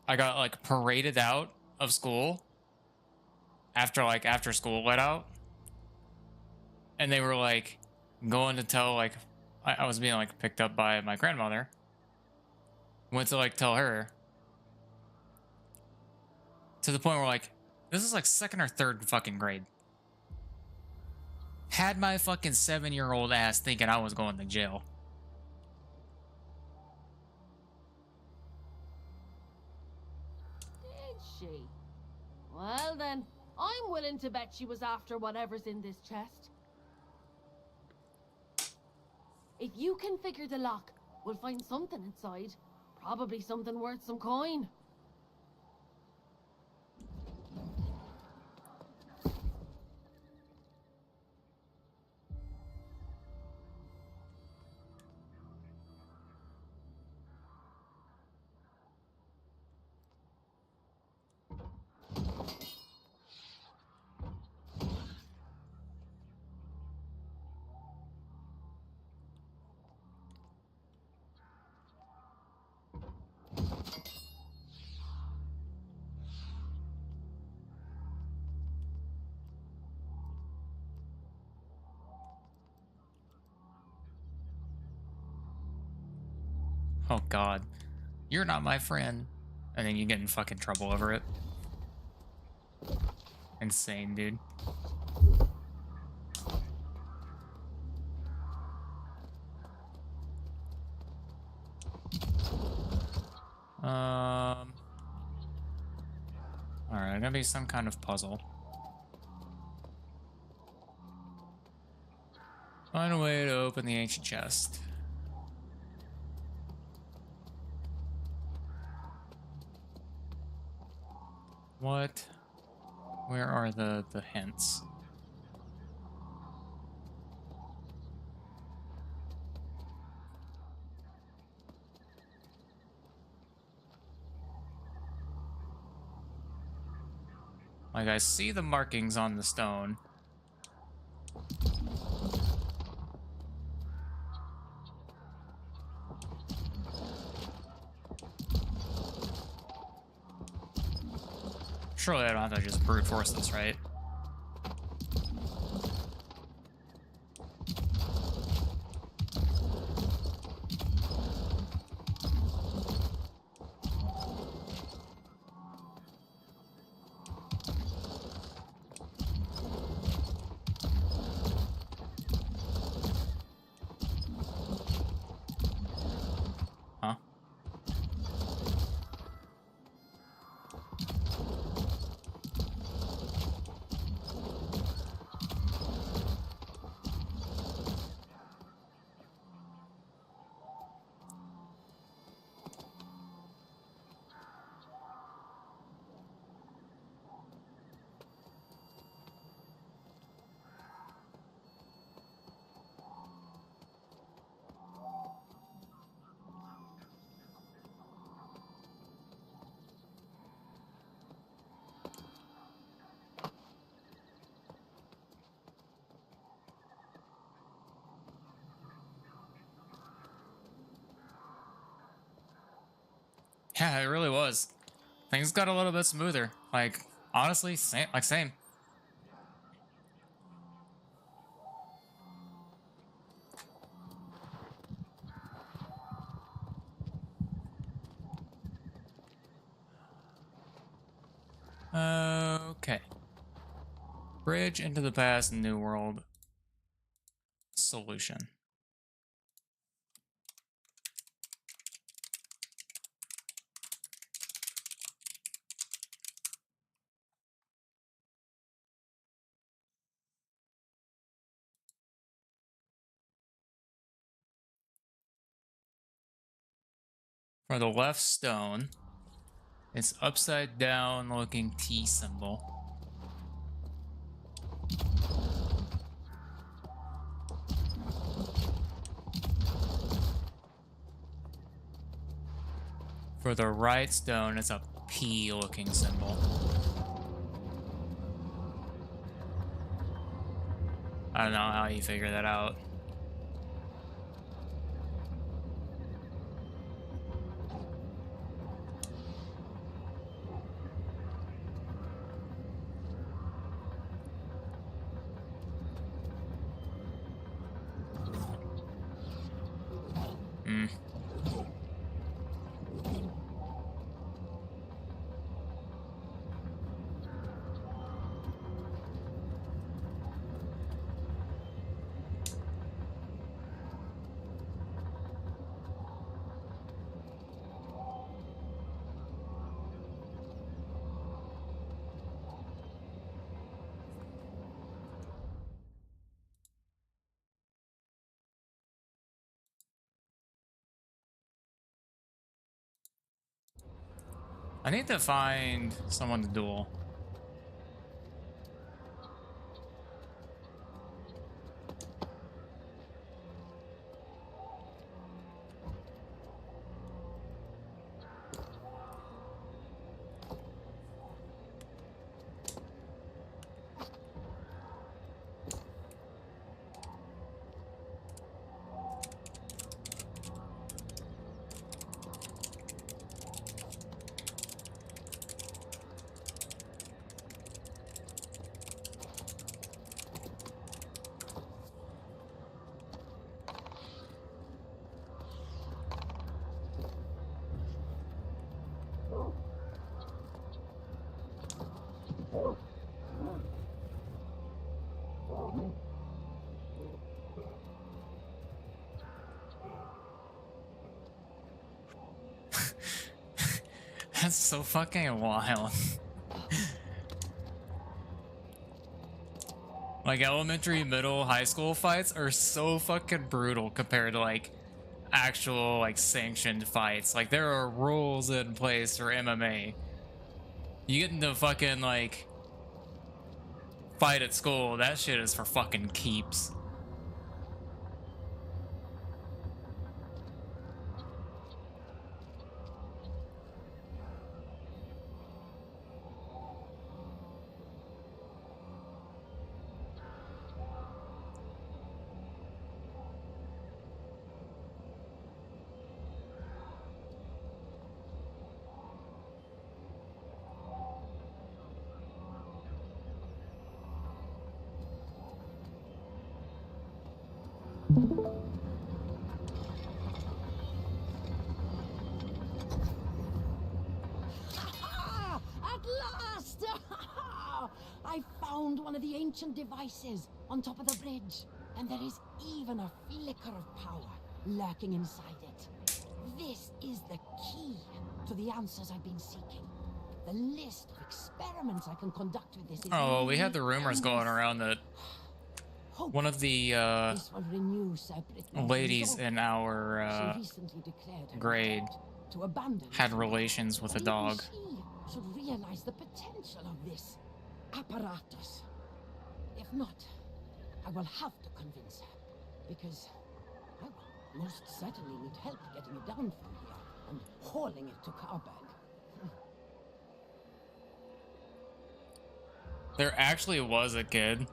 I got, like, paraded out of school after school let out. and they were like going to tell, like, I was being like picked up by my grandmother. Went to like tell her, to the point where like, this is like second or third fucking grade. Had my fucking 7-year-old ass thinking I was going to jail. Did she? Well then, I'm willing to bet she was after whatever's in this chest. If you can figure the lock, we'll find something inside. Probably something worth some coin. Oh god. You're not my friend. And then you get in fucking trouble over it. Insane, dude. Alright, gonna be some kind of puzzle. Find a way to open the ancient chest. What? Where are the hints? Like, I see the markings on the stone. Surely I don't have to just brute force this, right? Huh? Yeah, it really was. Things got a little bit smoother. Like, honestly, same. Okay. Bridge into the past, new world. Solution. For the left stone, it's upside down looking T symbol. For the right stone, it's a P looking symbol. I don't know how you figure that out. I need to find someone to duel. That's so fucking wild. Like elementary, middle, high school fights are so fucking brutal compared to like actual like sanctioned fights. Like there are rules in place for MMA. You get into fucking like fight at school, that shit is for fucking keeps. At last! I found one of the ancient devices on top of the bridge, and there is even a flicker of power lurking inside it. This is the key to the answers I've been seeking. The list of experiments I can conduct with this is Oh, we had the rumors going around that one of the This will renew separate ladies in our She recently declared her grade intent to abandon had relations with a Maybe dog. She should realize the potential of this apparatus. If not, I will have to convince her, because I will most certainly need help getting it down from here and hauling it to Carberg. There actually was a kid,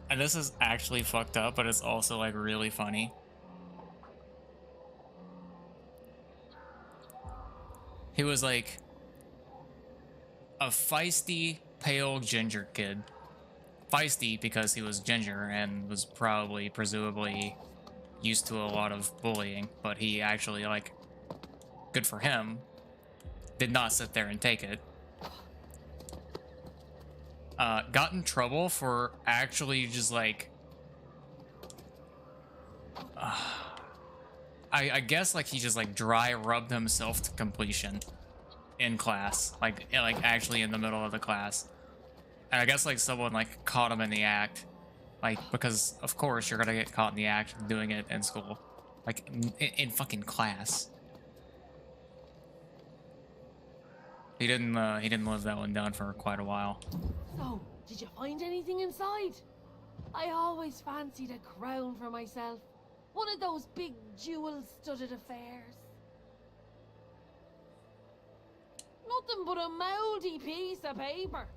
and this is actually fucked up, but it's also like really funny. He was like a feisty, pale ginger kid. Feisty because he was ginger and was probably, presumably, used to a lot of bullying, but he actually, like, good for him, did not sit there and take it. Got in trouble for actually just like I guess like he just like dry rubbed himself to completion in class, like actually in the middle of the class. And I guess like someone like caught him in the act, like because of course you're gonna get caught in the act doing it in school, like in fucking class. He didn't live that one down for quite a while. So, did you find anything inside? I always fancied a crown for myself. One of those big jewel-studded affairs. Nothing but a mouldy piece of paper.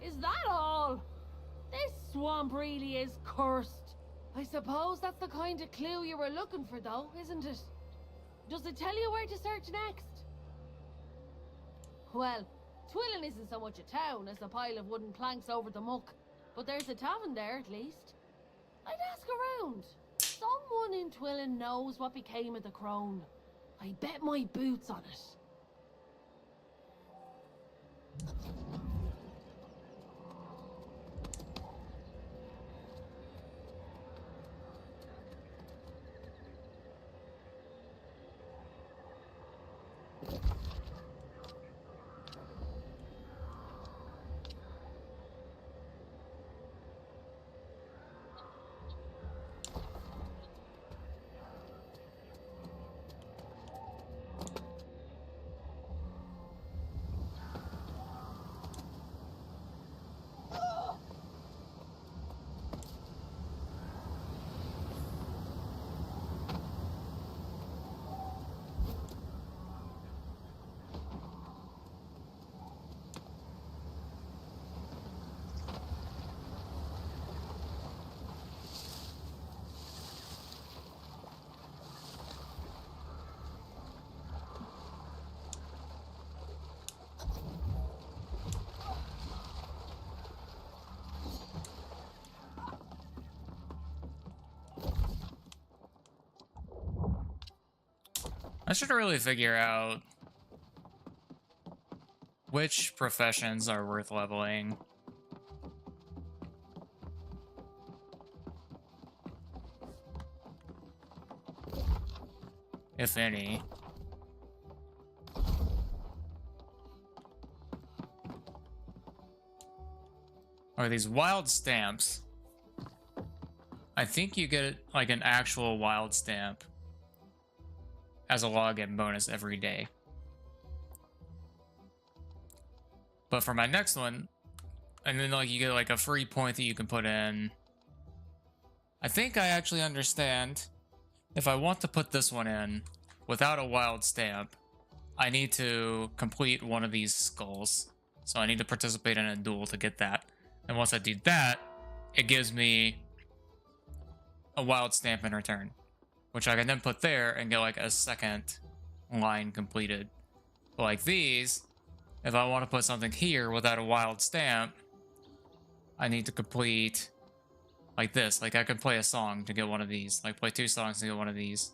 Is that all? This swamp really is cursed. I suppose that's the kind of clue you were looking for, though, isn't it? Does it tell you where to search next? Well, Twillin isn't so much a town as a pile of wooden planks over the muck, but there's a tavern there at least. I'd ask around. Someone in Twillin knows what became of the crone. I bet my boots on it. should really figure out which professions are worth leveling. If any. Or these wild stamps. I think you get like an actual wild stamp as a login bonus every day. But for my next one, and then like you get like a free point that you can put in. I think I actually understand. If I want to put this one in without a wild stamp, I need to complete one of these skulls. So I need to participate in a duel to get that. And once I do that, it gives me a wild stamp in return, which I can then put there and get like a second line completed. But like these, if I want to put something here without a wild stamp, I need to complete like this. Like I can play a song to get one of these, like play 2 songs to get one of these.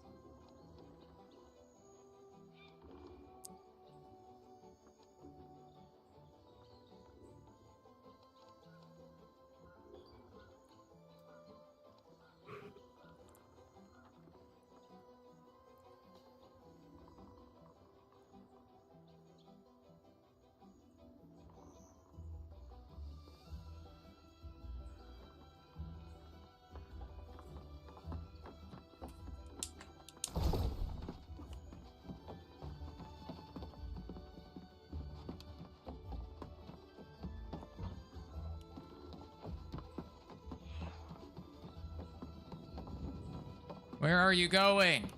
Where are you going?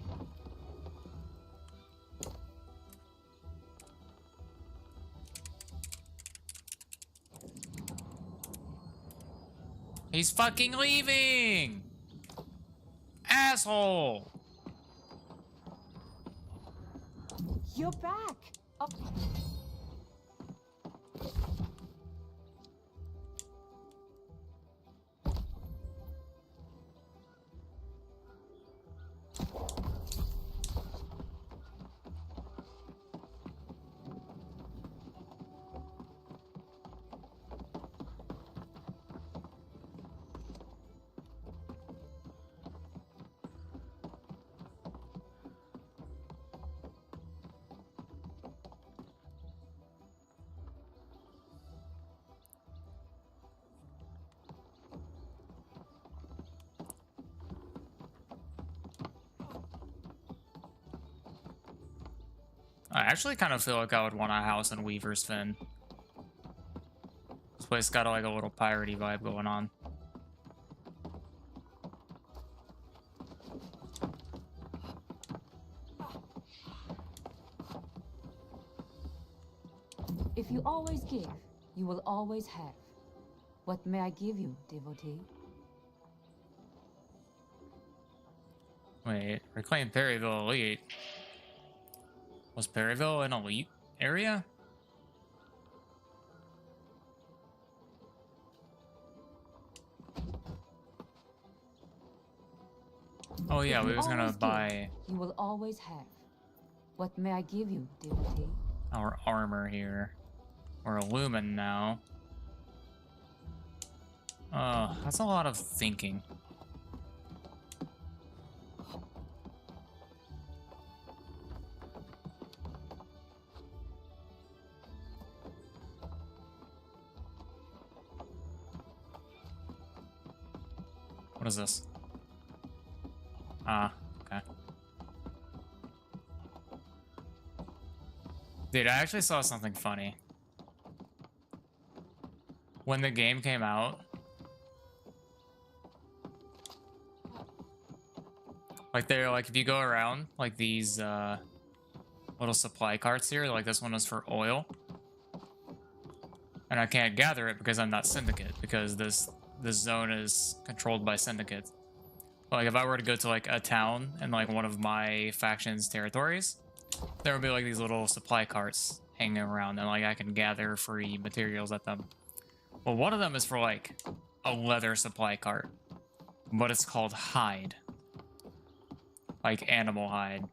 He's fucking leaving! Asshole! You're back. Oh. I actually kind of feel like I would want a house in Weaver's Fen. This place got like a little piratey vibe going on. If you always give, you will always have. What may I give you, devotee? Wait, reclaim Perryville Elite. Was Perryville an elite area? Oh yeah, we was gonna buy. You will always have. What may I give you, devotee? Our armor here. We're a lumen now. Oh, that's a lot of thinking. What is this? Ah, okay. Dude, I actually saw something funny. When the game came out, like they're like, if you go around like these little supply carts here, like this one is for oil, and I can't gather it because I'm not Syndicate, because this zone is controlled by Syndicate. But like if I were to go to like a town in like one of my faction's territories, there would be like these little supply carts hanging around, and like I can gather free materials at them. Well, one of them is for like a leather supply cart, but it's called hide. Like animal hide.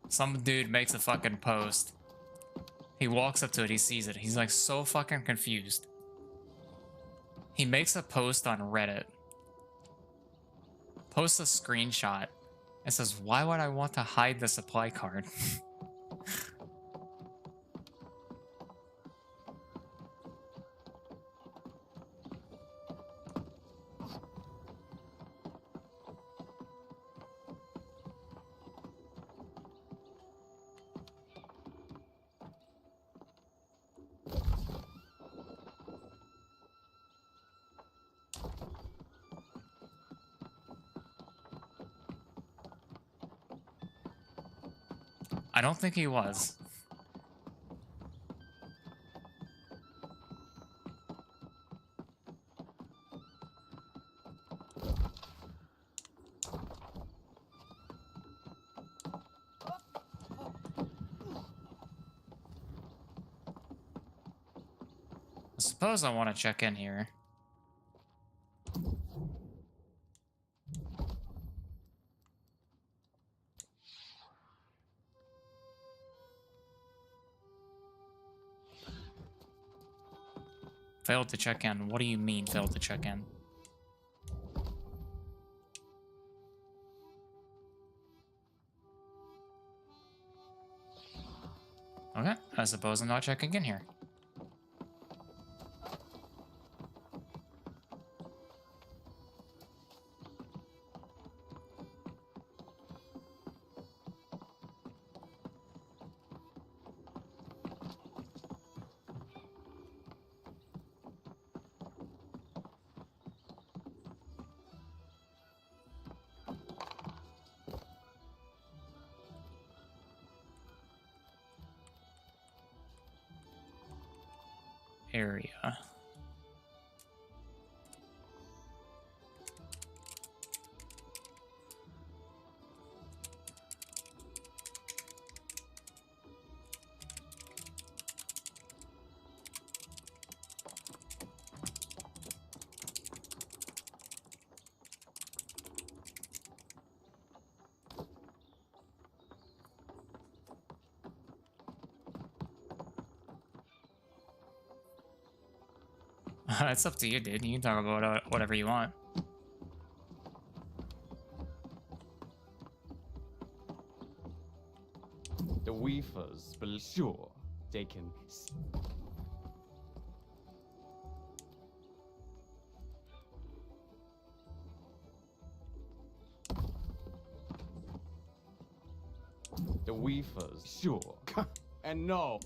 Some dude makes a fucking post. He walks up to it, he sees it. He's like so fucking confused. He makes a post on Reddit. Posts a screenshot. It says, why would I want to hide the supply card? I don't think he was. I suppose I want to check in here. Failed to check in. What do you mean, failed to check in? Okay, I suppose I'm not checking in here. Area. It's up to you, dude. You can talk about whatever you want. The Weavers will sure they can. The Weavers sure and no.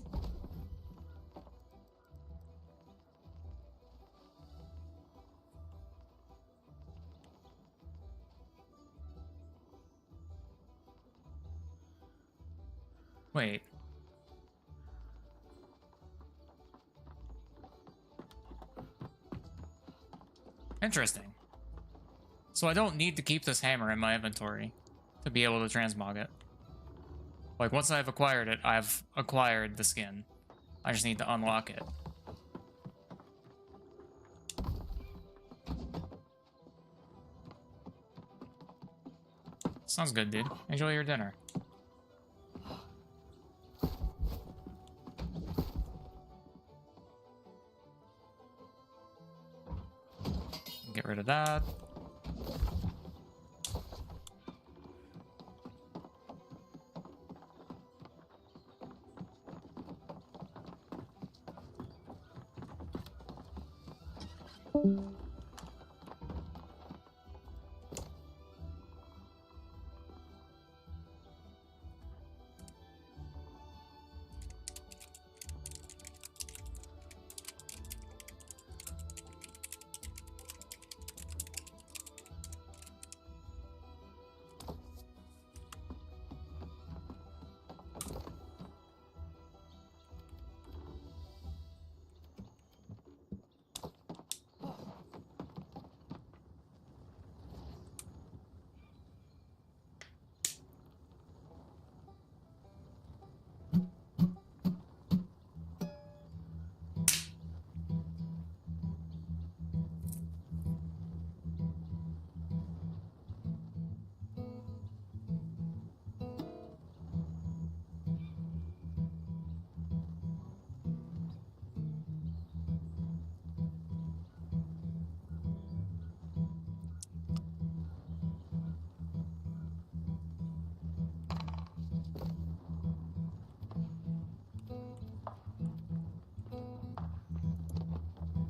Wait. Interesting. So I don't need to keep this hammer in my inventory to be able to transmog it. Like, once I've acquired it, I've acquired the skin. I just need to unlock it. Sounds good, dude. Enjoy your dinner. Get rid of that.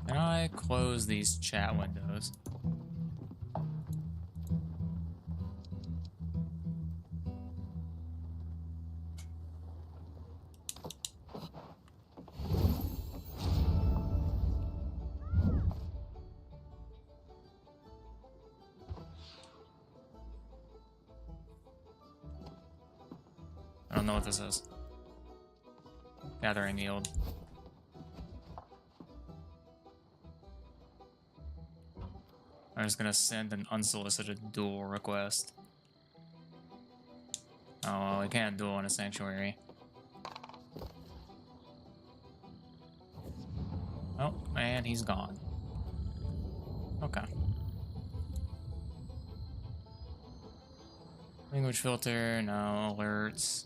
Can I close these chat windows? I don't know what this is. Gathering yield. I'm just gonna send an unsolicited duel request. Oh, well, we can't duel in a sanctuary. Oh, and he's gone. Okay. Language filter, no alerts.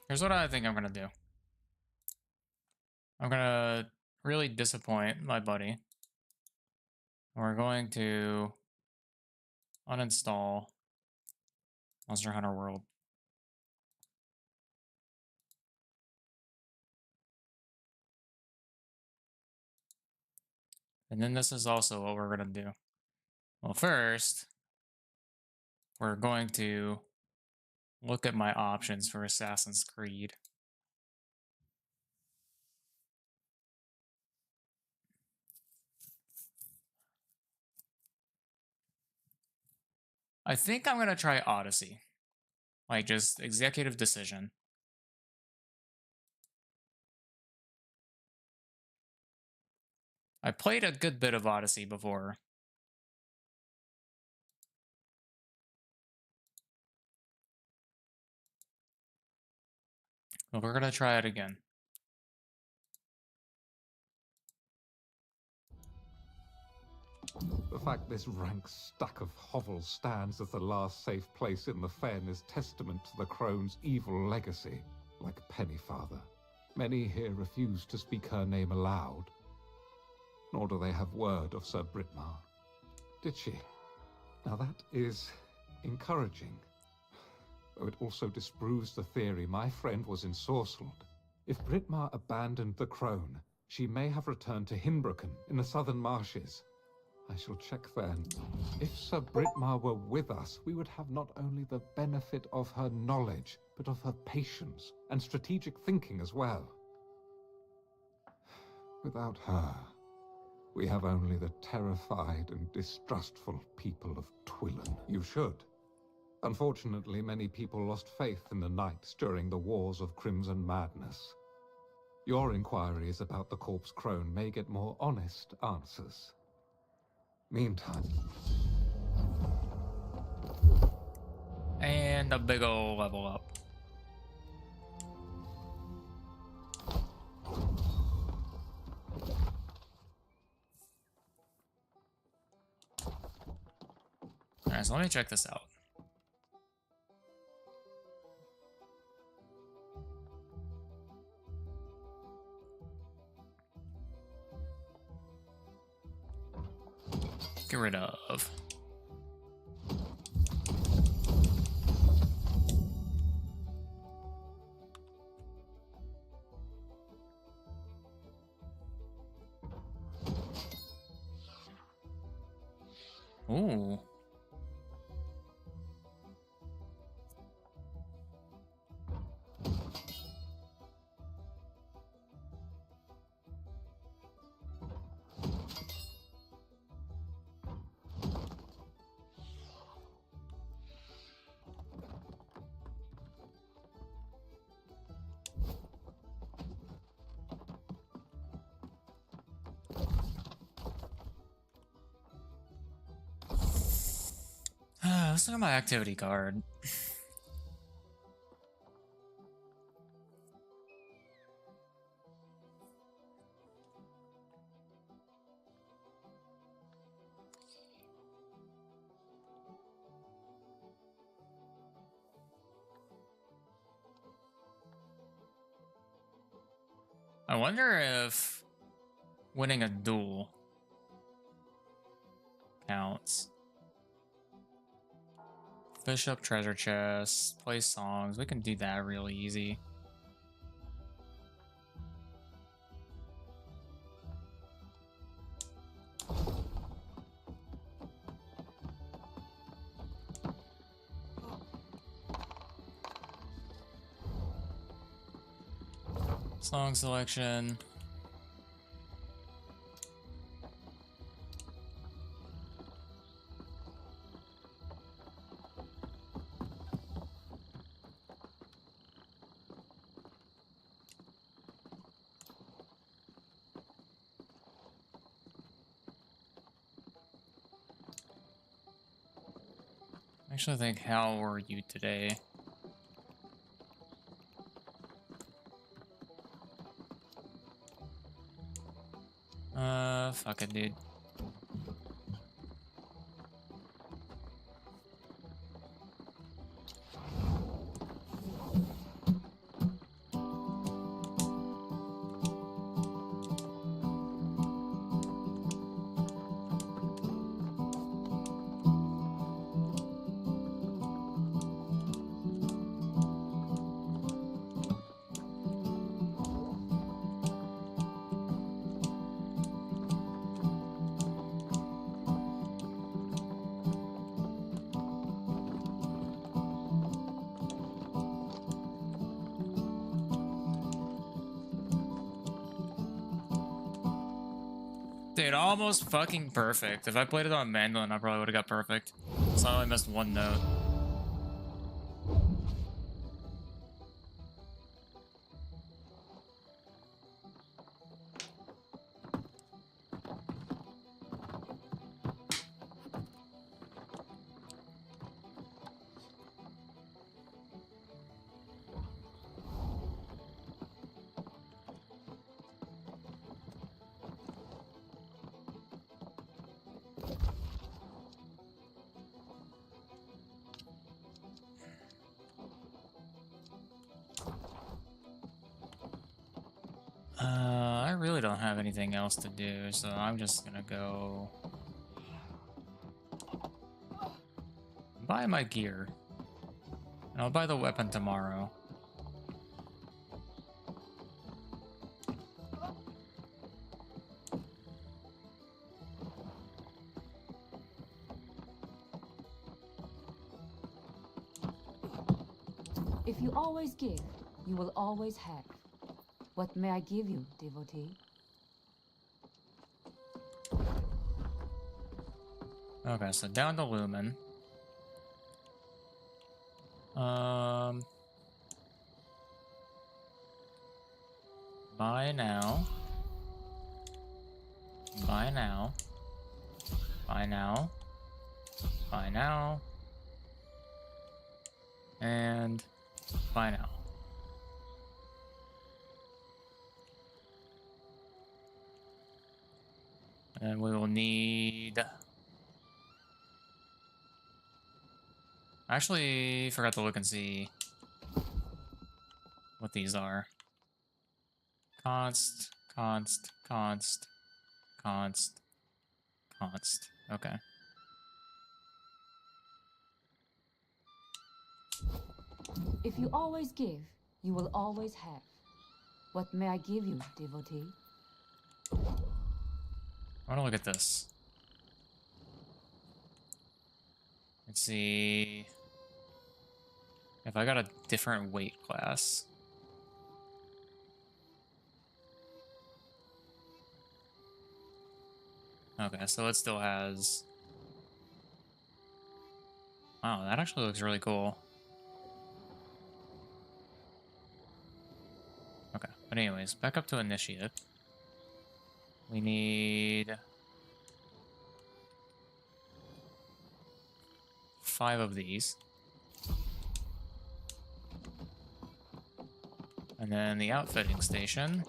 Here's what I think I'm gonna do. I'm gonna really disappoint my buddy. We're going to uninstall Monster Hunter World. And then this is also what we're gonna do. Well, first, we're going to look at my options for Assassin's Creed. I think I'm gonna try Odyssey. Like, just executive decision. I played a good bit of Odyssey before. But we're gonna try it again. The fact this rank stack of hovels stands as the last safe place in the Fen is testament to the Crone's evil legacy. Like Pennyfather, many here refuse to speak her name aloud. Nor do they have word of Sir Britmar. Did she? Now that is encouraging. Though it also disproves the theory my friend was ensorcelled. If Britmar abandoned the Crone, she may have returned to Hinbroken in the southern marshes. I shall check then. If Sir Britmar were with us, we would have not only the benefit of her knowledge, but of her patience and strategic thinking as well. Without her, we have only the terrified and distrustful people of Twillen. You should. Unfortunately, many people lost faith in the Knights during the Wars of Crimson Madness. Your inquiries about the Corpse Crone may get more honest answers. Meantime... And a big ol' level up. Alright, so let me check this out. Get rid of. Ooh. Let's look at my activity card. I wonder if winning a duel counts. Fish up treasure chests, play songs. We can do that really easy. Song selection. Actually, I think, how were you today? Fuck it, dude. Dude, almost fucking perfect. If I played it on mandolin, I probably would have got perfect. So I only missed one note. I really don't have anything else to do, so I'm just gonna go buy my gear. And I'll buy the weapon tomorrow. If you always give, you will always have. What may I give you, devotee? Okay, so down to Lumen. Buy now. Buy now. Buy now. Buy now. And buy now. And we will need... Actually, forgot to look and see what these are. Const. Okay. If you always give, you will always have. What may I give you, devotee? I want to look at this. Let's see if I got a different weight class. Okay, so it still has... Wow, that actually looks really cool. Okay, but anyways, back up to initiate. We need 5 of these. And then the outfitting station.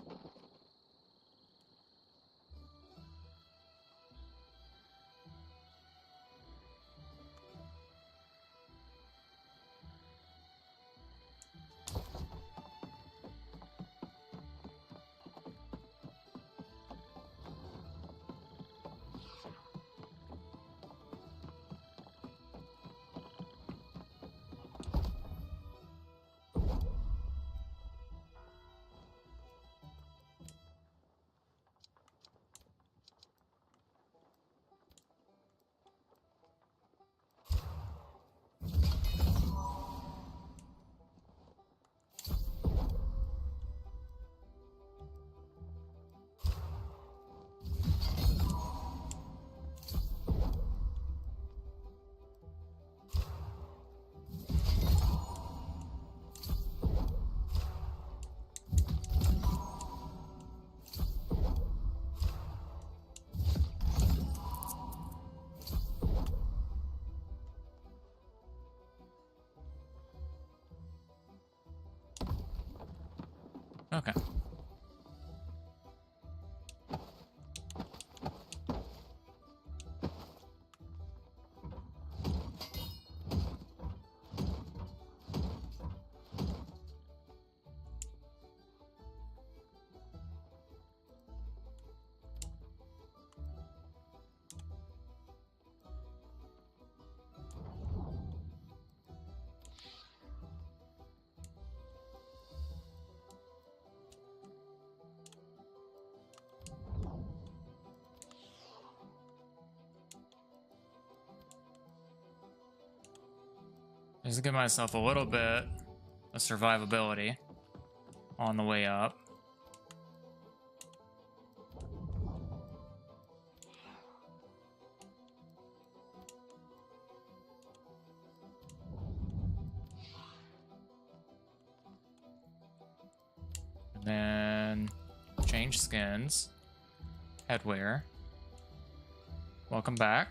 Okay. Just to give myself a little bit of survivability on the way up. And then change skins. Headwear. Welcome back.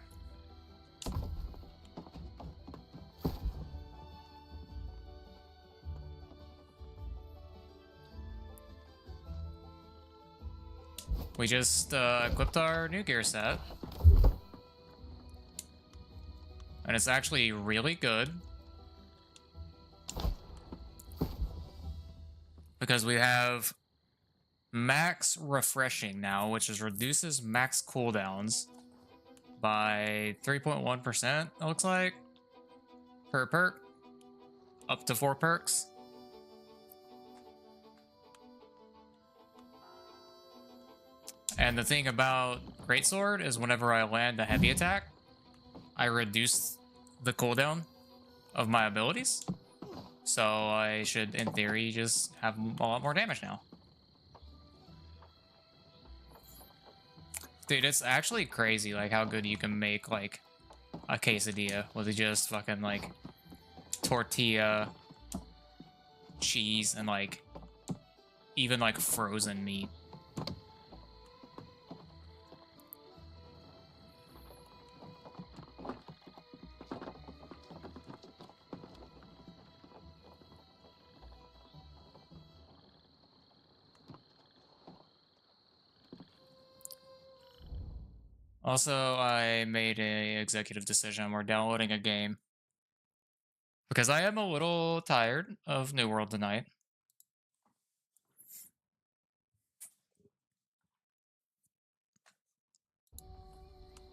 We just equipped our new gear set. And it's actually really good. Because we have max refreshing now, which is reduces max cooldowns by 3.1%, it looks like, per perk. Up to 4 perks. And the thing about Greatsword is whenever I land a heavy attack, I reduce the cooldown of my abilities. So I should, in theory, just have a lot more damage now. Dude, it's actually crazy, like, how good you can make, like, a quesadilla with just fucking, like, tortilla, cheese, and, like, even, like, frozen meat. Also, I made an executive decision. We're downloading a game. Because I am a little tired of New World tonight.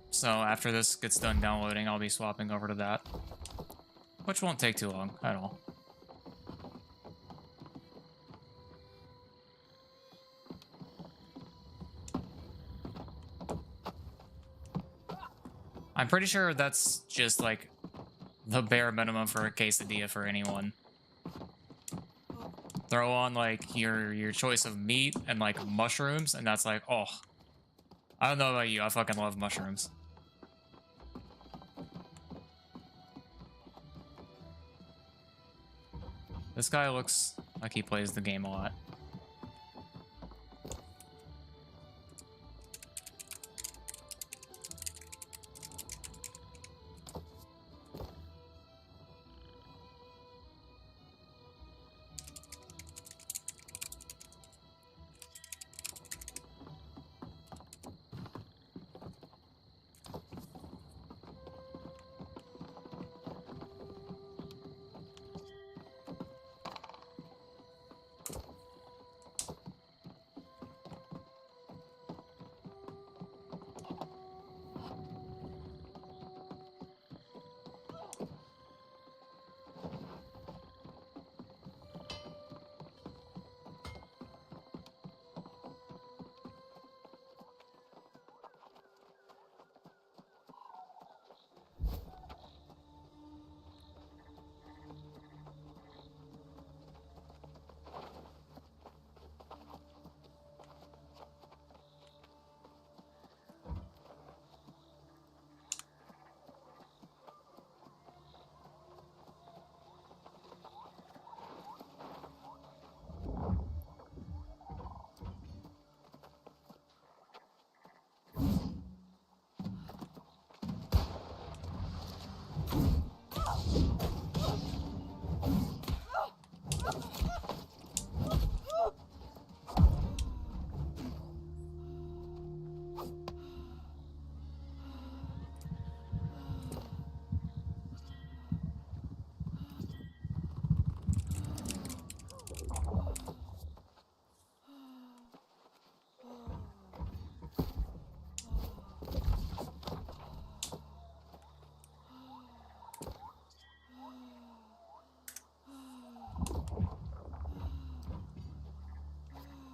So after this gets done downloading, I'll be swapping over to that. Which won't take too long at all. I'm pretty sure that's just, like, the bare minimum for a quesadilla for anyone. Throw on, like, your choice of meat and, like, mushrooms, and that's like, oh. I don't know about you, I fucking love mushrooms. This guy looks like he plays the game a lot.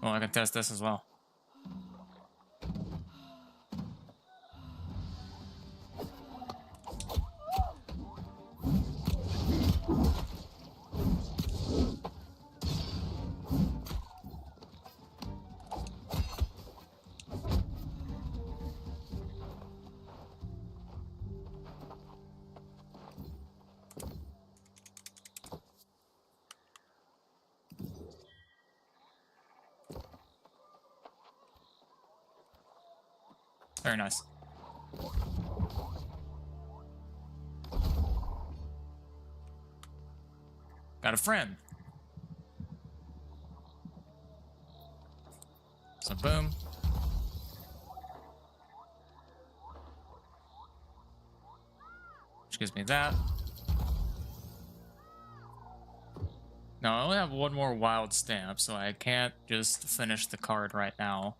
Well, I can test this as well. Very nice. Got a friend. So boom. Which gives me that. Now I only have one more wild stamp, so I can't just finish the card right now.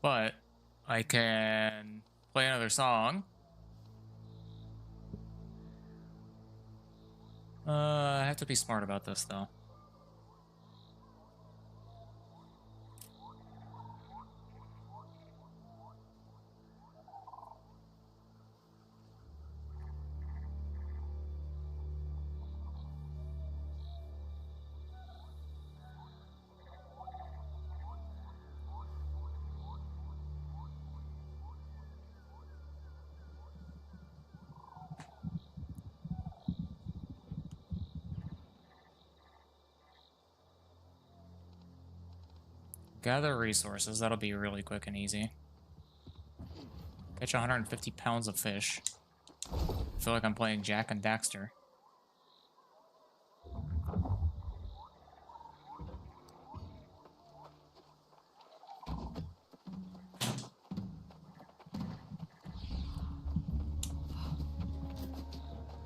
But I can play another song. I have to be smart about this, though. Gather resources. That'll be really quick and easy. Catch 150 pounds of fish. I feel like I'm playing Jak and Daxter.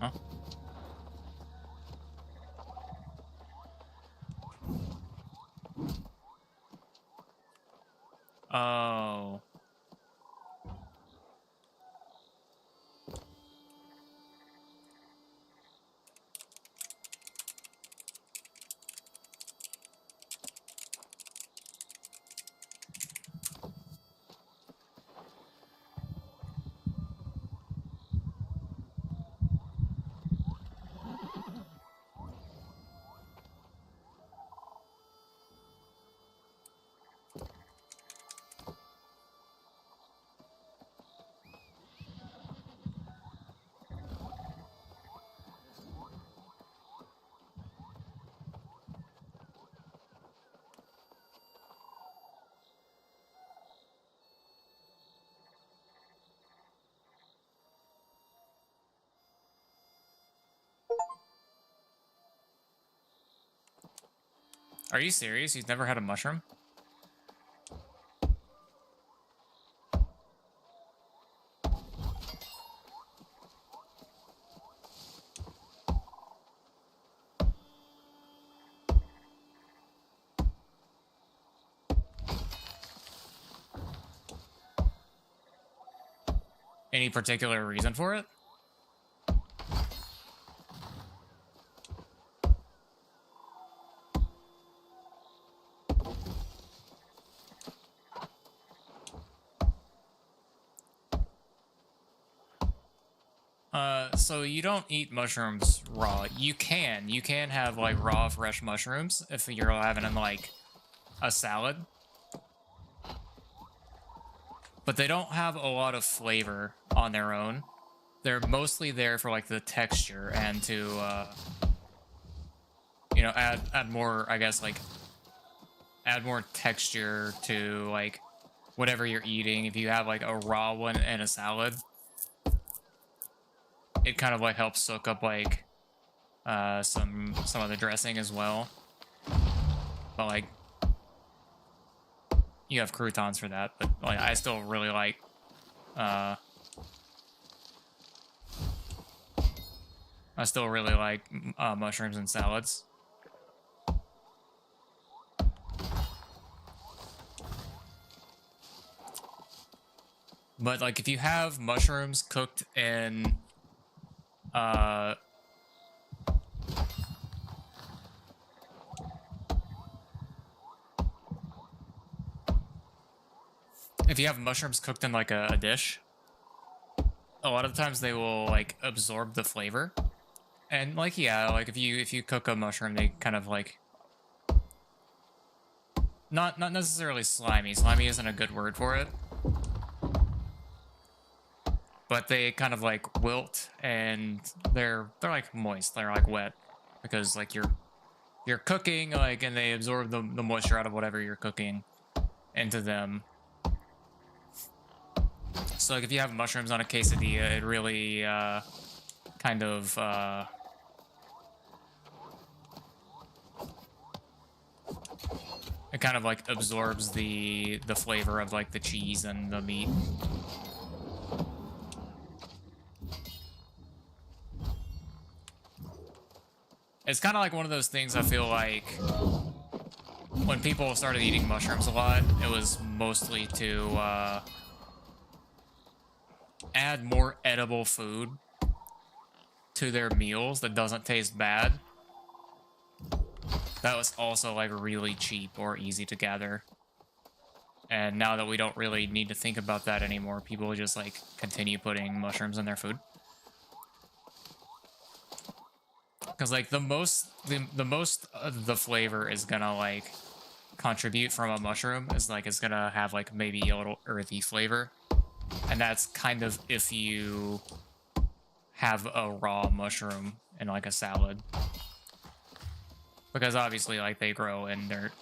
Huh? Oh. Are you serious? You've never had a mushroom? Any particular reason for it? So you don't eat mushrooms raw. You can have like raw fresh mushrooms if you're having in like a salad. But they don't have a lot of flavor on their own. They're mostly there for like the texture and to you know, add more, I guess, like add more texture to like whatever you're eating. If you have like a raw one in a salad, it kind of like helps soak up like some of the dressing as well. But like you have croutons for that, but like I still really like mushrooms and salads. But like if you have mushrooms cooked in if you have mushrooms cooked in like a dish, a lot of times they will like absorb the flavor. And like, yeah, like if you cook a mushroom, they kind of like not necessarily slimy. Slimy isn't a good word for it. But they kind of like wilt, and they're like moist. They're like wet because like you're cooking, like, and they absorb the moisture out of whatever you're cooking into them. So like if you have mushrooms on a quesadilla, it really kind of it kind of like absorbs the flavor of like the cheese and the meat. It's kind of like one of those things. I feel like when people started eating mushrooms a lot, it was mostly to add more edible food to their meals that doesn't taste bad. That was also like really cheap or easy to gather. And now that we don't really need to think about that anymore, people just like continue putting mushrooms in their food. Because like the most of the flavor is gonna like contribute from a mushroom is like it's gonna have like maybe a little earthy flavor. And that's kind of if you have a raw mushroom in like a salad. Because obviously like they grow in dirt.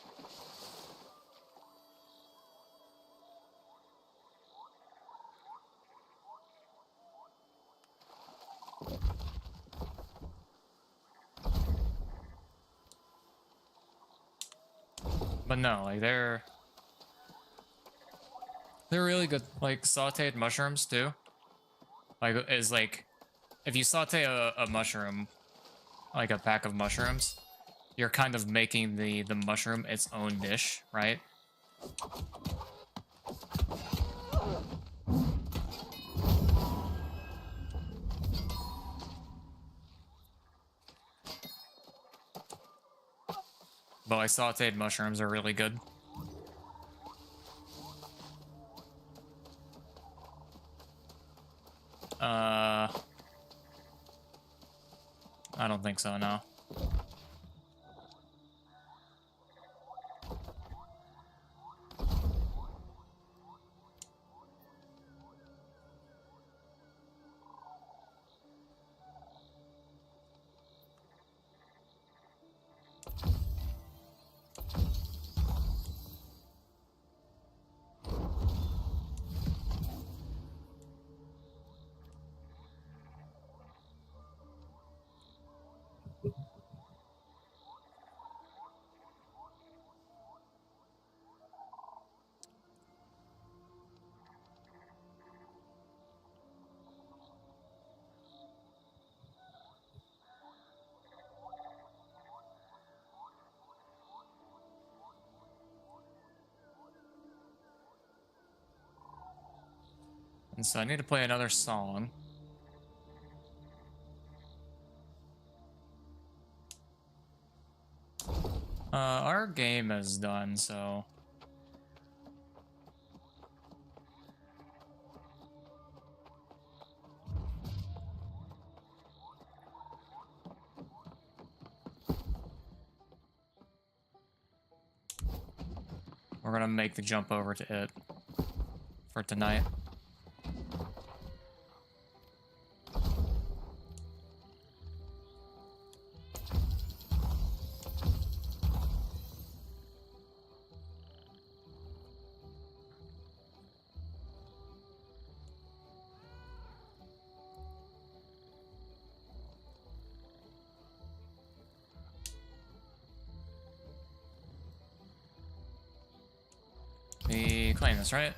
But no, like they're really good. Like sauteed mushrooms too. Like is like if you saute a mushroom, like a pack of mushrooms, you're kind of making the mushroom its own dish, right? But like sauteed mushrooms are really good. I don't think so, no. And so I need to play another song. Our game is done, so... we're gonna make the jump over to it for tonight. We claim this, right?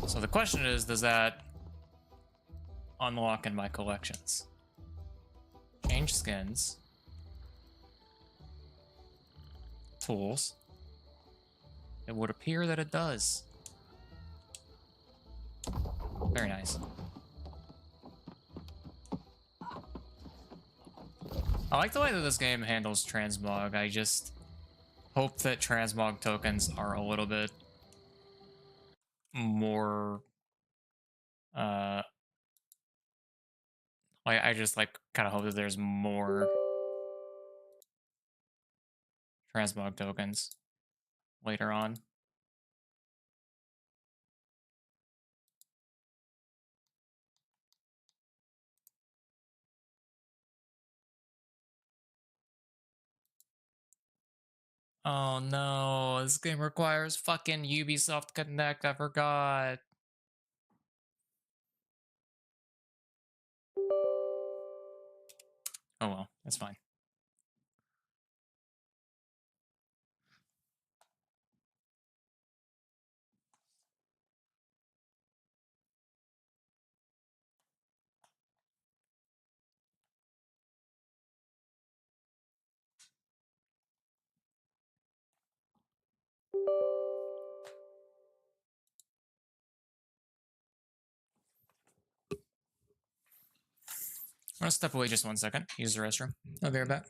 So the question is, does that unlock in my collections? Change skins. Tools. It would appear that it does. Very nice. I like the way that this game handles transmog. I just... hope that transmog tokens are a little bit more like I just like kind of hope that there's more transmog tokens later on. Oh no, this game requires fucking Ubisoft Connect, I forgot. Oh well, that's fine. I'm gonna step away just 1 second, use the restroom. I'll be right back.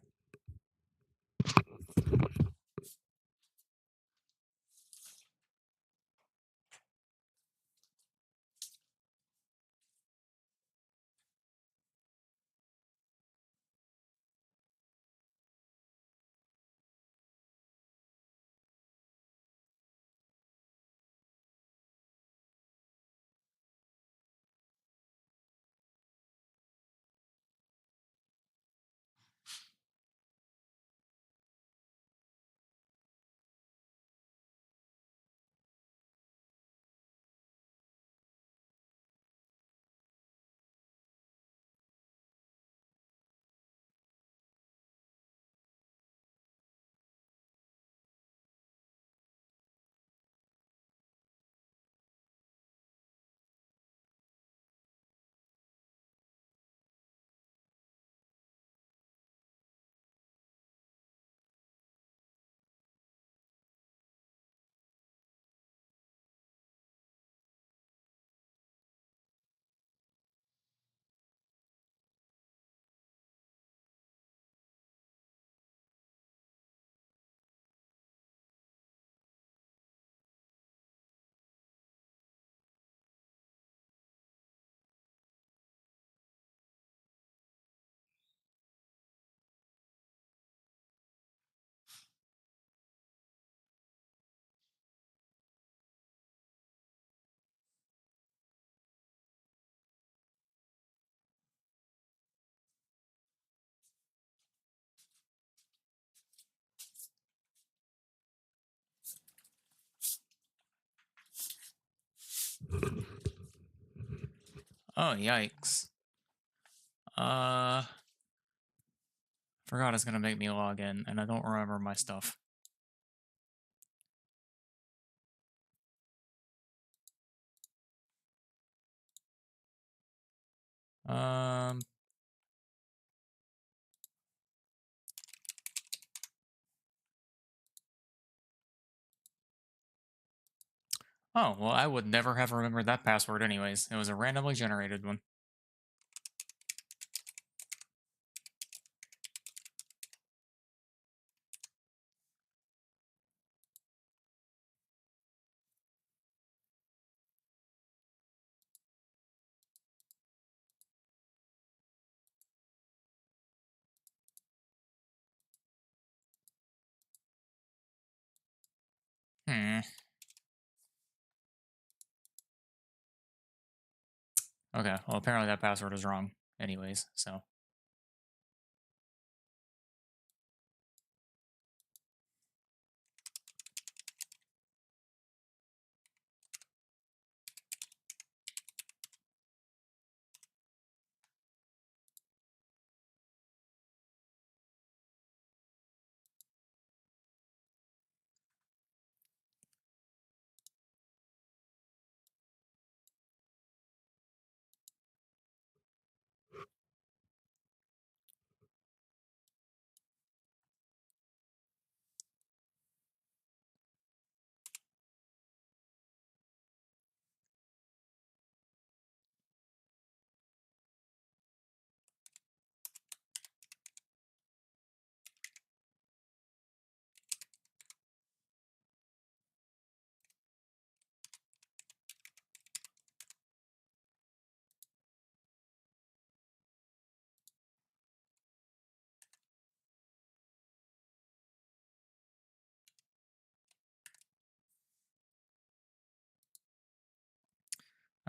Oh, yikes. Forgot it's gonna make me log in, and I don't remember my stuff. Um... Oh, well, I would never have remembered that password anyways. It was a randomly generated one. Hmm. Okay, well, apparently that password is wrong anyways, so...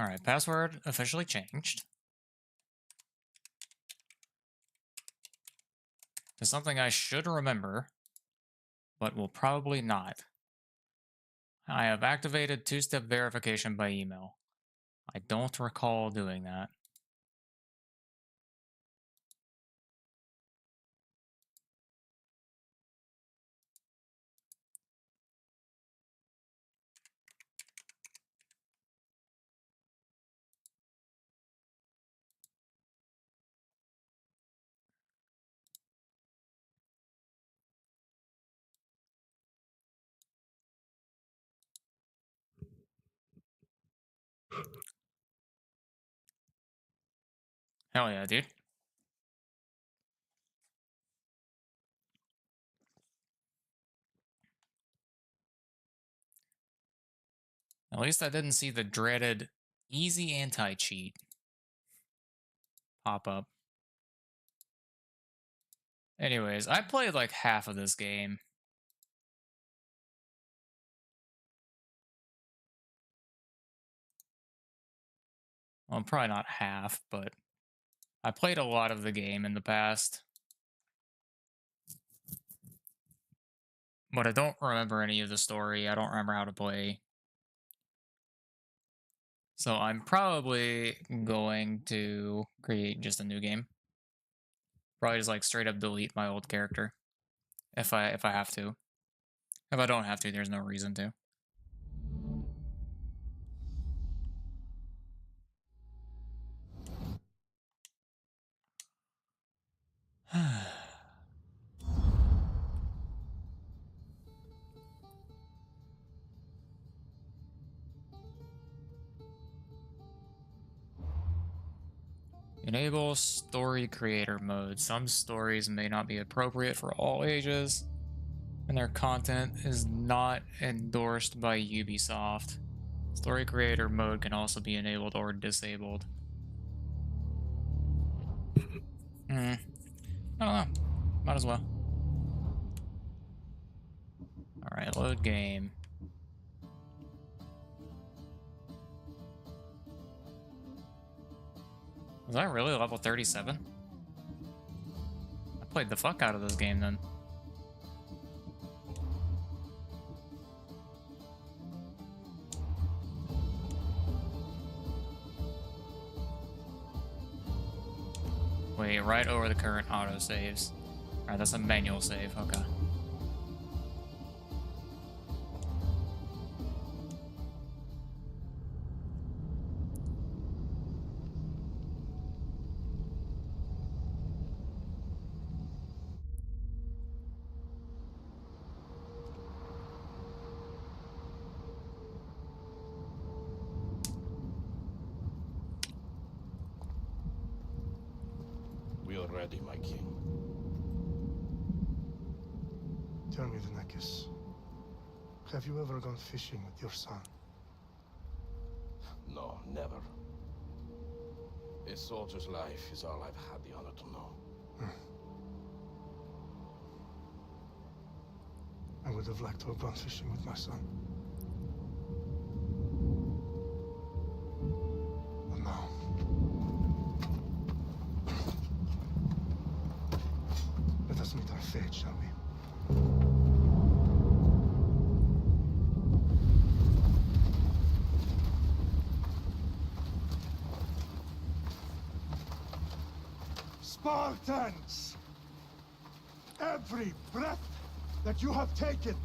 Alright, password officially changed. To something I should remember, but will probably not. I have activated two-step verification by email. I don't recall doing that. Hell yeah, dude. At least I didn't see the dreaded easy anti-cheat pop up. Anyways, I played like half of this game. Well, probably not half, but I played a lot of the game in the past. But I don't remember any of the story. I don't remember how to play. So I'm probably going to create just a new game. Probably just like straight up delete my old character. If I have to. If I don't have to, there's no reason to. Enable story creator mode. Some stories may not be appropriate for all ages, and their content is not endorsed by Ubisoft. Story creator mode can also be enabled or disabled. I don't know. Might as well. Alright, load game. Was I really level 37? I played the fuck out of this game then. Wait, right over the current autosaves. Alright, that's a manual save, okay. We are ready, my king. Tell me, Venekis, have you ever gone fishing with your son? No, never. A soldier's life is all I've had the honor to know. I would have liked to have gone fishing with my son. But no. Let us meet our fate, shall we? Spartans! Every breath that you have taken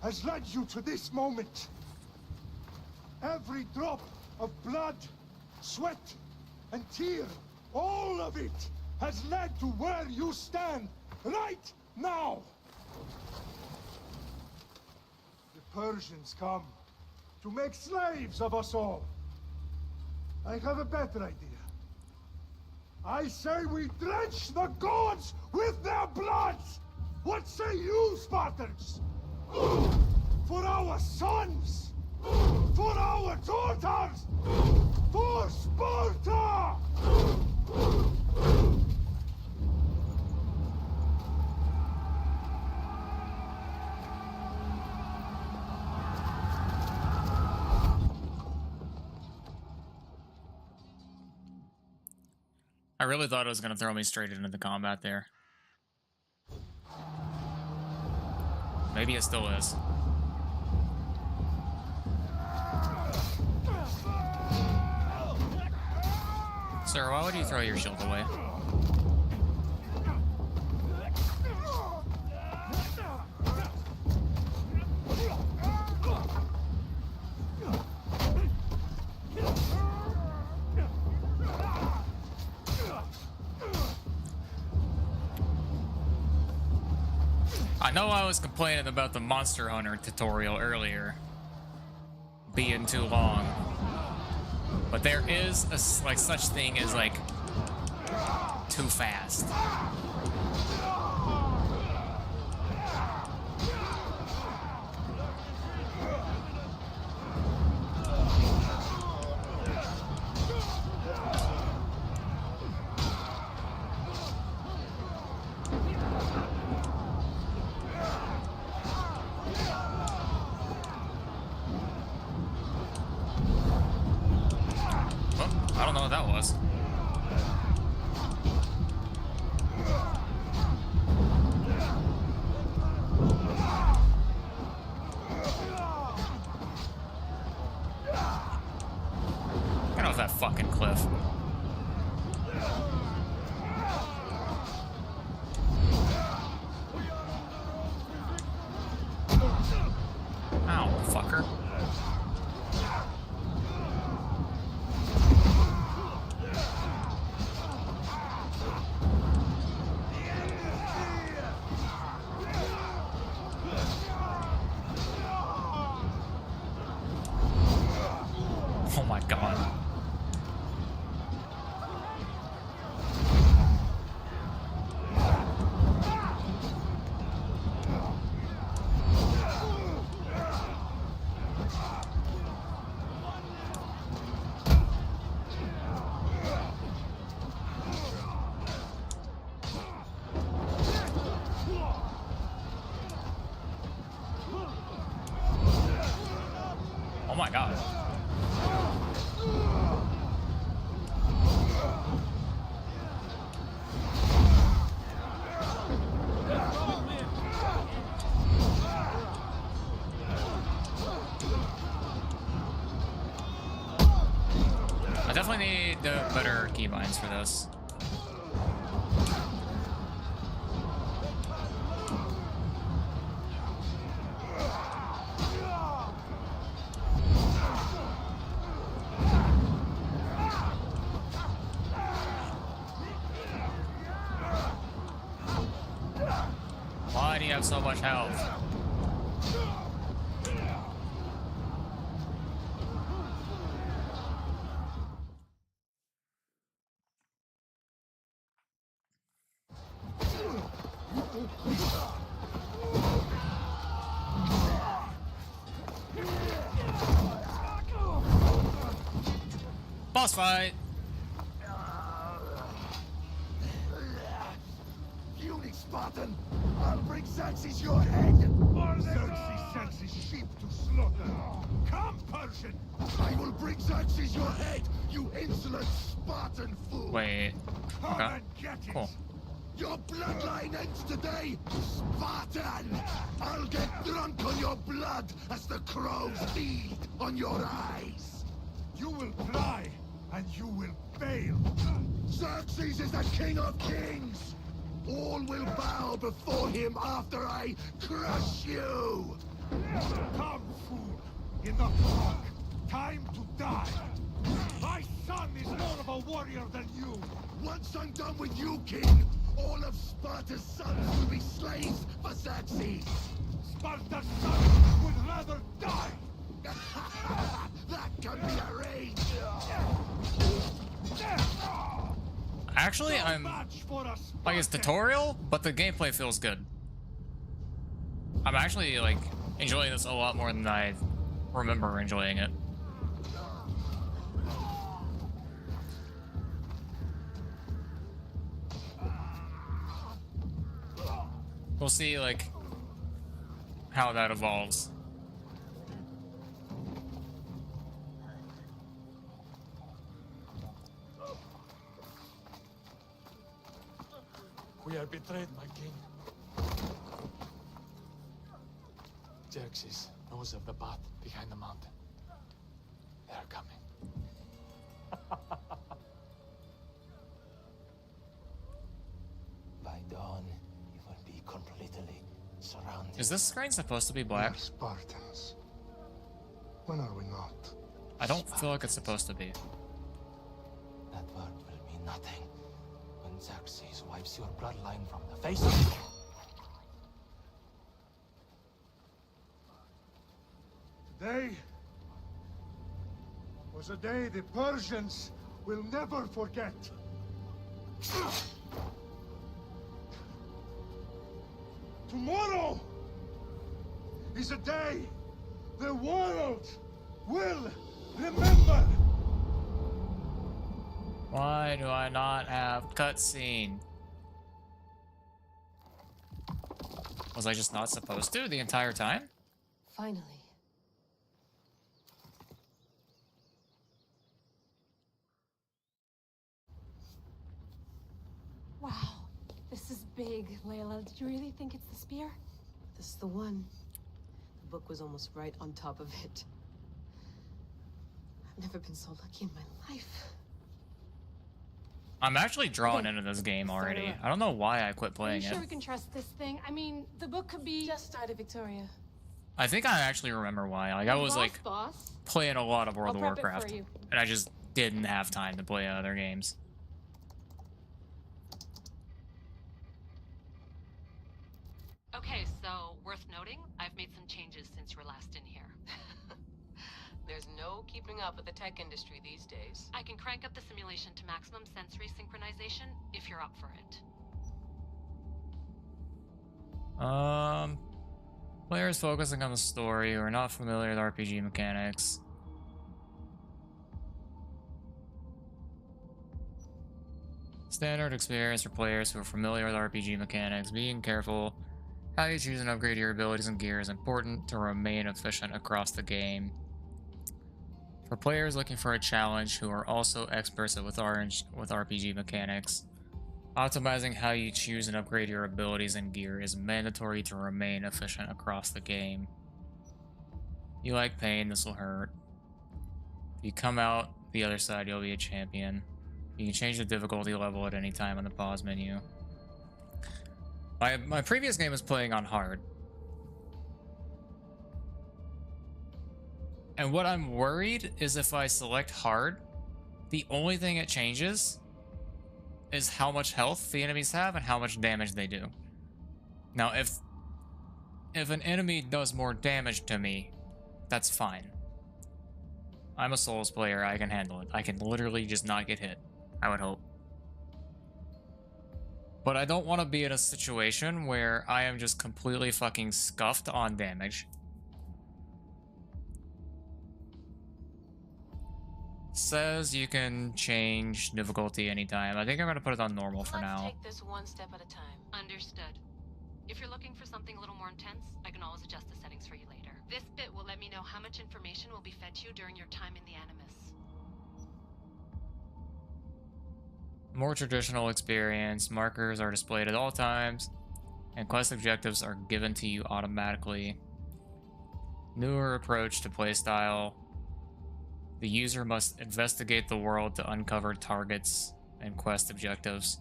has led you to this moment. Every drop of blood, sweat, and tear, all of it has led to where you stand right now. The Persians come to make slaves of us all. I have a better idea. I say we drench the gods with their blood! What say you, Spartans? For our sons! For our daughters! For Sparta! really thought it was going to throw me straight into the combat there. Maybe it still is. Sir, why would you throw your shield away? I know I was complaining about the Monster Hunter tutorial earlier being too long, but there is a, like, such thing as like too fast. I don't know what that was. Get off that fucking cliff. Ow, fucker. Oh my god. Oh my god. I definitely need better keybinds for this. Why do you have so much health? Boss fight! Puny Spartan! I'll bring Xerxes your head! Xerxes sends his sheep to slaughter! Come, Persian! I will bring Xerxes your head, you insolent Spartan fool! Wait. Come Okay. and get it! Cool. Your bloodline ends today, Spartan! I'll get drunk on your blood as the crows feed on your eyes! You will fly, and you will fail! Xerxes is the king of kings! All will bow before him after I crush you! Come, fool! Enough talk! Time to die! My son is more of a warrior than you! Once I'm done with you, king, all of Sparta's sons will be slaves for Xerxes! Sparta's sons would rather die! That can be arranged! Actually, I'm like, it's tutorial, but the gameplay feels good. I'm actually like enjoying this a lot more than I remember enjoying it. We'll see like how that evolves. We are betrayed, my king. Xerxes knows of the path behind the mountain. They are coming. By dawn, you will be completely surrounded. Is this screen supposed to be black? We are Spartans. When are we not? I don't feel like it's supposed to be. That word will mean nothing when Xerxes wipes your bloodline from the face of... Today was a day the Persians will never forget. Tomorrow is a day the world will remember. Why do I not have cutscene? Was I just not supposed to the entire time? Finally. Wow, this is big, Layla. Did you really think it's the spear? This is the one. The book was almost right on top of it. I've never been so lucky in my life. I'm actually drawn into this game already. I don't know why I quit Are you playing sure it. we can trust this thing? I mean, the book could be... Just started, Victoria. I think I actually remember why. Like I was like boss. playing a lot of World of I'll prep it for Warcraft, you. and I just didn't have time to play other games. Okay, so worth noting, I've made some changes since you were last in here. There's no keeping up with the tech industry these days. I can crank up the simulation to maximum sensory synchronization if you're up for it. Players focusing on the story who are not familiar with RPG mechanics. Standard experience for players who are familiar with RPG mechanics. Being careful how you choose and upgrade your abilities and gear is important to remain efficient across the game. For players looking for a challenge who are also experts with RPG mechanics, optimizing how you choose and upgrade your abilities and gear is mandatory to remain efficient across the game. You like pain, this will hurt. If you come out the other side, you'll be a champion. You can change the difficulty level at any time on the pause menu. My previous game was playing on hard. And what I'm worried is if I select hard, the only thing it changes is how much health the enemies have and how much damage they do. Now, if an enemy does more damage to me, that's fine. I'm a Souls player, I can handle it. I can literally just not get hit, I would hope. But I don't want to be in a situation where I am just completely fucking scuffed on damage. Says you can change difficulty anytime. I think I'm gonna put it on normal for now. Take this one step at a time. Understood. If you're looking for something a little more intense, I can always adjust the settings for you later. This bit will let me know how much information will be fed to you during your time in the Animus. More traditional experience. Markers are displayed at all times, and quest objectives are given to you automatically. Newer approach to playstyle. The user must investigate the world to uncover targets and quest objectives.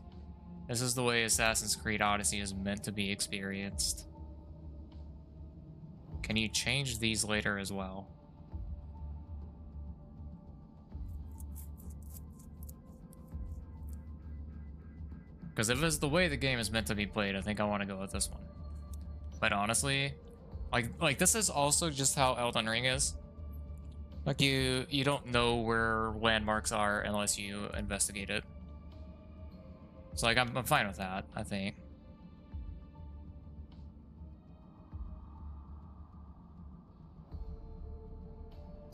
This is the way Assassin's Creed Odyssey is meant to be experienced. Can you change these later as well? Because if it's the way the game is meant to be played, I think I want to go with this one. But honestly, like this is also just how Elden Ring is. Like you don't know where landmarks are unless you investigate it. So like I'm fine with that, I think.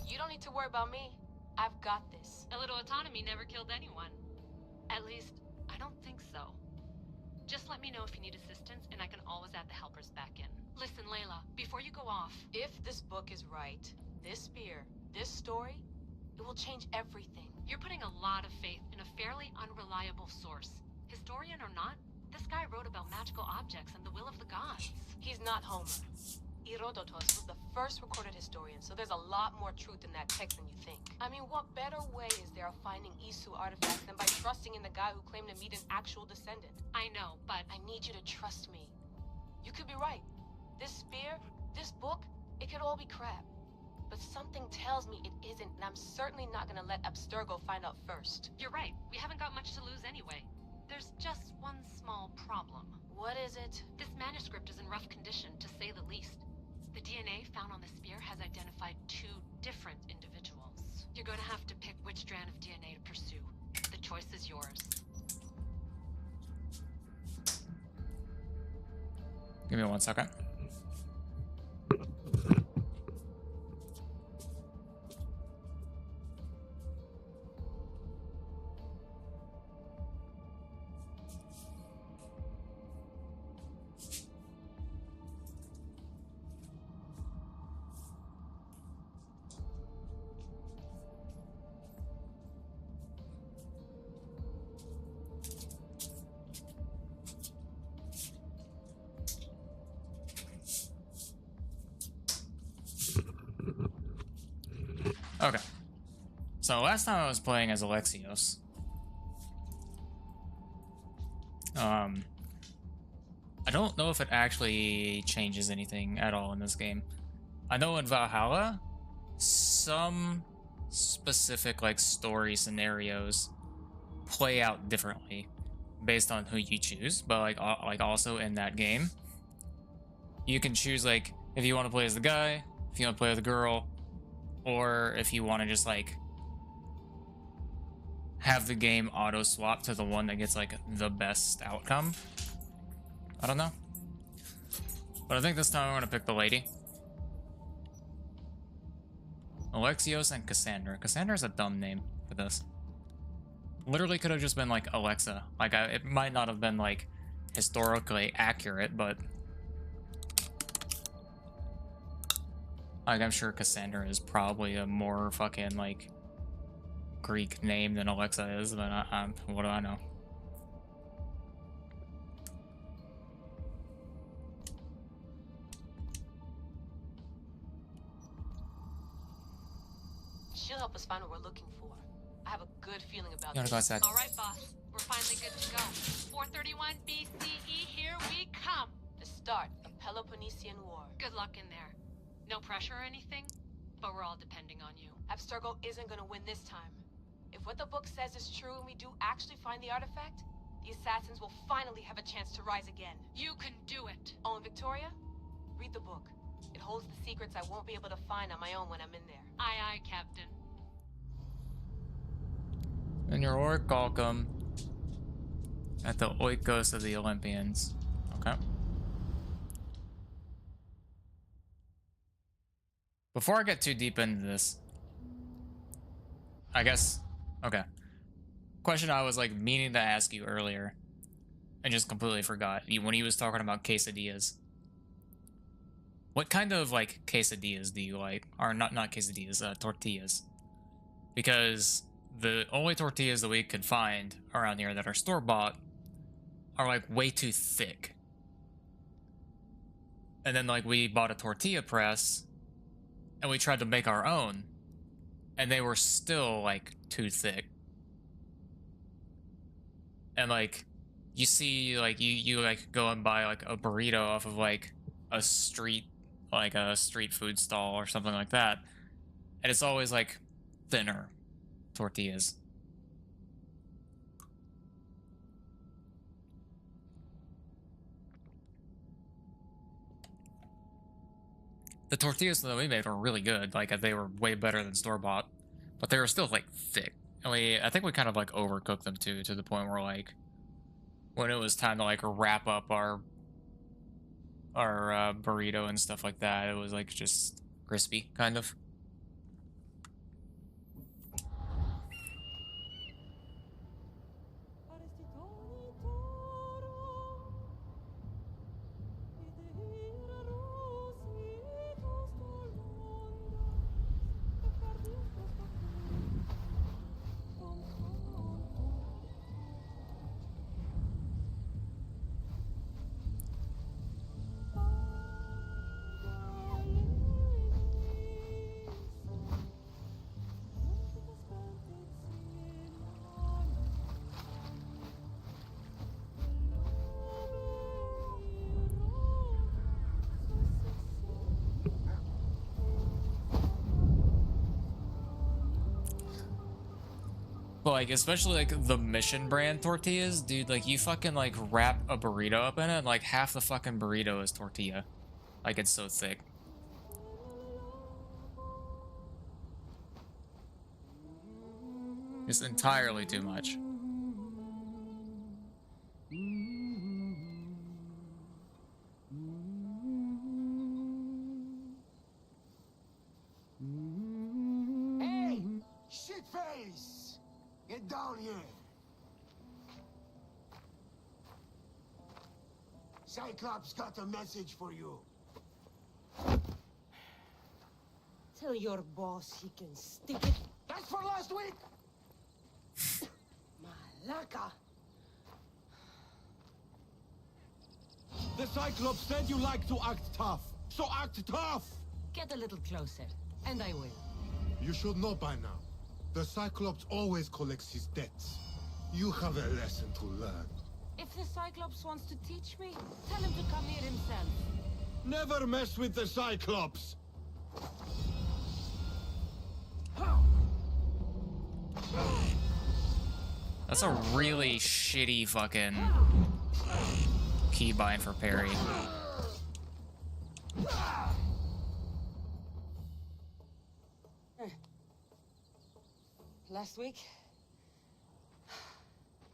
You don't need to worry about me. I've got this. A little autonomy never killed anyone. At least, I don't think so. Just let me know if you need assistance, and I can always add the helpers back in. Listen, Layla, before you go off... If this book is right, this spear, this story, it will change everything. You're putting a lot of faith in a fairly unreliable source. Historian or not, This guy wrote about magical objects and the will of the gods. He's not Homer. Herodotus was the first recorded historian, so there's a lot more truth in that text than you think. I mean, what better way is there of finding Isu artifacts than by trusting in the guy who claimed to meet an actual descendant? I know, but I need you to trust me. You could be right. This spear, this book, it could all be crap. But something tells me it isn't, and I'm certainly not gonna let Abstergo find out first. You're right. We haven't got much to lose anyway. There's just one small problem. What is it? This manuscript is in rough condition, to say the least. The DNA found on the spear has identified 2 different individuals. You're going to have to pick which strand of DNA to pursue. The choice is yours. Give me 1 second. Okay. So last time I was playing as Alexios. I don't know if it actually changes anything at all in this game. I know in Valhalla, some specific like story scenarios play out differently based on who you choose, but like also in that game, you can choose like if you want to play as the guy, if you want to play as the girl, or if you want to just like have the game auto swap to the one that gets like the best outcome. I don't know, but I think this time I'm gonna pick the lady. Alexios and Cassandra. Cassandra's a dumb name for this. Literally could have just been like Alexa. Like it might not have been like historically accurate, but like I'm sure Cassandra is probably a more fucking like Greek name than Alexa is, but what do I know? She'll help us find what we're looking for. I have a good feeling about You wanna go this. outside? All right, boss. We're finally good to go. 431 BCE, here we come. The start of Peloponnesian War. Good luck in there. No pressure or anything, but we're all depending on you. Abstergo isn't gonna win this time. If what the book says is true and we do actually find the artifact, the assassins will finally have a chance to rise again. You can do it. Oh, and Victoria? Read the book. It holds the secrets I won't be able to find on my own when I'm in there. Aye, aye, Captain. And your orichalcum at the Oikos of the Olympians. Okay. Before I get too deep into this, I guess, okay. Question I was like meaning to ask you earlier and just completely forgot when he was talking about quesadillas. What kind of like quesadillas do you like? Or not quesadillas, tortillas. Because the only tortillas that we could find around here that are store-bought are like way too thick. And then like we bought a tortilla press and we tried to make our own and they were still like too thick. And like you see like you like go and buy like a burrito off of like a street food stall or something like that, and it's always like thinner tortillas. The tortillas that we made were really good. Like they were way better than store-bought, but they were still like thick. And I think we kind of like overcooked them too, to the point where like when it was time to like wrap up our burrito and stuff like that, it was like just crispy kind of. like, especially like the Mission brand tortillas, dude, like you fucking like wrap a burrito up in it, and like half the fucking burrito is tortilla. Like it's so thick. It's entirely too much. Hey! Shitface! Get down here! Cyclops got a message for you. Tell your boss he can stick it. That's for last week! Malaka! The Cyclops said you like to act tough, so act tough! Get a little closer, and I will. You should know by now. The Cyclops always collects his debts. You have a lesson to learn. If the Cyclops wants to teach me, tell him to come here himself. Never mess with the Cyclops! That's a really shitty fucking keybind for parry. Last week?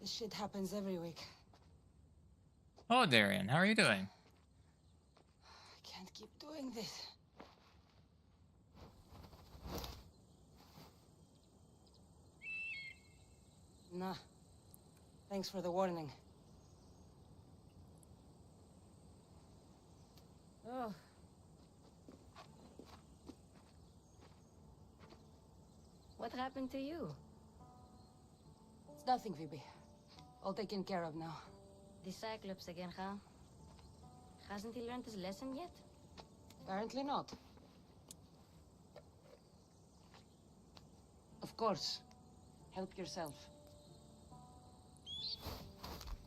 This shit happens every week. Oh, Darian, how are you doing? I can't keep doing this. Nah. Thanks for the warning. Oh. What happened to you? It's nothing, Phoebe. All taken care of now. The Cyclops again, huh? Hasn't he learned his lesson yet? Apparently not. Of course. Help yourself.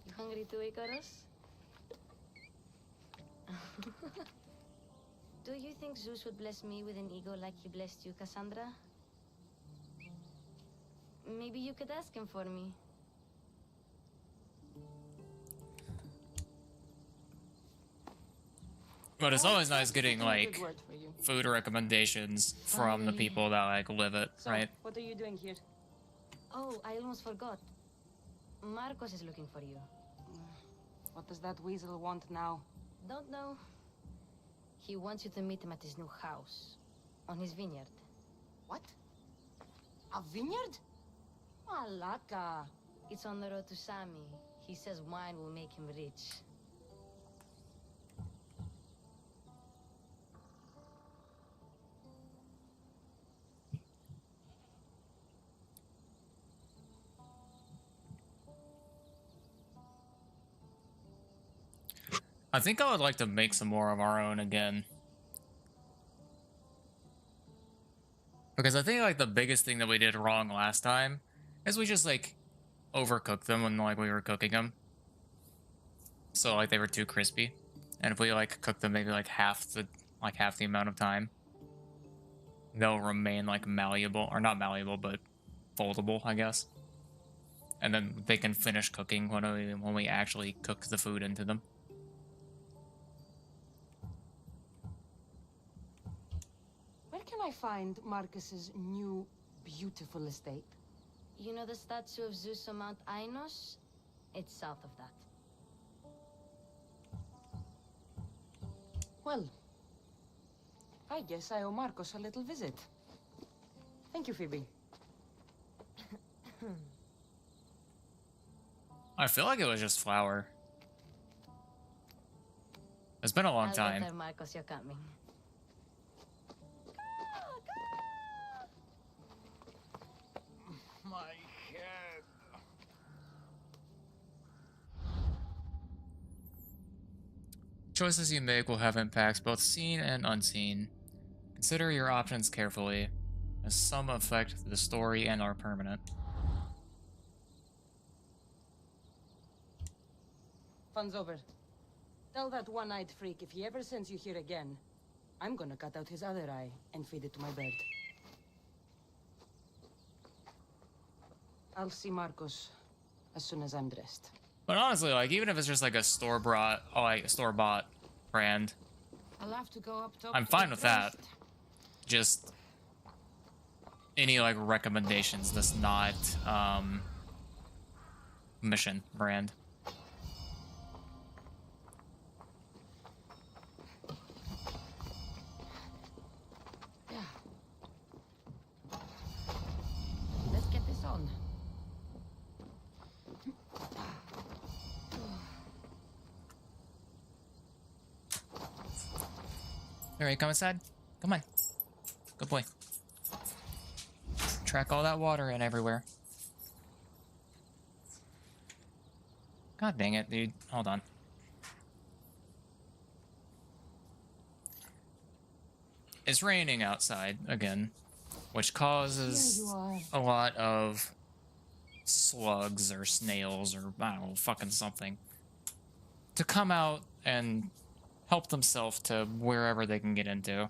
You hungry too, Icarus? Do you think Zeus would bless me with an ego like he blessed you, Cassandra? Maybe you could ask him for me. But it's always nice getting like food recommendations from the people that like live it, right? What are you doing here? Oh, I almost forgot. Marcos is looking for you. What does that weasel want now? Don't know. He wants you to meet him at his new house. On his vineyard. What? A vineyard? Malaka. It's on the road to Sami. He says wine will make him rich. I think I would like to make some more of our own again. Because I think like the biggest thing that we did wrong last time is we just like overcooked them when like we were cooking them. So like they were too crispy. And if we like cook them maybe like half the amount of time, they'll remain like malleable, or not malleable, but foldable, I guess. And then they can finish cooking when we actually cook the food into them. Where can I find Marcus's new, beautiful estate? You know the statue of Zeus on Mount Ainos? It's south of that. Well, I guess I owe Marcos a little visit. Thank you, Phoebe. I feel like it was just flour. It's been a long time. I'll get there, Marcos, you're coming. My head. Choices you make will have impacts both seen and unseen. Consider your options carefully, as some affect the story and are permanent. Fun's over. Tell that one-eyed freak if he ever sends you here again, I'm gonna cut out his other eye and feed it to my bird. I'll see Marcos as soon as I'm dressed. But honestly, like, even if it's just like a store-bought brand, I'll have to go up top. I'm fine with that. Just any like recommendations that's not mission brand. Let's get this on. Alright, come inside. Come on. Good boy. Track all that water in everywhere. God dang it, dude. Hold on. It's raining outside again, which causes a lot of slugs or snails or, I don't know, fucking something to come out and help themselves to wherever they can get into.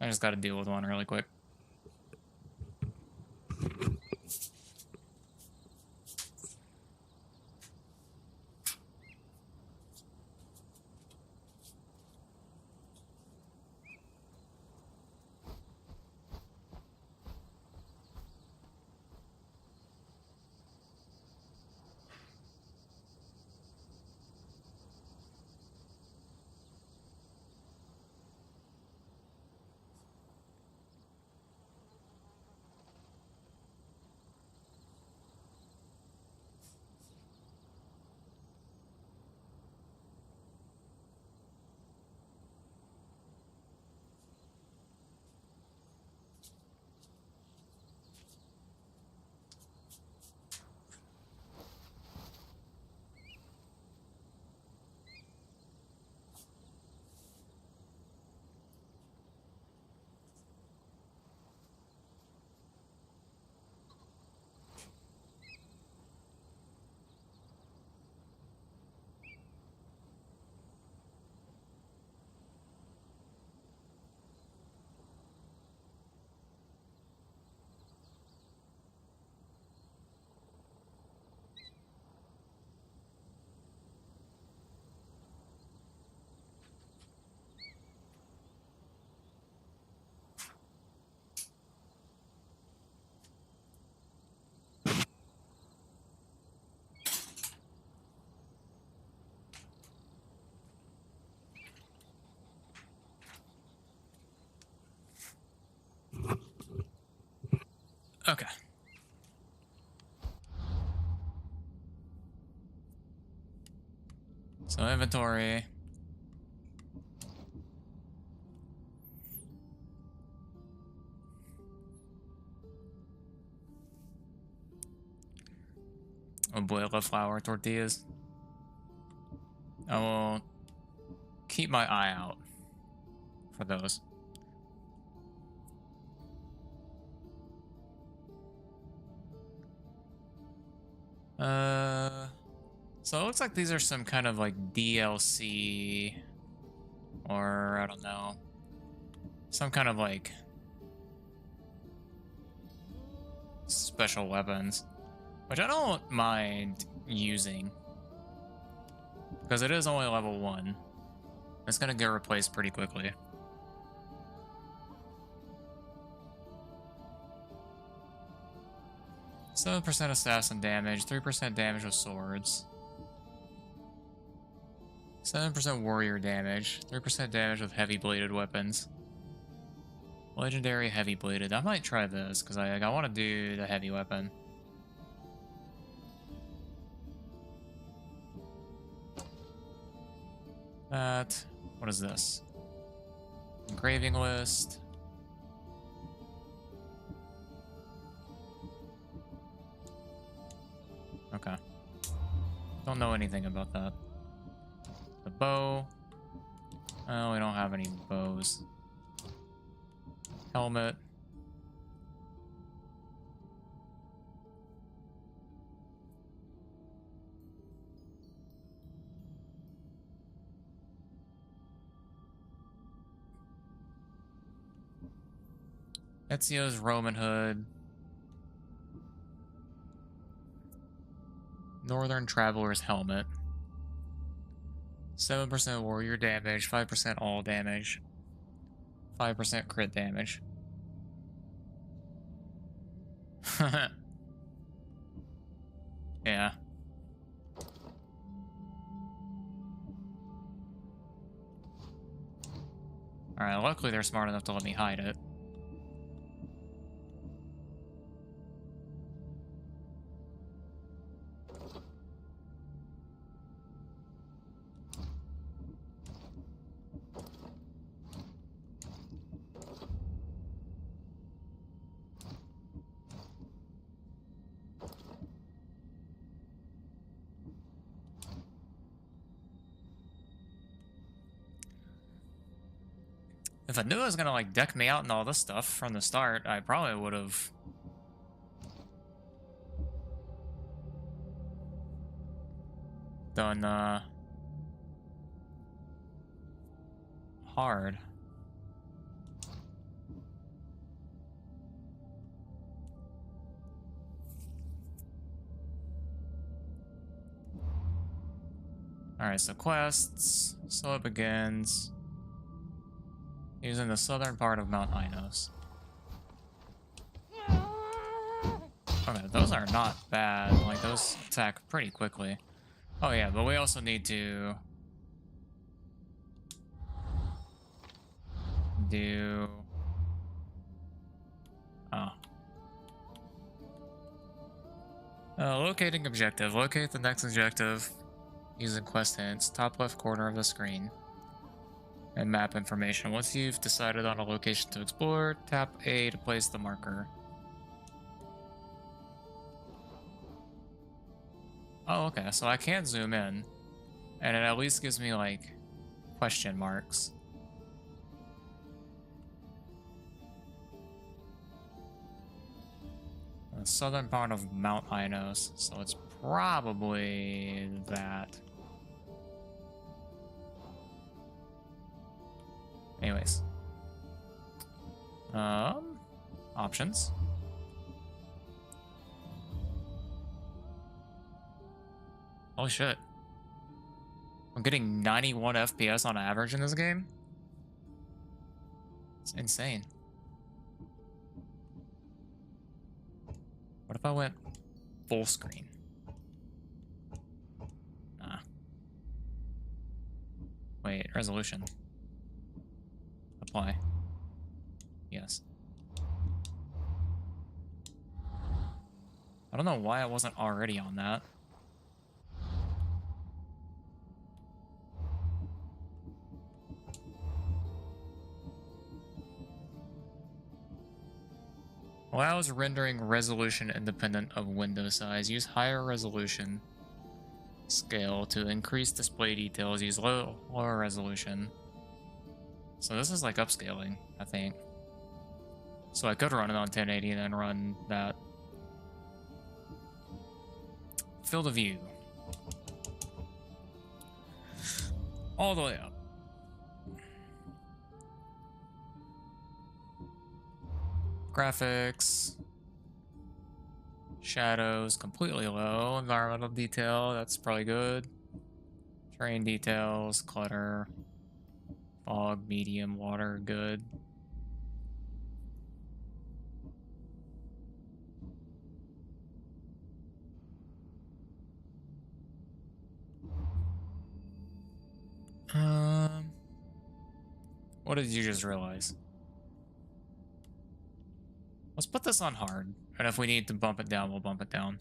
I just gotta deal with one really quick. Okay. So inventory. Abuela flour tortillas. I will keep my eye out for those. So it looks like these are some kind of like DLC or I don't know. Some kind of like special weapons, which I don't mind using because it is only level 1. It's gonna get replaced pretty quickly. %, assassin damage, 3% damage with swords, 7% warrior damage, 3% damage with heavy bladed weapons. Legendary heavy bladed. I might try this because I want to do the heavy weapon. What is this? Engraving list. Okay. Don't know anything about that. The bow. Oh, we don't have any bows. Helmet. Ezio's Roman hood. Northern Traveler's Helmet. 7% warrior damage, 5% all damage, 5% crit damage. Yeah. Alright, luckily they're smart enough to let me hide it. If I knew it was gonna like deck me out and all this stuff from the start, I probably would have done hard. Alright, so quests. So it begins. Using the southern part of Mount Ainos. Okay, those are not bad. Like, those attack pretty quickly. Oh yeah, but we also need to do... Oh. Locating objective. Locate the next objective using quest hints. Top left corner of the screen. And map information. Once you've decided on a location to explore, tap A to place the marker. Oh, okay, so I can zoom in. And it at least gives me, like, question marks. The southern part of Mount Ainos, so it's probably that. Anyways. Options. Holy shit. I'm getting 91 FPS on average in this game? It's insane. What if I went full screen? Nah. Wait, resolution. Apply. Yes. I don't know why I wasn't already on that. Allows rendering resolution independent of window size. Use higher resolution scale to increase display details. Use lower resolution. So this is like upscaling, I think. So I could run it on 1080 and then run that. Field of view. All the way up. Graphics. Shadows, completely low. Environmental detail, that's probably good. Terrain details, clutter. Fog, medium, water, good. What did you just realize? Let's put this on hard, and if we need to bump it down, we'll bump it down.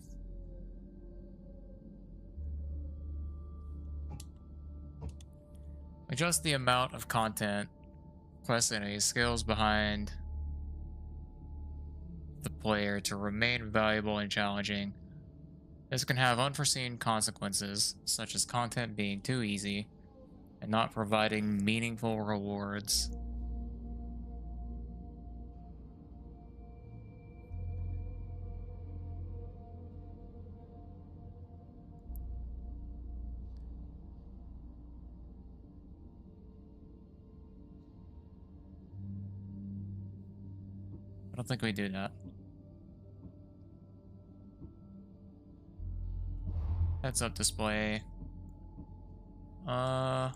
Adjust the amount of content, quest enemies, skills behind the player to remain valuable and challenging. This can have unforeseen consequences, such as content being too easy and not providing meaningful rewards. I don't think we do that. Heads-up display. I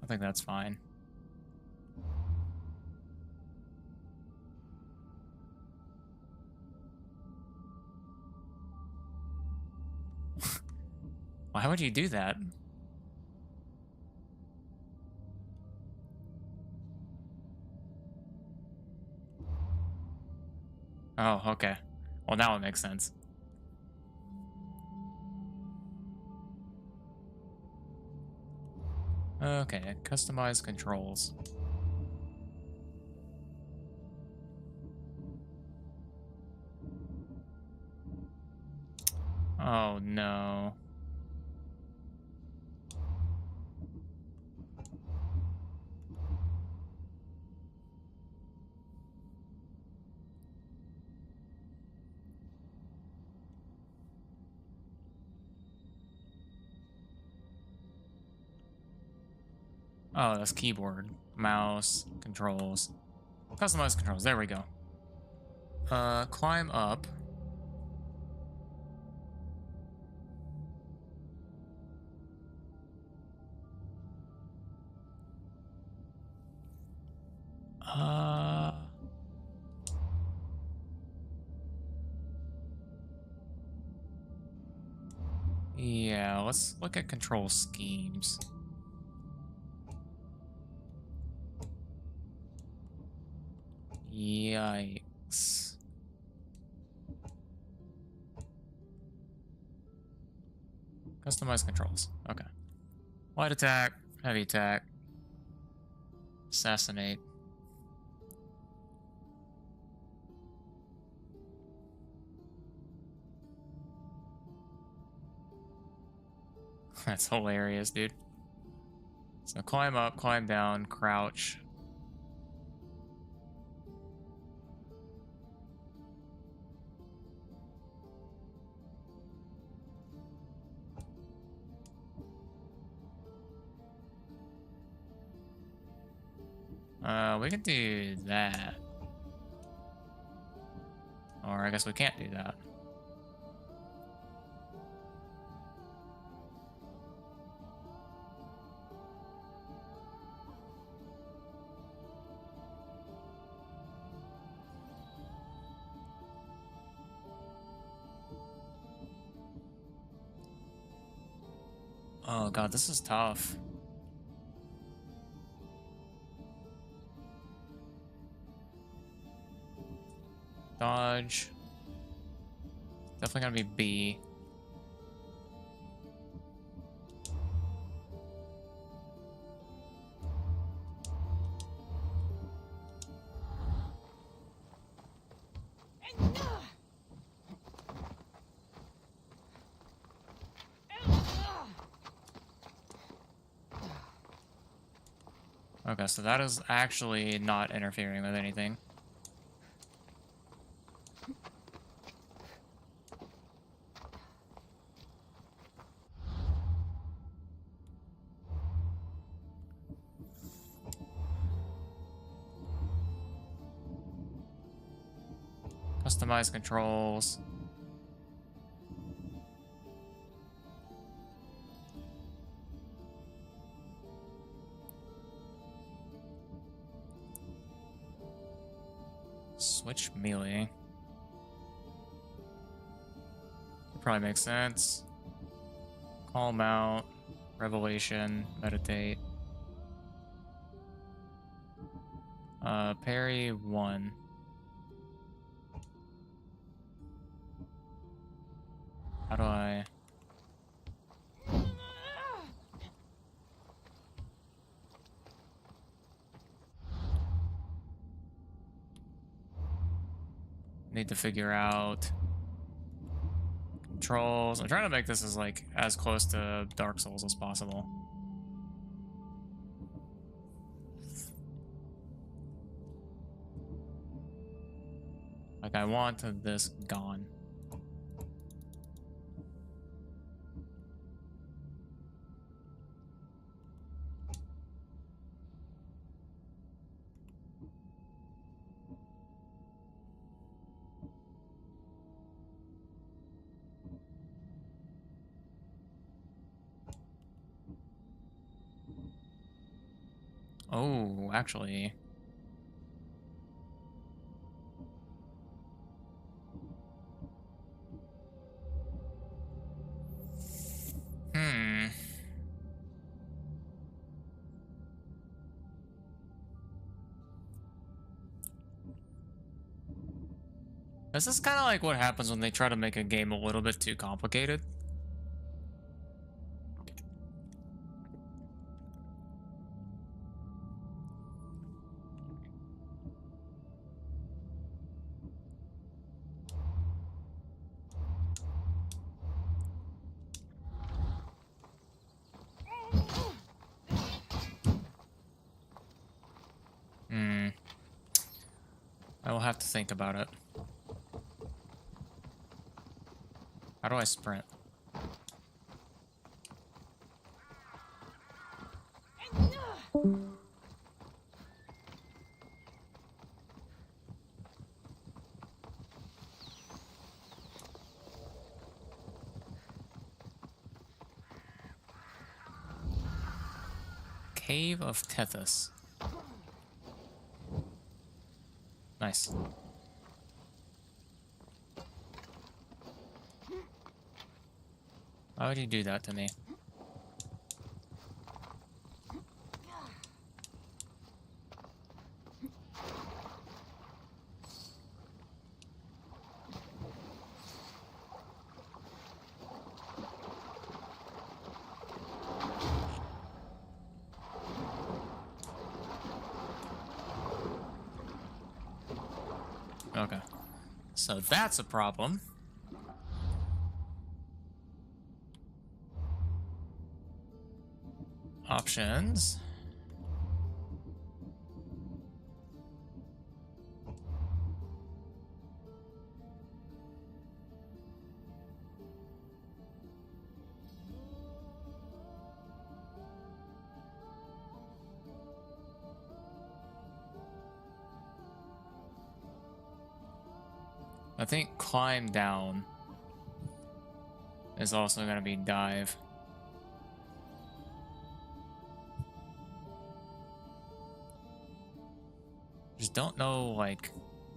think that's fine. Why would you do that? Oh, okay. Well, now it makes sense. Okay, customize controls. Oh no. Oh, that's keyboard, mouse, controls. Customize controls, there we go. Climb up. Yeah, let's look at control schemes. Yikes. Customize controls. Okay. Light attack, heavy attack, assassinate. That's hilarious, dude. So climb up, climb down, crouch. We can do that. Or I guess we can't do that. Oh god, this is tough. Dodge. Definitely gonna be B. Okay, so that is actually not interfering with anything. Customize controls. Switch melee. That probably makes sense. Calm out. Revelation. Meditate. Parry 1. How do I... Need to figure out controls. I'm trying to make this as close to Dark Souls as possible. Like, I want this gone. Oh, actually. This is kind of like what happens when they try to make a game a little bit too complicated. I will have to think about it. How do I sprint? Cave of Tethys. Nice. Why would you do that to me? Okay. So that's a problem. Options. I think climb down is also going to be dive. Just don't know, like,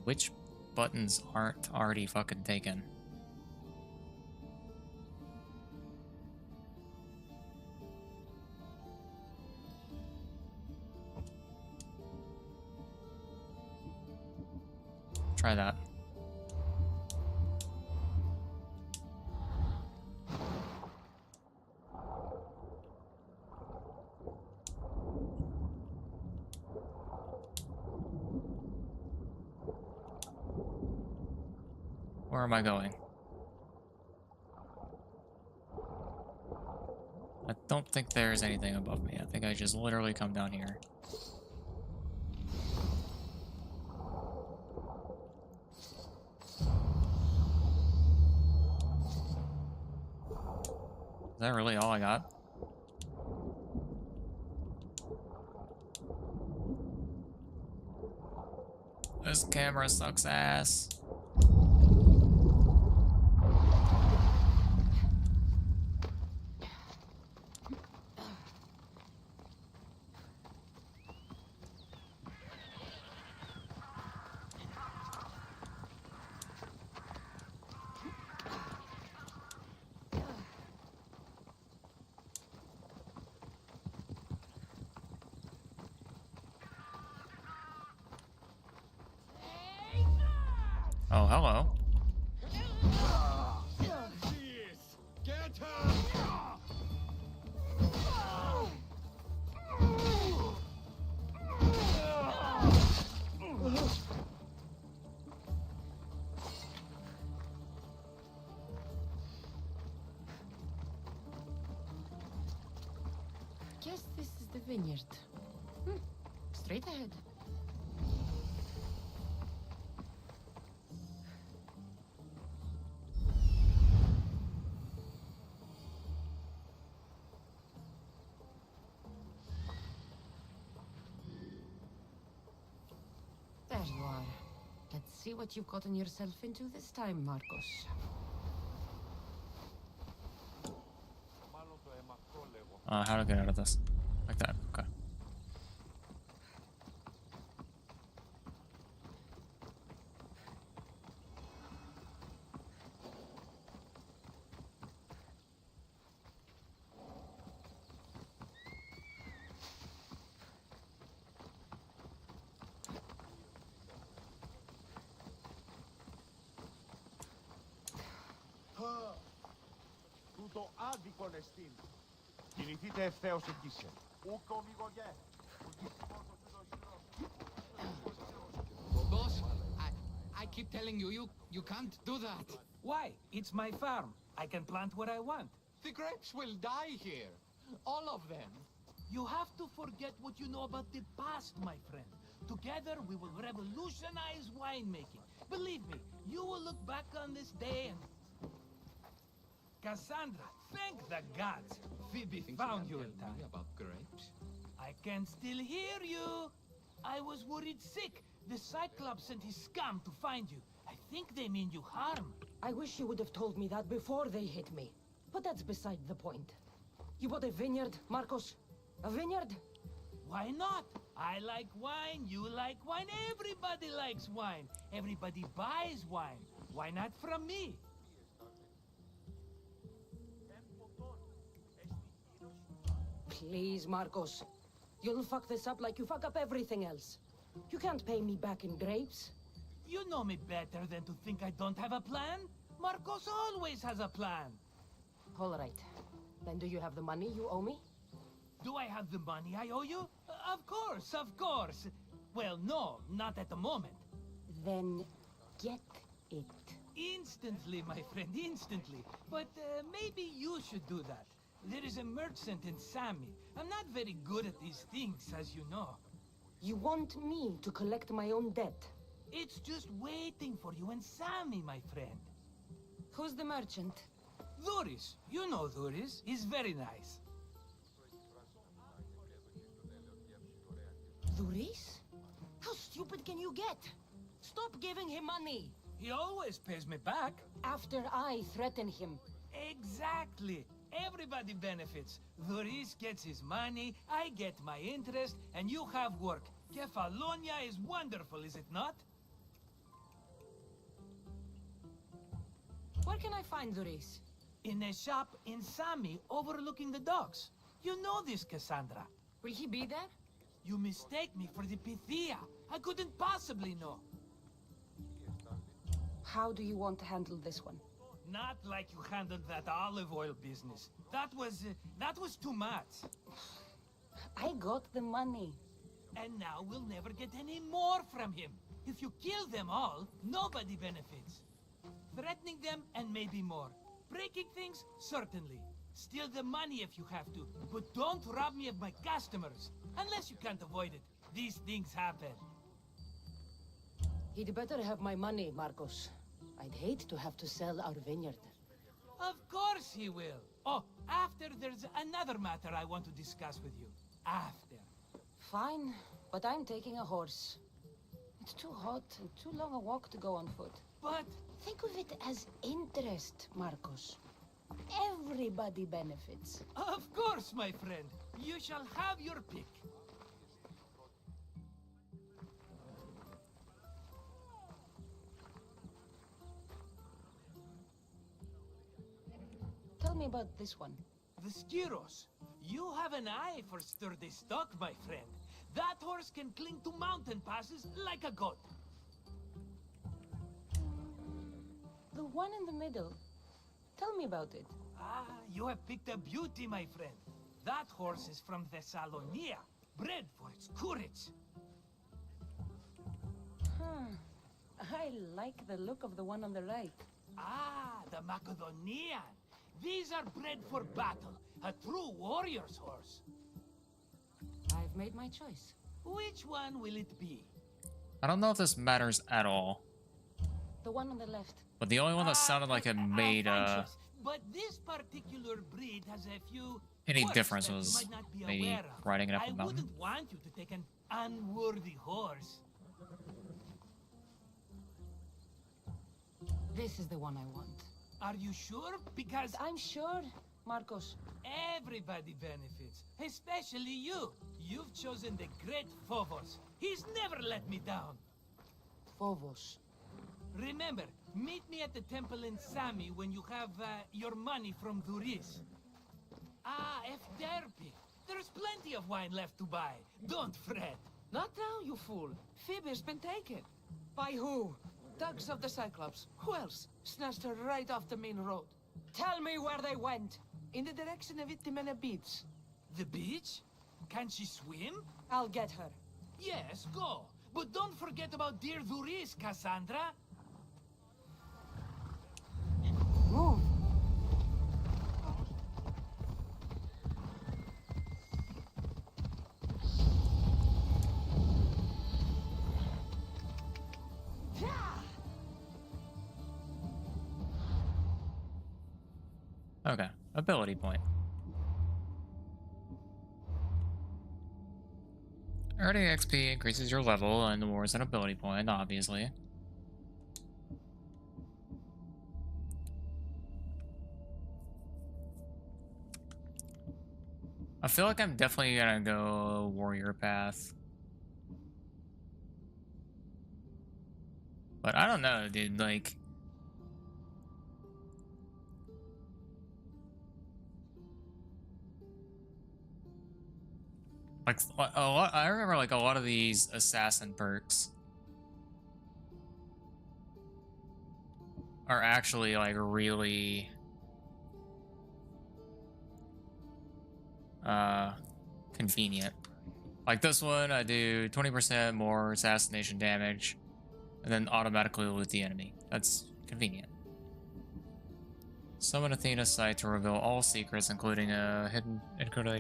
which buttons aren't already fucking taken. Try that. Where am I going? I don't think there's anything above me. I think I just literally come down here. Is that really all I got? This camera sucks ass. Oh, hello. Get her! Guess this is the vineyard. Straight ahead. There you are. Let's see what you've gotten yourself into this time, Marcos. How to get out of this? Like that. Okay. άδικον εστίν. Κινηθείτε ευθέως εκείσε. Ούκο μηγωγέ. Boss, I keep telling you, you can't do that. Why? It's my farm. I can plant what I want. The grapes will die here. All of them. You have to forget what you know about the past, my friend. Together, we will revolutionize winemaking. Believe me, you will look back on this day and... Cassandra, thank the gods. Phoebe found you in time. About grapes? I can still hear you. I was worried sick. The Cyclops sent his scum to find you. I think they mean you harm. I wish you would have told me that before they hit me. But that's beside the point. You bought a vineyard, Marcos? A vineyard? Why not? I like wine, you like wine, everybody likes wine. Everybody buys wine. Why not from me? Please, Marcos. You'll fuck this up like you fuck up everything else. You can't pay me back in grapes. You know me better than to think I don't have a plan. Marcos always has a plan. All right. Then do you have the money you owe me? Do I have the money I owe you? Of course, of course. Well, no, not at the moment. Then get it. Instantly, my friend, instantly. But maybe you should do that. There is a merchant in Sami. I'm not very good at these things, as you know. You want me to collect my own debt? It's just waiting for you in Sami, my friend. Who's the merchant? Duris. You know Duris. He's very nice. Duris? How stupid can you get? Stop giving him money. He always pays me back. After I threaten him. Exactly. Everybody benefits. Duris gets his money, I get my interest, and you have work. Kefalonia is wonderful, is it not? Where can I find Duris? In a shop in Sami, overlooking the docks. You know this, Cassandra. Will he be there? You mistake me for the Pythia. I couldn't possibly know. How do you want to handle this one? Not like you handled that olive oil business. That was too much. I got the money. And now we'll never get any more from him. If you kill them all, nobody benefits. Threatening them, and maybe more. Breaking things, certainly. Steal the money if you have to, but don't rob me of my customers. Unless you can't avoid it. These things happen. He'd better have my money, Marcos. I'd hate to have to sell our vineyard. Of course he will. Oh, after there's another matter I want to discuss with you. After. Fine, but I'm taking a horse. It's too hot and too long a walk to go on foot. But... think of it as interest, Marcos. Everybody benefits. Of course, my friend. You shall have your pick. Tell me about this one. The Skiros. You have an eye for sturdy stock, my friend. That horse can cling to mountain passes like a goat. The one in the middle. Tell me about it. Ah, you have picked a beauty, my friend. That horse is from Thessalonia, bred for its courage. I like the look of the one on the right. Ah, the Macedonian. These are bred for battle, a true warrior's horse. I've made my choice. Which one will it be? I don't know if this matters at all. The one on the left. But the only one that sounded like it made But this particular breed has a few any quirks difference that you was might not be maybe aware of. riding it up I a mountain. wouldn't want you to take an unworthy horse. This is the one I want. Are you sure? Because I'm sure, Marcos. Everybody benefits, especially you. You've chosen the great Phobos. He's never let me down. Phobos. Remember, meet me at the temple in Sami when you have your money from Duris. Ah, Efterpi. There's plenty of wine left to buy. Don't fret. Not now, you fool. Phoebe's been taken. By who? Thugs of the Cyclops. Who else? Snatched her right off the main road. Tell me where they went. In the direction of Itimena Beach. The beach? Can she swim? I'll get her. Yes, go. But don't forget about dear Duris, Cassandra. Move. Okay, ability point. Earning XP increases your level and the war is an ability point, obviously. I feel like I'm definitely gonna go warrior path. But I don't know, dude, like... Like, a lot, I remember like a lot of these assassin perks are actually like really convenient. Like this one, I do 20% more assassination damage and then automatically loot the enemy. That's convenient. Summon Athena's sight to reveal all secrets, including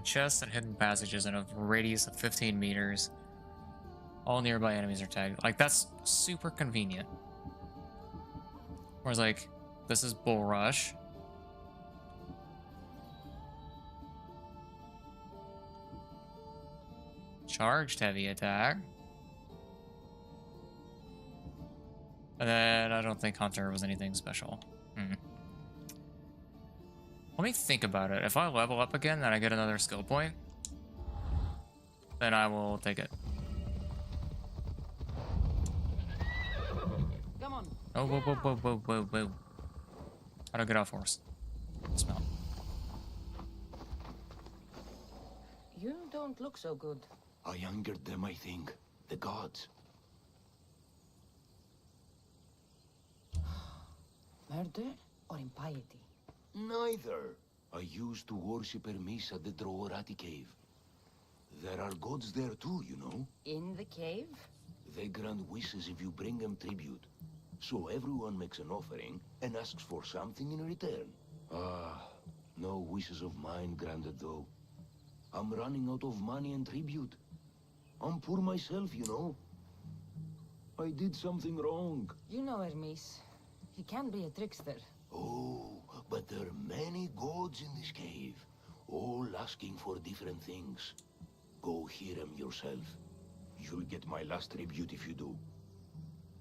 chests and hidden passages in a radius of 15 meters. All nearby enemies are tagged. Like, that's super convenient. Whereas, like, this is Bull Rush. Charged heavy attack. And then I don't think Hunter was anything special. Let me think about it. If I level up again and I get another skill point, then I will take it. Come on. Oh, whoa, whoa, whoa, whoa, whoa, whoa. How do I get off horse? Smell. You don't look so good. I angered them, I think. The gods. Murder or impiety? Neither. I used to worship Hermes at the Droorati cave. There are gods there too, you know. In the cave? They grant wishes if you bring them tribute. So everyone makes an offering and asks for something in return. No wishes of mine granted though. I'm running out of money and tribute. I'm poor myself, you know. I did something wrong. You know Hermes. He can be a trickster. Oh, but there are many gods in this cave, all asking for different things. Go hear them yourself. You'll get my last tribute if you do.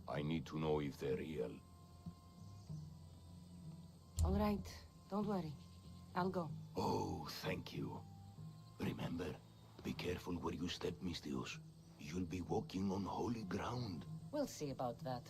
I need to know if they're real. All right, don't worry. I'll go. Oh, thank you. Remember, be careful where you step, Misthios. You'll be walking on holy ground. We'll see about that.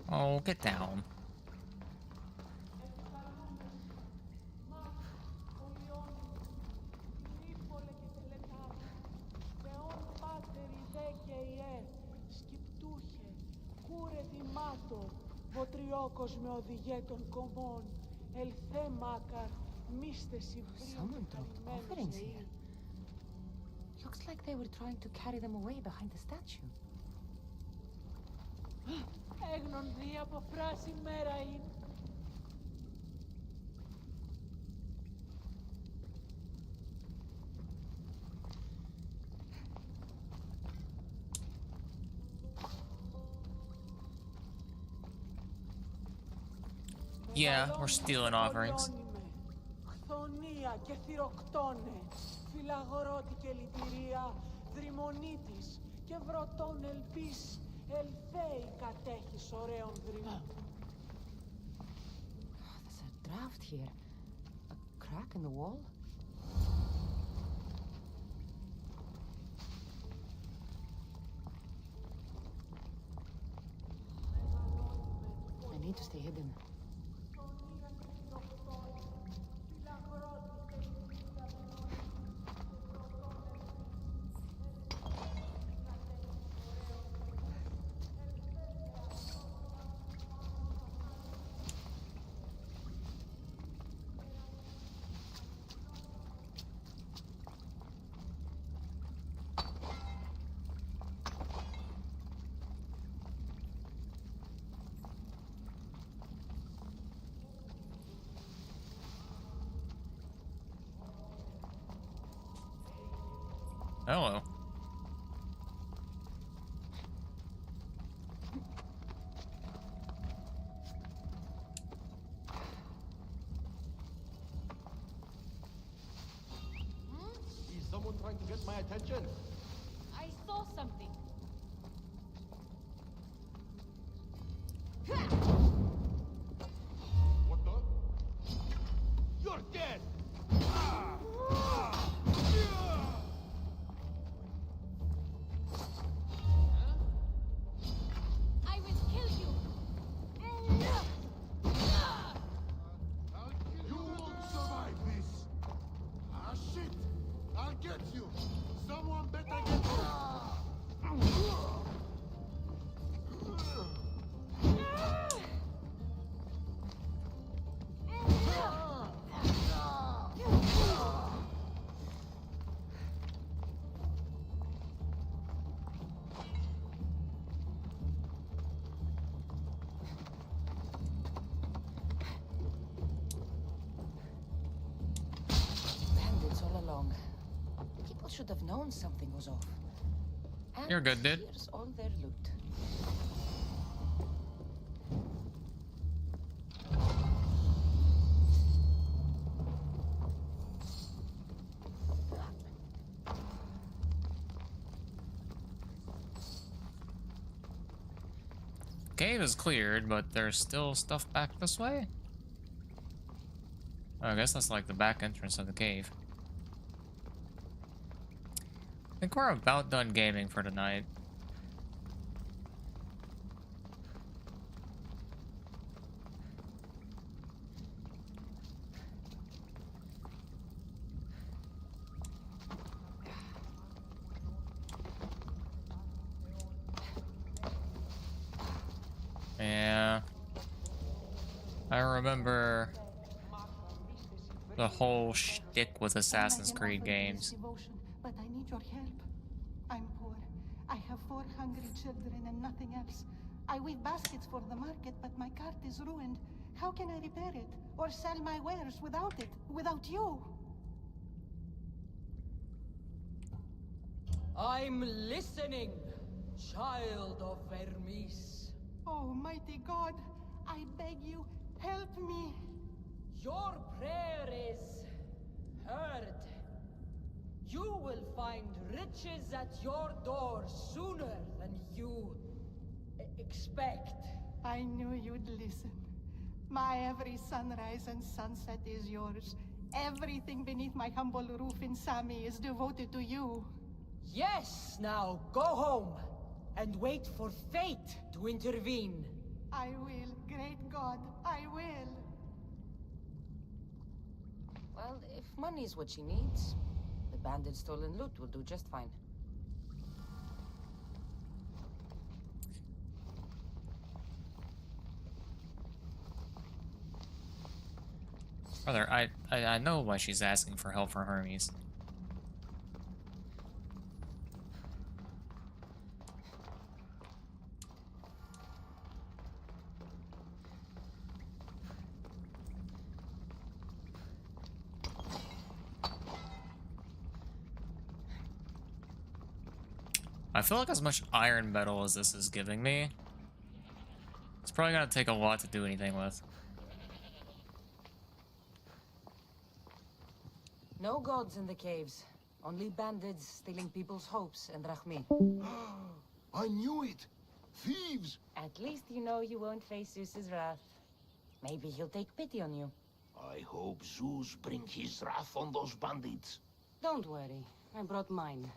Oh, get down. Someone dropped offerings here. Looks like they were trying to carry them away behind the statue. Yeah, we're stealing offerings. Χθονία και θυροκτώνε, φυλαγρώτη και λυτηρία, δρυμονίτης και βρωτών ελπίς, ελθέη κατέχεις ωραίων δρυμών. There's a draft here. A crack in the wall? I need to stay hidden. Hello. Is someone trying to get my attention? I saw something. What the? You're dead! I will kill you. You won't survive this! Ah, shit! I'll get you! Someone better get you! Bandits all along. People should have known something was off. And You're good, dude. here's all their loot. Cave is cleared, but there's still stuff back this way? Oh, I guess that's like the back entrance of the cave. I think we're about done gaming for tonight. Yeah. I remember the whole shtick with Assassin's Creed games. But I need your help. I'm poor. I have 4 hungry children and nothing else. I weave baskets for the market, but my cart is ruined. How can I repair it or sell my wares without it, without you? I'm listening, child of Vermis. Oh, mighty God, I beg you, help me. Your prayer is heard. You will find riches at your door sooner than you expect. I knew you'd listen. My every sunrise and sunset is yours. Everything beneath my humble roof in Sami is devoted to you. Yes, now go home and wait for fate to intervene. I will, great God, I will. Well, if money is what she needs, the bandit stolen loot will do just fine. Brother, I know why she's asking for help from Hermes. I feel like as much iron metal as this is giving me, it's probably gonna take a lot to do anything with. No gods in the caves. Only bandits stealing people's hopes and Rahmi. I knew it! Thieves! At least you know you won't face Zeus's wrath. Maybe he'll take pity on you. I hope Zeus brings his wrath on those bandits. Don't worry. I brought mine.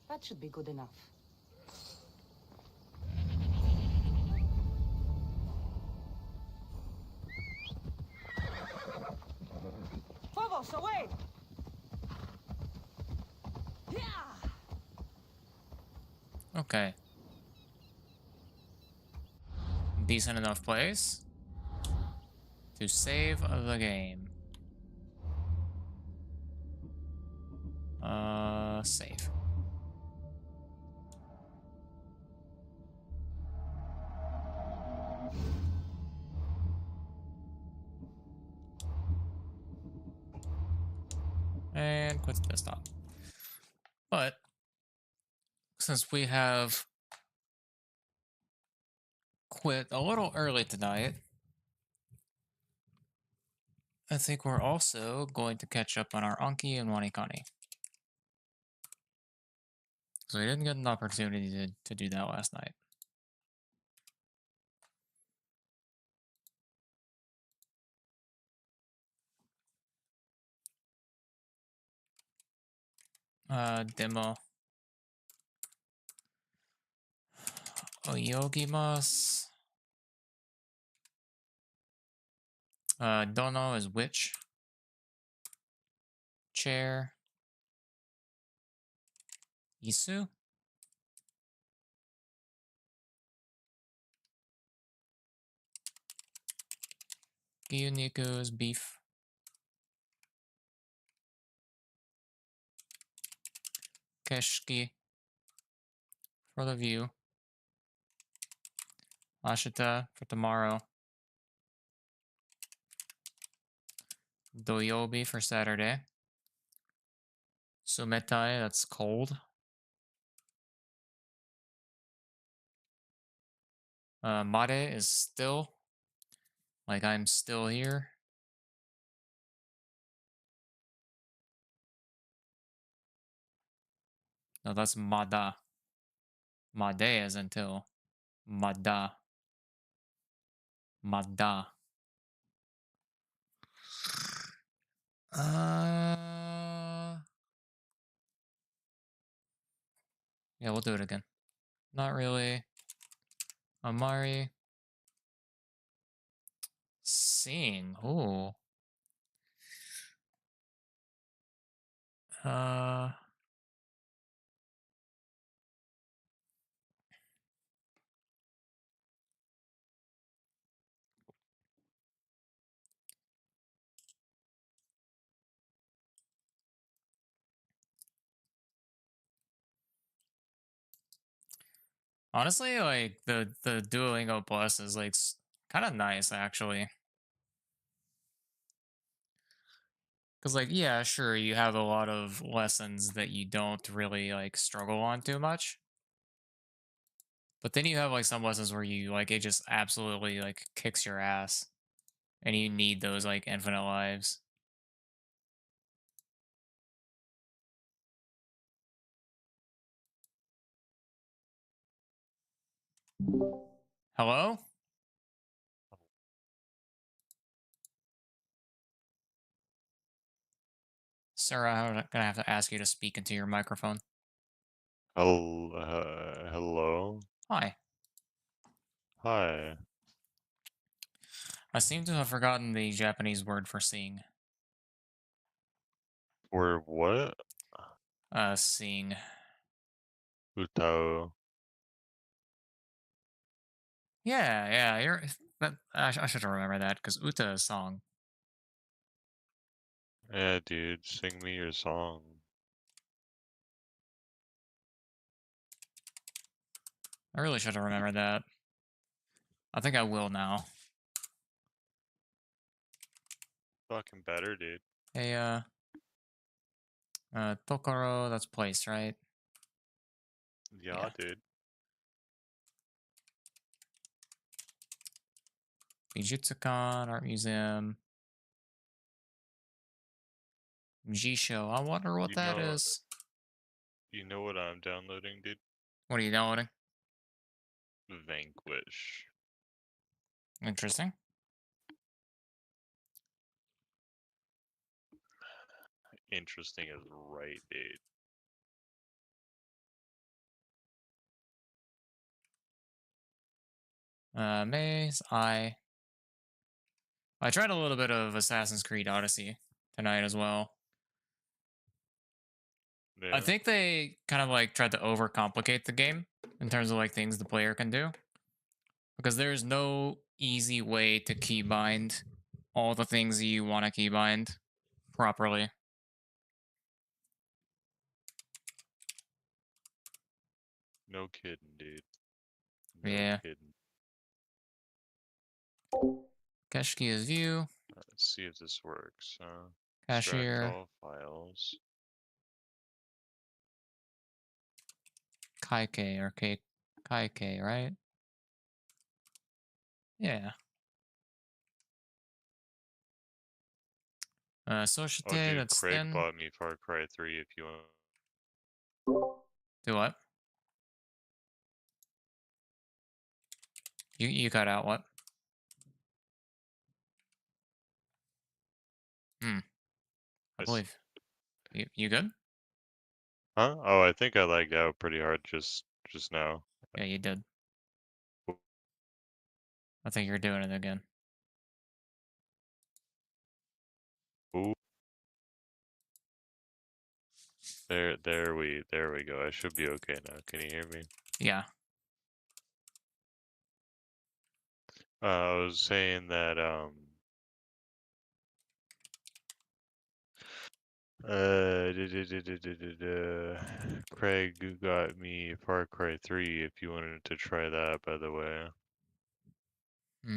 That should be good enough. Phobos, away! Okay. Decent enough place to save the game. Save. And quit the desktop. But since we have quit a little early tonight, I think we're also going to catch up on our Anki and Wanikani. So we didn't get an opportunity to do that last night. Demo. Oyogimasu. Dono is witch. Chair. Isu. Gyuniku is beef. Keshki for the view. Ashita for tomorrow. Doyobi for Saturday. Sumetai, that's cold. Mare is still. Like I'm still here. No, that's Mada. Made is until. Mada. Mada. Yeah, we'll do it again. Not really. Amari. Sing. Ooh. Honestly, like the Duolingo Plus is like kind of nice actually. Cause like yeah, sure you have a lot of lessons that you don't really like struggle on too much. But then you have like some lessons where you like it just absolutely like kicks your ass. And you need those like infinite lives. Hello? Sarah, I'm gonna have to ask you to speak into your microphone. Hello? Hi. Hi. I seem to have forgotten the Japanese word for seeing. For what? Seeing. Utao. Yeah, you're. I should remember that because Uta is song. Yeah, dude, sing me your song. I really should have remembered that. I think I will now. Fucking better, dude. Hey, Tokoro, that's place, right? Yeah, dude. Bijutsukan, Art Museum. G-Show. I wonder what that is. You know what I'm downloading, dude? What are you downloading? Vanquish. Interesting. Interesting is right, dude. Maze, I tried a little bit of Assassin's Creed Odyssey tonight as well. Yeah. I think they kind of like tried to overcomplicate the game in terms of like things the player can do. Because there's no easy way to keybind all the things you want to keybind properly. No kidding, dude. No Yeah. kidding. Keshkia's view. Let's see if this works. Cashier. Extract all files. Kaike or Kaike, right? Yeah. Societe, Oh, dude, that's Craig thin. bought me Far Cry 3 if you want. Do what? You cut out what? I believe. You good? Huh? Oh, I think I lagged out pretty hard just now. Yeah, you did. I think you're doing it again. Ooh. There we go. I should be okay now. Can you hear me? Yeah. I was saying that Craig got me Far Cry 3 if you wanted to try that, by the way. Let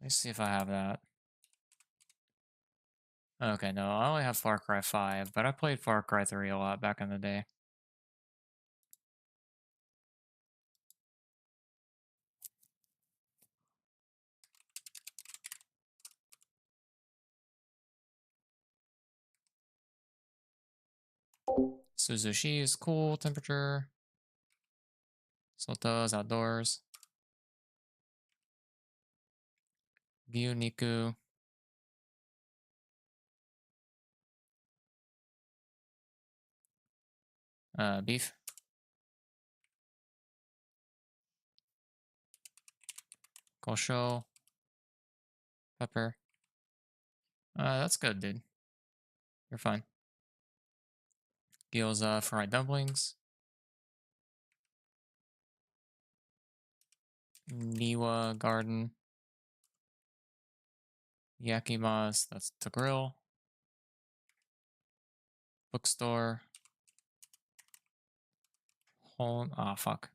me see if I have that. Okay, no, I only have Far Cry 5, but I played Far Cry 3 a lot back in the day. Suzushi is cool temperature. Soto is outdoors. Gyu Niku. Beef. Kosho. Pepper. That's good, dude. You're fine. Gyoza fried dumplings. Niwa garden. Yakimas, that's to grill. Bookstore. Fuck.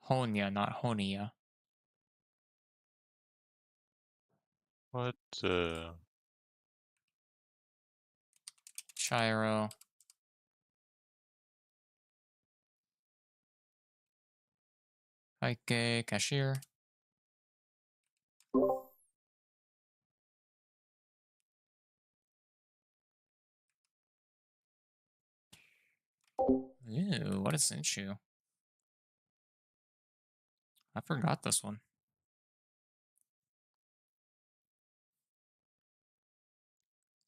Honya, not Honia. What? Chiro. Kaike, cashier. Ew, what is Senshu? I forgot this one.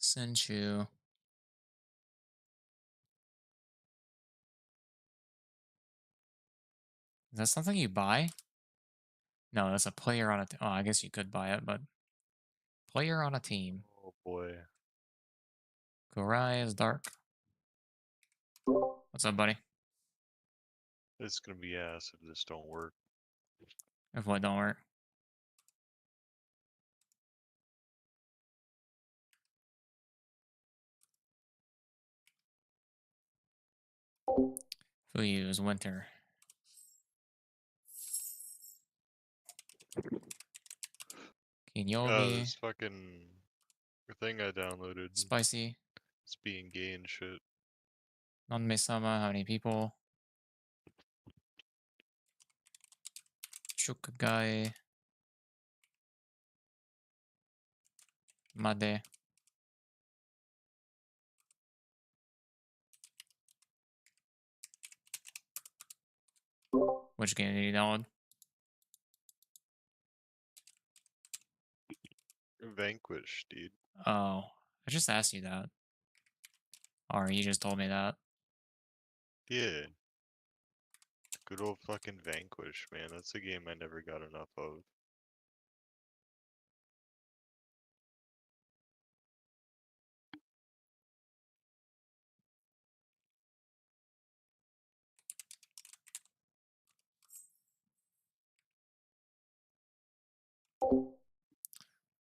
Senshu. Is that something you buy? No, that's a player on a oh, I guess you could buy it, but player on a team. Oh boy. Kurai is dark. What's up, buddy? It's gonna be ass if this don't work. If what don't work? Fuyu is winter. Kinyobi. This fucking thing I downloaded. Spicy. It's being gay and shit. Non-me-sama, how many people? Shukagai. Made. Which game did you download? Vanquish, dude. Oh, I just asked you that. Or you just told me that. Yeah. Good old fucking Vanquish, man. That's a game I never got enough of.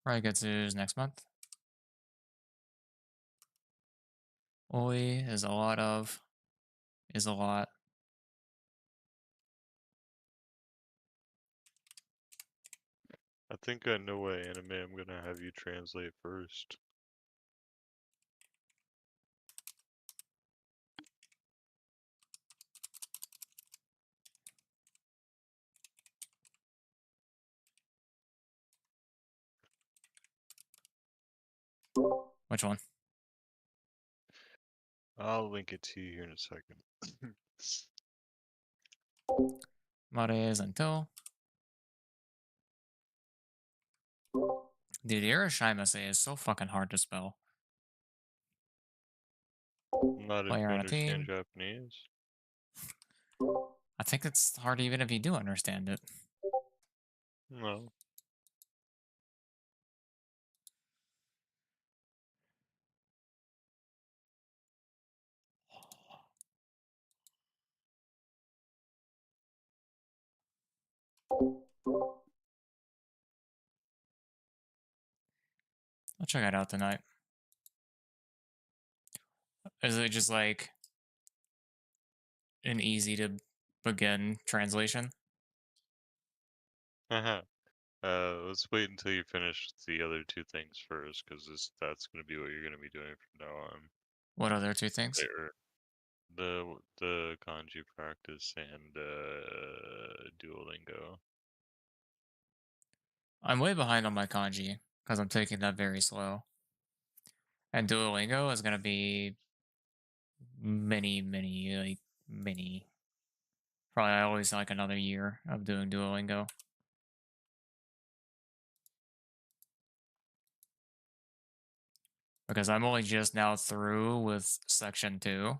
Raikatsu is next month. Oi is a lot of. Is a lot. I think I know what anime I'm gonna have you translate first. Which one? I'll link it to you here in a second. Mare is until. Dude, Irishimase is so fucking hard to spell. Not if Player you on a team. understand Japanese. I think it's hard even if you do understand it. No. I'll check it out tonight. Is it just like an easy to begin translation? Haha. Let's wait until you finish the other two things first, because that's gonna be what you're gonna be doing from now on. What other two things? The kanji practice and Duolingo. I'm way behind on my kanji because I'm taking that very slow. And Duolingo is gonna be many, probably always like another year of doing Duolingo. Because I'm only just now through with section 2.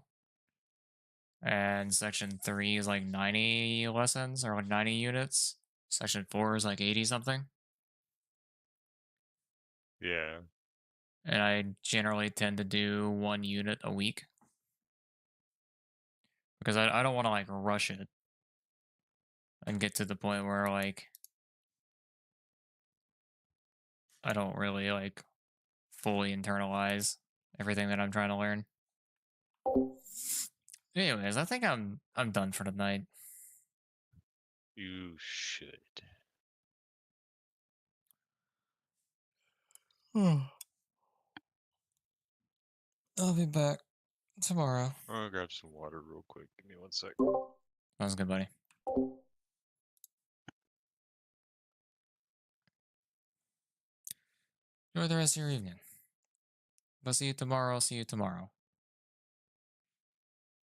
And section 3 is like 90 lessons or like 90 units. Section 4 is like 80 something. Yeah. And I generally tend to do 1 unit a week. Because I don't want to like rush it. And get to the point where like I don't really like fully internalize everything that I'm trying to learn. Anyways, I think I'm done for tonight. You should. I'll be back tomorrow. I'll grab some water real quick. Give me 1 sec. Sounds good, buddy. Enjoy the rest of your evening. If I see you tomorrow, I'll see you tomorrow.